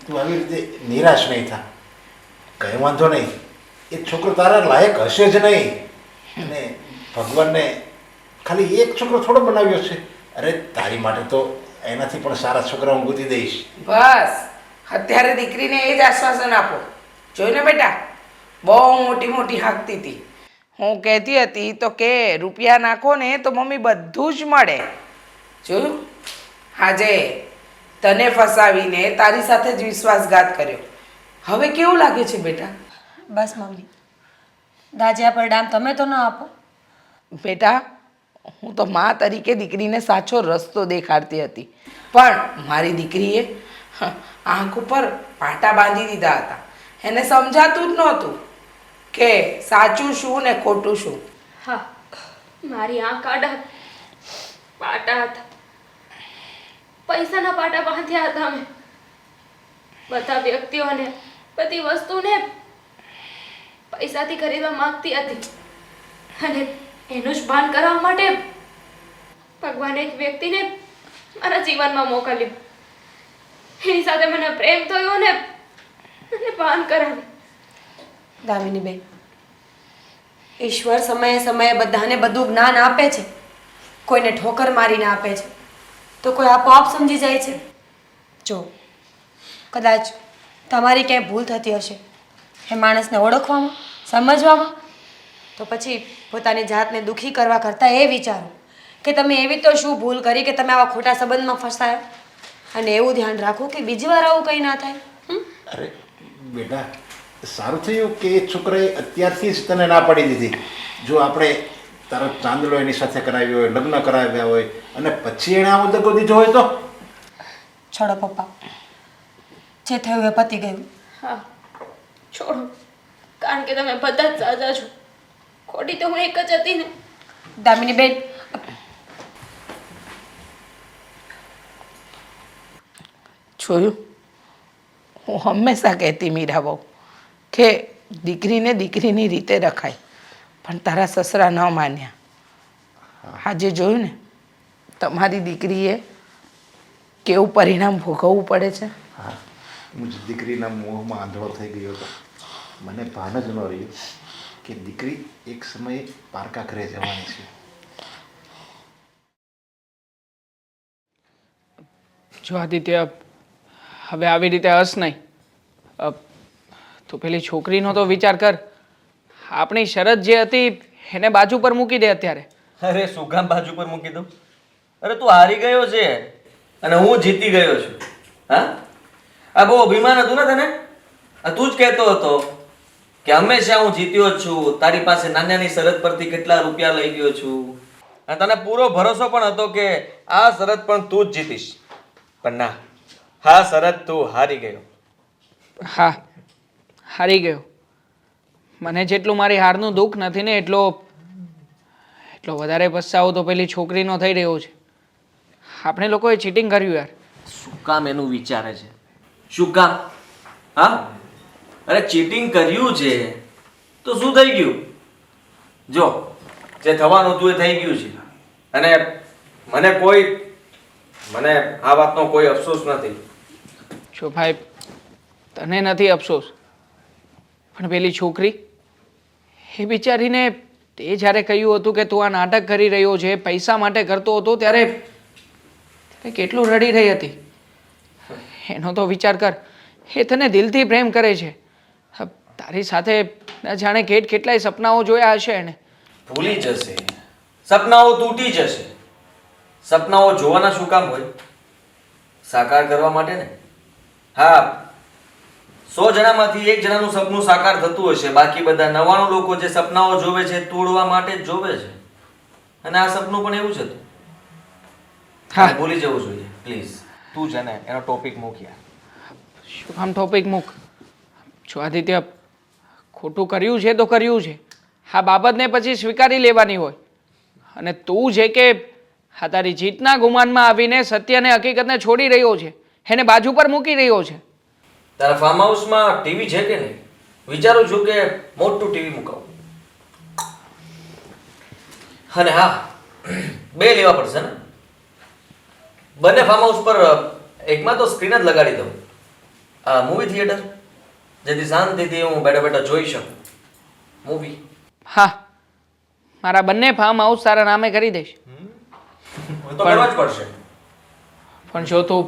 તું આવી રીતે નિરાશ નહીં થા, કઈ વાંધો નહીં. એ છોકરો તારા લાયક હશે જ નહીં, અને ભગવાનને ખાલી એક છોકરો થોડો બનાવ્યો છે. અરે તારી માટે તો એનાથી પણ સારા છોકરા હું ગોતી દઈશ. બસ અત્યારે દીકરીને એ જ આશ્વાસન આપો. જોઈને બેટા, બહુ મોટી મોટી હાંકતી હતી. હું કહેતી હતી તો કે રૂપિયા નાખો ને તો મમ્મી બધું જ મળે. જોયું, આજે તને ફસાવીને તારી સાથે જ વિશ્વાસઘાત કર્યો. હવે કેવું લાગે છે બેટા? બસ મમ્મી, દાજ્યા પરિણામ તમે તો ન આપો. બેટા, હું તો મા તરીકે દીકરીને સાચો રસ્તો દેખાડતી હતી, પણ મારી દીકરીએ આંખ ઉપર પાટા બાંધી દીધા હતા. એને સમજાતું જ નહોતું કે સાચું શું ને ખોટું શું. હા, મારી આંખ આડા પાટા હતા, પૈસાના પાટા બાંધ્યા હતા મેં. બધા વ્યક્તિઓને, બધી વસ્તુને પૈસાથી ખરીદવા માંગતી હતી, અને એનું જ ભાન કરવા માટે ભગવાને એક વ્યક્તિને મારા જીવનમાં મોકલ્યું. એની સાથે મને પ્રેમ થયો ને મને ભાન કરાવ્યું. દામિનીબેન, ઈશ્વર સમયે સમયે બધાને બધું જ્ઞાન આપે છે. કોઈને ઠોકર મારીને આપે છે તો કોઈ આપોઆપ સમજી જાય છે. જો કદાચ તમારી ક્યાંય ભૂલ થતી હશે એ માણસને ઓળખવામાં, સમજવામાં, તો પછી પોતાની જાતને દુઃખી કરવા કરતાં એ વિચારો કે તમે એવી તો શું ભૂલ કરી કે તમે આવા ખોટા સંબંધમાં ફસાયા. અને એવું ધ્યાન રાખો કે બીજી વાર આવું કંઈ ના થાય. અરે બેટા, સારું થયું કે એ છોકરાએ અત્યારથી જ તને ના પાડી દીધી. જો આપણે તારો ચાંદલો એની સાથે કરાવ્યો હોય, લગ્ન કરાવ્યા હોય અને પછી એણે આવો દગો દીધો હોય તો? છોડો પપ્પા, જે થયું એ પતી ગયું. હા, છોડો, કારણ કે તમે બધા જ સાચા છો. ખોટી તો હું એક જ હતી ને. દામિનીબેન, જોયું, હું હંમેશા કહેતી મીરા બહુ કે દીકરીને દીકરીની રીતે રખાય, પણ તારા સસરા ન માન્યા. આજે જોયું ને, તમારી દીકરીએ કેવું પરિણામ ભોગવવું પડે છે. હા, હું જ દીકરીના મોહમાં આંધળો થઈ ગયો હતો. મને ભાન જ ન રહ્યું કે દીકરી એક સમયે પારકા ઘરે જવાની છે. જો આદિત્ય, હવે આવી રીતે હસ નહીં. તું પેલી છોકરીનો તો વિચાર કર. આપણી શરત જે હતી એને બાજુ પર મૂકી દે અત્યારે. અરે શું કામ બાજુ પર મૂકી દઉં? અરે તું હારી ગયો છે અને હું જીતી ગયો છું. હા, આ બહુ અભિમાન હતું ને તને? આ તું જ કહેતો હતો કે હંમેશા હું જીત્યો જ છું, તારી પાસે નાની શરત પરથી કેટલા રૂપિયા લઈ ગયો છું, અને તને પૂરો ભરોસો પણ હતો કે આ શરત પણ તું જ જીતીશ. પણ ના, હા શરત તું હારી ગયો. હા, હારી ગયો. મને જેટલું મારી હારનું દુઃખ નથી ને એટલો વધારે પસ્તાવો તો પેલી છોકરીનો થઈ રહ્યો છે. આપણે લોકોએ ચીટિંગ કર્યું યાર. શું કામ એનું વિચારે છે? શું કામ? હા, અરે ચીટિંગ કર્યું છે તો શું થઈ ગયું? જો, જે થવાનું હતું એ થઈ ગયું છે, અને મને આ વાતનો કોઈ અફસોસ નથી. જો ભાઈ, તને નથી અફસોસ, પણ પેલી છોકરી, એ બિચારીને તે જ્યારે કહ્યું હતું કે તું આ નાટક કરી રહ્યો છે, પૈસા માટે કરતો હતો, ત્યારે કેટલું રડી રહી હતી. એનો તો વિચાર કર. એ તને દિલથી પ્રેમ કરે છે. તારી સાથે ન જાણે કેટલાય સપનાઓ જોયા હશે એને. ભૂલી જશે, સપનાઓ તૂટી જશે. સપનાઓ જોવાના શું કામ હોય? સાકાર કરવા માટે ને. હા, 100 જણામાંથી 1 જણાનું સપનું સાકાર થતું હશે, બાકી બધા 99 લોકો જે સપનાઓ જોવે છે તોડવા માટે જ જોવે છે. અને આ સપનું પણ એવું જ હતું. હા, ભૂલી જવું જોઈએ પ્લીઝ. તું છે ને એનો ટોપિક મૂક યાર. શું કામ ટોપિક મૂક? જો આદિત્ય, ખોટું કર્યું છે તો કર્યું છે. આ બાબતને પછી સ્વીકારી લેવાની હોય. અને તું છે કે આ તારી જીતના ગુમાનમાં આવીને સત્યને હકીકતને છોડી રહ્યો છે, એને બાજુ પર મૂકી રહ્યો છે. તારા ફાર્મ હાઉસમાં ટીવી છે કે નહીં? વિચારું છું કે મોટું ટીવી મુકાવું. અને હા, 2 લેવા પડશે ને. બંને ફાર્મ હાઉસ પર એકમાં તો સ્ક્રીન જ લગાડી દઉં, મૂવી થિયેટર, જેથી શાંતિથી હું બેઠા બેઠા જોઈ શકું મૂવી. હા, મારા બંને ફાર્મ હાઉસ તારા નામે કરી દઈશ. તો કરવા જ પડશે. પણ જો તું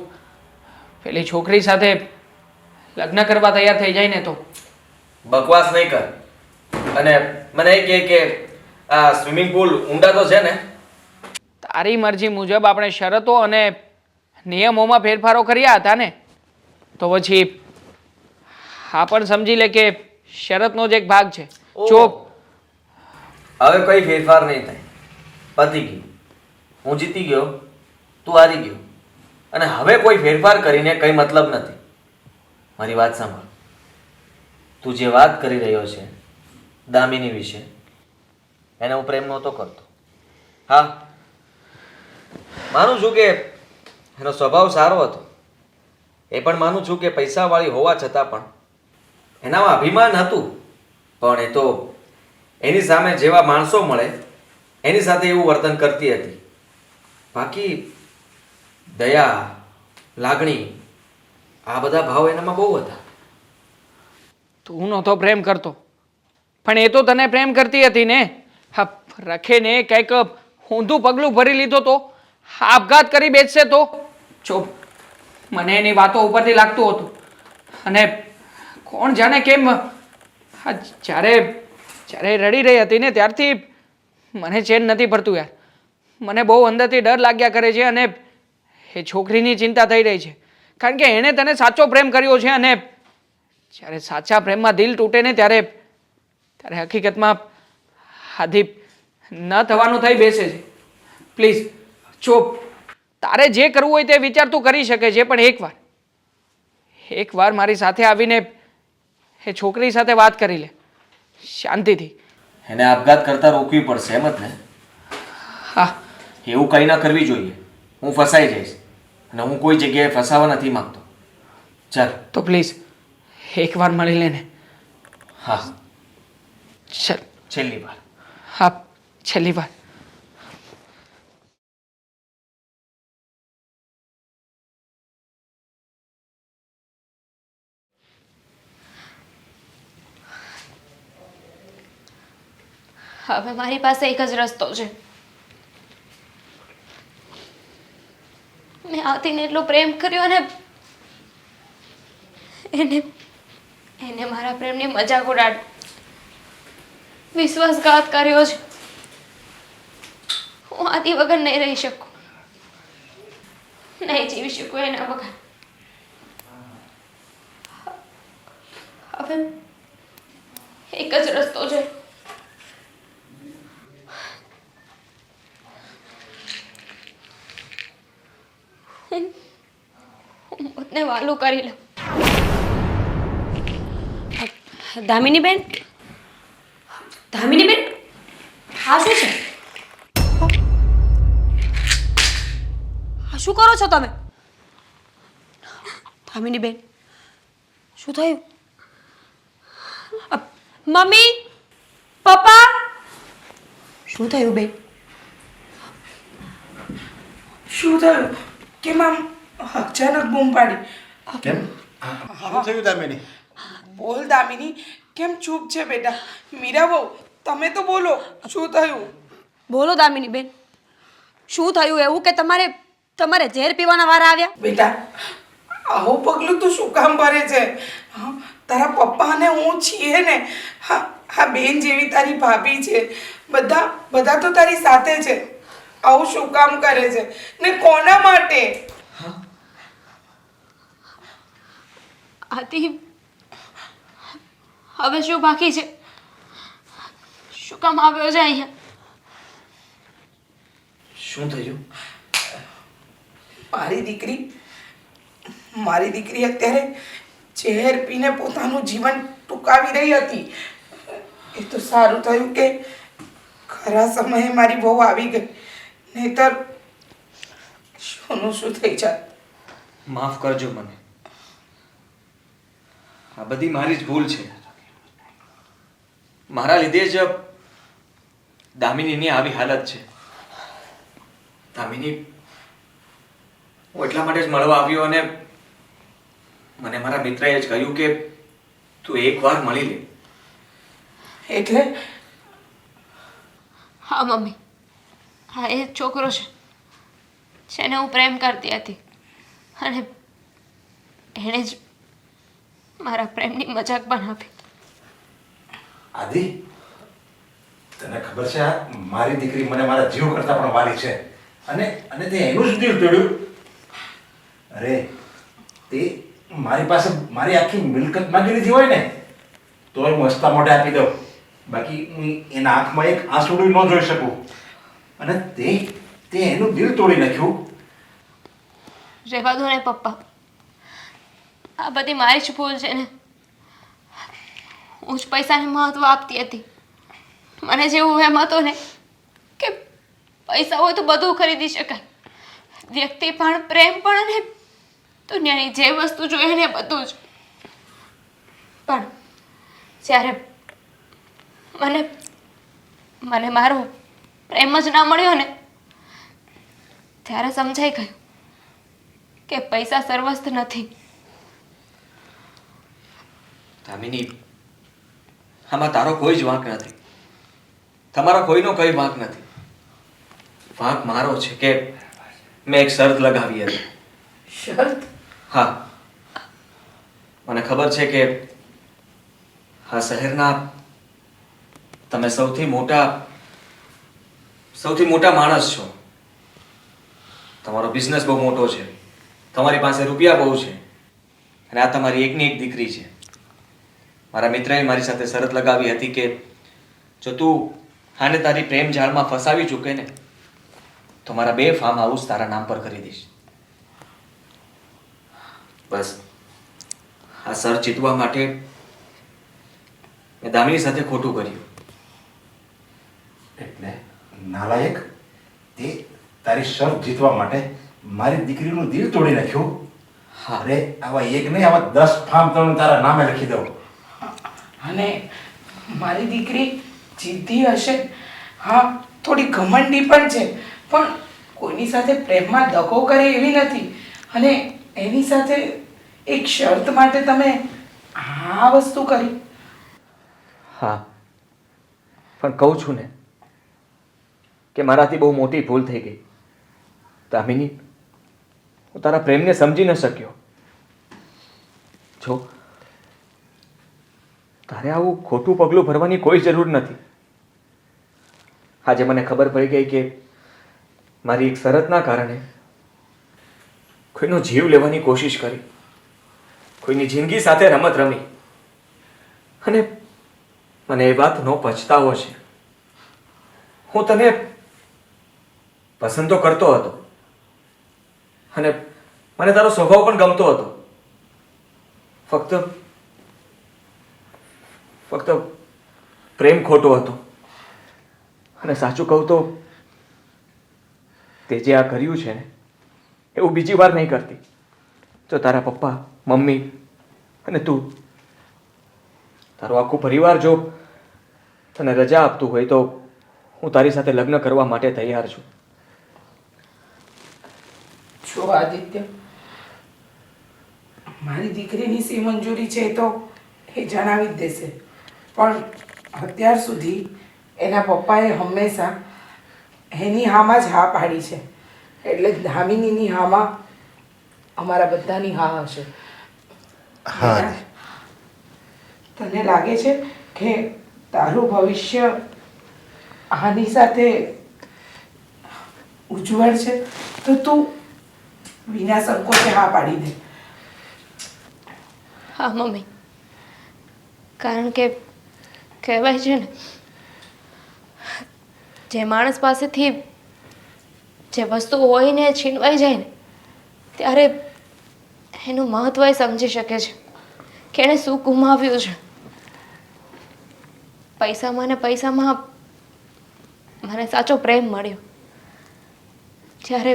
પેલી છોકરી સાથે લગ્ન કરવા તૈયાર થઈ જાય ને તો બકવાસ નહીં કર. અને મને એ કહે કે આ સ્વિમિંગ પુલ ઊંડા તો છે ને? તારી મરજી મુજબ આપણે શરતો અને નિયમોમાં ફેરફારો કર્યા હતા ને, તો પછી આ પણ સમજી લે કે શરતનો જ એક ભાગ છે. જો હવે કઈ ફેરફાર નહીં થાય. પતી ગયું. હું જીતી ગયો, તું હારી ગયો, અને હવે કોઈ ફેરફાર કરીને કઈ મતલબ નથી. મારી વાત સાંભળ. તું જે વાત કરી રહ્યો છે દામિની વિશે, એને હું પ્રેમ નહોતો કરતો. હા, માનું છું કે એનો સ્વભાવ સારો હતો. એ પણ માનું છું કે પૈસાવાળી હોવા છતાં પણ એનામાં અભિમાન હતું. પણ એ તો એની સામે જેવા માણસો મળે એની સાથે એવું વર્તન કરતી હતી. બાકી દયા, લાગણી, આ બધા ભાવ એનામાં બહુ હતા. તું નહોતો પ્રેમ કરતો, પણ એ તો તને પ્રેમ કરતી હતી ને. હા, રખેને કંઈક ઊંધું પગલું ભરી લીધો તો આપઘાત કરી બેસશે તો. જો મને એની વાતો ઉપરથી લાગતું હતું, અને કોણ જાણે કેમ જ્યારે રડી રહી હતી ને ત્યારથી મને ચેન નથી પડતું યાર. મને બહુ અંદરથી ડર લાગ્યા કરે છે, અને એ છોકરીની ચિંતા થઈ રહી છે. કારણ કે એણે તને સાચો પ્રેમ કર્યો છે, અને જ્યારે સાચા પ્રેમમાં દિલ તૂટે ને ત્યારે હકીકતમાં આદિ ન થવાનું થઈ બેસે છે. પ્લીઝ જો તારે જે કરવું હોય તે વિચાર તું કરી શકે છે, પણ એકવાર મારી સાથે આવીને એ છોકરી સાથે વાત કરી લે શાંતિથી. એને આપઘાત કરતા રોકવી પડશે, એમ જ ને? હા, એવું કંઈ ના કરવી જોઈએ. હું ફસાઈ જઈશ, અને હું કોઈ જગ્યાએ ફસાવા નથી માંગતો. ચાલ તો પ્લીઝ એકવાર મળી લે ને. હા, ચાલ. છેલ્લી વાર. હા, છેલ્લી વાર. હવે મારી પાસે એક જ રસ્તો છે. મેં આતિને એટલો પ્રેમ કર્યો, અને એને મારા પ્રેમની મજાક ઉડાડી વિશ્વાસઘાત કર્યો છે. હું આતિ વગર નહીં રહી શકું, નહીં જીવી શકું એના વગર. હવે એક જ રસ્તો છે. હું પોતને વાલું કરી લઉં. દામિની બેન, આ શું છે? આ શું કરો છો તમે? દામિની બેન, શું થયું? મમ્મી, પપ્પા, શું થયું બેન? શું થયું? કેમ આમ અચાનક બૂમ પાડી? કેમ શું થયું દામિની? બોલ દામિની, કેમ ચૂપ છે બેટા? મીરા બહુ, તમે તો બોલો, શું થયું? બોલો દામિની બેન, શું થયું એવું કે તમારે ઝેર પીવાના વારા આવ્યા? બેટા, આવું પગલું તું શું કામ ભરે છે? હા, તારા પપ્પા અને હું છીએ ને. હા, આ બેન જેવી તારી ભાભી છે, બધા તો તારી સાથે છે. આવું શું કામ કરે છે ને કોના માટે? આતિ, હવે શું બાકી છે? શું કામ આવ્યો છે અહીંયા? શું થયું? મારી દીકરી અત્યારે ઝેર પીને પોતાનું જીવન ટૂંકાવી રહી હતી. એ તો સારું થયું કે ખરા સમયે મારી વહુ આવી ગઈ, નહીતર શું થઈ જાત. માફ કરજો મને. આ બધી મારી જ ભૂલ છે. મારા લીધે જ દામિનીની આવી હાલત છે. દામિની, હું એટલા માટે જ મળવા આવ્યો, અને મને મારા મિત્રએ જ કહ્યું કે તું એકવાર મળી લે. એટલે હા મમ્મી, હા એ જ છોકરો છે જેને હું પ્રેમ કરતી હતી અને એણે જ મારા પ્રેમની મજાક બનાવી. આદિ, તને ખબર છે આ મારી દીકરી મને મારા જીવ કરતા પણ વાલી છે, અને અને તે એનું જ દિલ તોડ્યું. અરે તે મારી પાસે મારી આખી મિલકત માંગી લીધી હોય ને તોય હું હસતા મોઢે આપી દઉં, બાકી હું એના આંખમાં એક આંસુડું ન જોઈ શકું. અને તે એનું દિલ તોડી નાખ્યું. રહેવા દો ને પપ્પા, આ બધી મારી જ ભૂલ છે ને. હું જ પૈસાને મહત્વ આપતી હતી. મને જેવું એમ હતું ને કે પૈસા હોય તો બધું ખરીદી શકાય, વ્યક્તિ પણ, પ્રેમ પણ અને દુનિયાની જે વસ્તુ જોઈએ ને બધું જ. પણ જ્યારે મને મારો પ્રેમ જ ના મળ્યો ને ત્યારે સમજાઈ ગયું કે પૈસા સર્વસ્વ નથી. દામિની, આમાં તારો કોઈ જ વાંક નથી, તમારો કોઈનો કઈ વાંક નથી. વાંક મારો છે કે મેં એક શરત લગાવી હતી. શરત? હા, મને ખબર છે કે આ શહેરના તમે સૌથી મોટા માણસ છો. તમારો બિઝનેસ બહુ મોટો છે, તમારી પાસે રૂપિયા બહુ છે, અને આ તમારી એકની એક દીકરી છે. મારા મિત્રએ મારી સાથે શરત લગાવી હતી કે જો તું આને તારી પ્રેમ જાળમાં ફસાવી ચૂકે ને તો મારા 2 ફાર્મ હાઉસ તારા નામ પર કરી દઈશ. બસ આ સર જીતવા માટે મેં દામિની સાથે ખોટું કર્યું. એટલે નાલાયક, તે તારી શરત જીતવા માટે મારી દીકરીનું દિલ તોડી નાખ્યું. હા. અરે આવા એક નહીં, આવા 10 ફાર્મ તો હું તારા નામે લખી દઉં. અને મારી દીકરી જીદ્દી હશે, હા થોડી ઘમંડી પણ છે, પણ કોઈની સાથે પ્રેમમાં દગો કરે એવી નથી. અને એની સાથે એક શરત માટે તમે આ વસ્તુ કરી. હા, પણ કહું છું ને કે મારાથી બહુ મોટી ભૂલ થઈ ગઈ. દામિની, હું તારા પ્રેમને સમજી ન શક્યો. જો તારે આવું ખોટું પગલું ભરવાની કોઈ જરૂર નથી. આજે મને ખબર પડી ગઈ કે મારી એક શરતના કારણે કોઈનો જીવ લેવાની કોશિશ કરી, કોઈની જિંદગી સાથે રમત રમી, અને મને એ વાતનો પછતાવો છે. હું તને પસંદ તો કરતો હતો અને મને તારો સ્વભાવ પણ ગમતો હતો. ફક્ત પ્રેમ ખોટો હતો. અને સાચું કહું તો તે જે આ કર્યું છે ને એવું બીજી વાર નહીં કરતી. જો તારા પપ્પા, મમ્મી અને તું, તારો આખું પરિવાર જો તને રજા આપતું હોય તો હું તારી સાથે લગ્ન કરવા માટે તૈયાર છું. જો આદિત્ય, મારી દીકરીની સી મંજૂરી છે તો એ જણાવી જ દેશે, પણ અત્યાર સુધી એના પપ્પાએ હંમેશા એની હામાં જ હા પાડી છે, એટલે ધામિનીની હામાં અમારા બધાની હા હશે. હા. તને લાગે છે કે તારું ભવિષ્ય આની સાથે ઉજ્જવળ છે તો તું વિના સંકોચે હા પાડી દે. હા મમ્મી, કારણ કે કહેવાય છે ને, જે માણસ પાસેથી જે વસ્તુ હોય ને છીનવાઈ જાય ને ત્યારે એનું મહત્વ એ સમજી શકે છે કે એણે શું ગુમાવ્યું છે. પૈસામાં ને પૈસામાં મને સાચો પ્રેમ મળ્યો. જ્યારે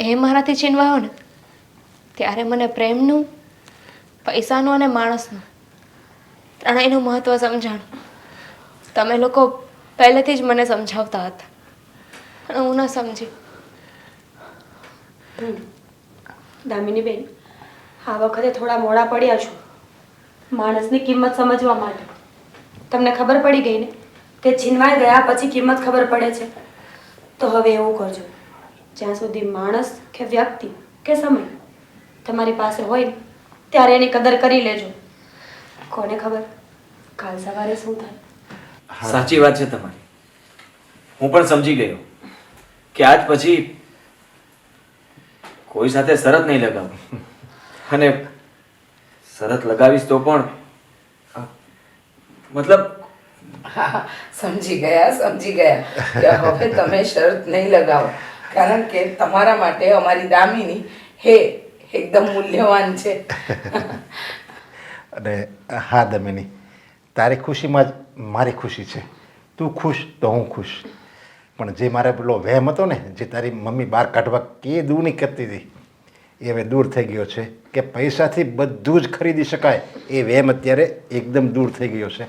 એ મારાથી છીનવાયો ને ત્યારે મને પ્રેમનું, પૈસાનું અને માણસનું ત્રણેયનું મહત્વ સમજાણું. તમે લોકો પહેલેથી જ મને સમજાવતા હતા અને હું ન સમજી. દામિની બેન, આ વખતે થોડા મોડા પડ્યા છો માણસની કિંમત સમજવા માટે. તમને ખબર પડી ગઈ ને કે છીનવાઈ ગયા પછી કિંમત ખબર પડે છે. તો હવે એવું કરજો, જ્યાં સુધી માણસ કે વ્યક્તિ કે સમય તમારી પાસે હોય ને ત્યારે એની કદર કરી લેજો. કોને ખબર કાલ સવારે શું થાય. સાચી વાત છે તમારી. હું પણ સમજી ગયો કે આજ પછી કોઈ સાથે શરત નહીં લગાવું, અને શરત લગાવીશ તો પણ મતલબ હા, સમજી ગયા કે હવે તમે શરત નહીં લગાવો, કારણ કે તમારા માટે અમારી દામિની હે એકદમ મૂલ્યવાન છે. અને હા દમિની, તારી ખુશીમાં જ મારી ખુશી છે. તું ખુશ તો હું ખુશ. પણ જે મારે પેલો વહેમ હતો ને, જે તારી મમ્મી બહાર કાઢવા કે દૂર નહીં કરતી હતી, એ હવે દૂર થઈ ગયો છે. કે પૈસાથી બધું જ ખરીદી શકાય, એ વહેમ અત્યારે એકદમ દૂર થઈ ગયો છે.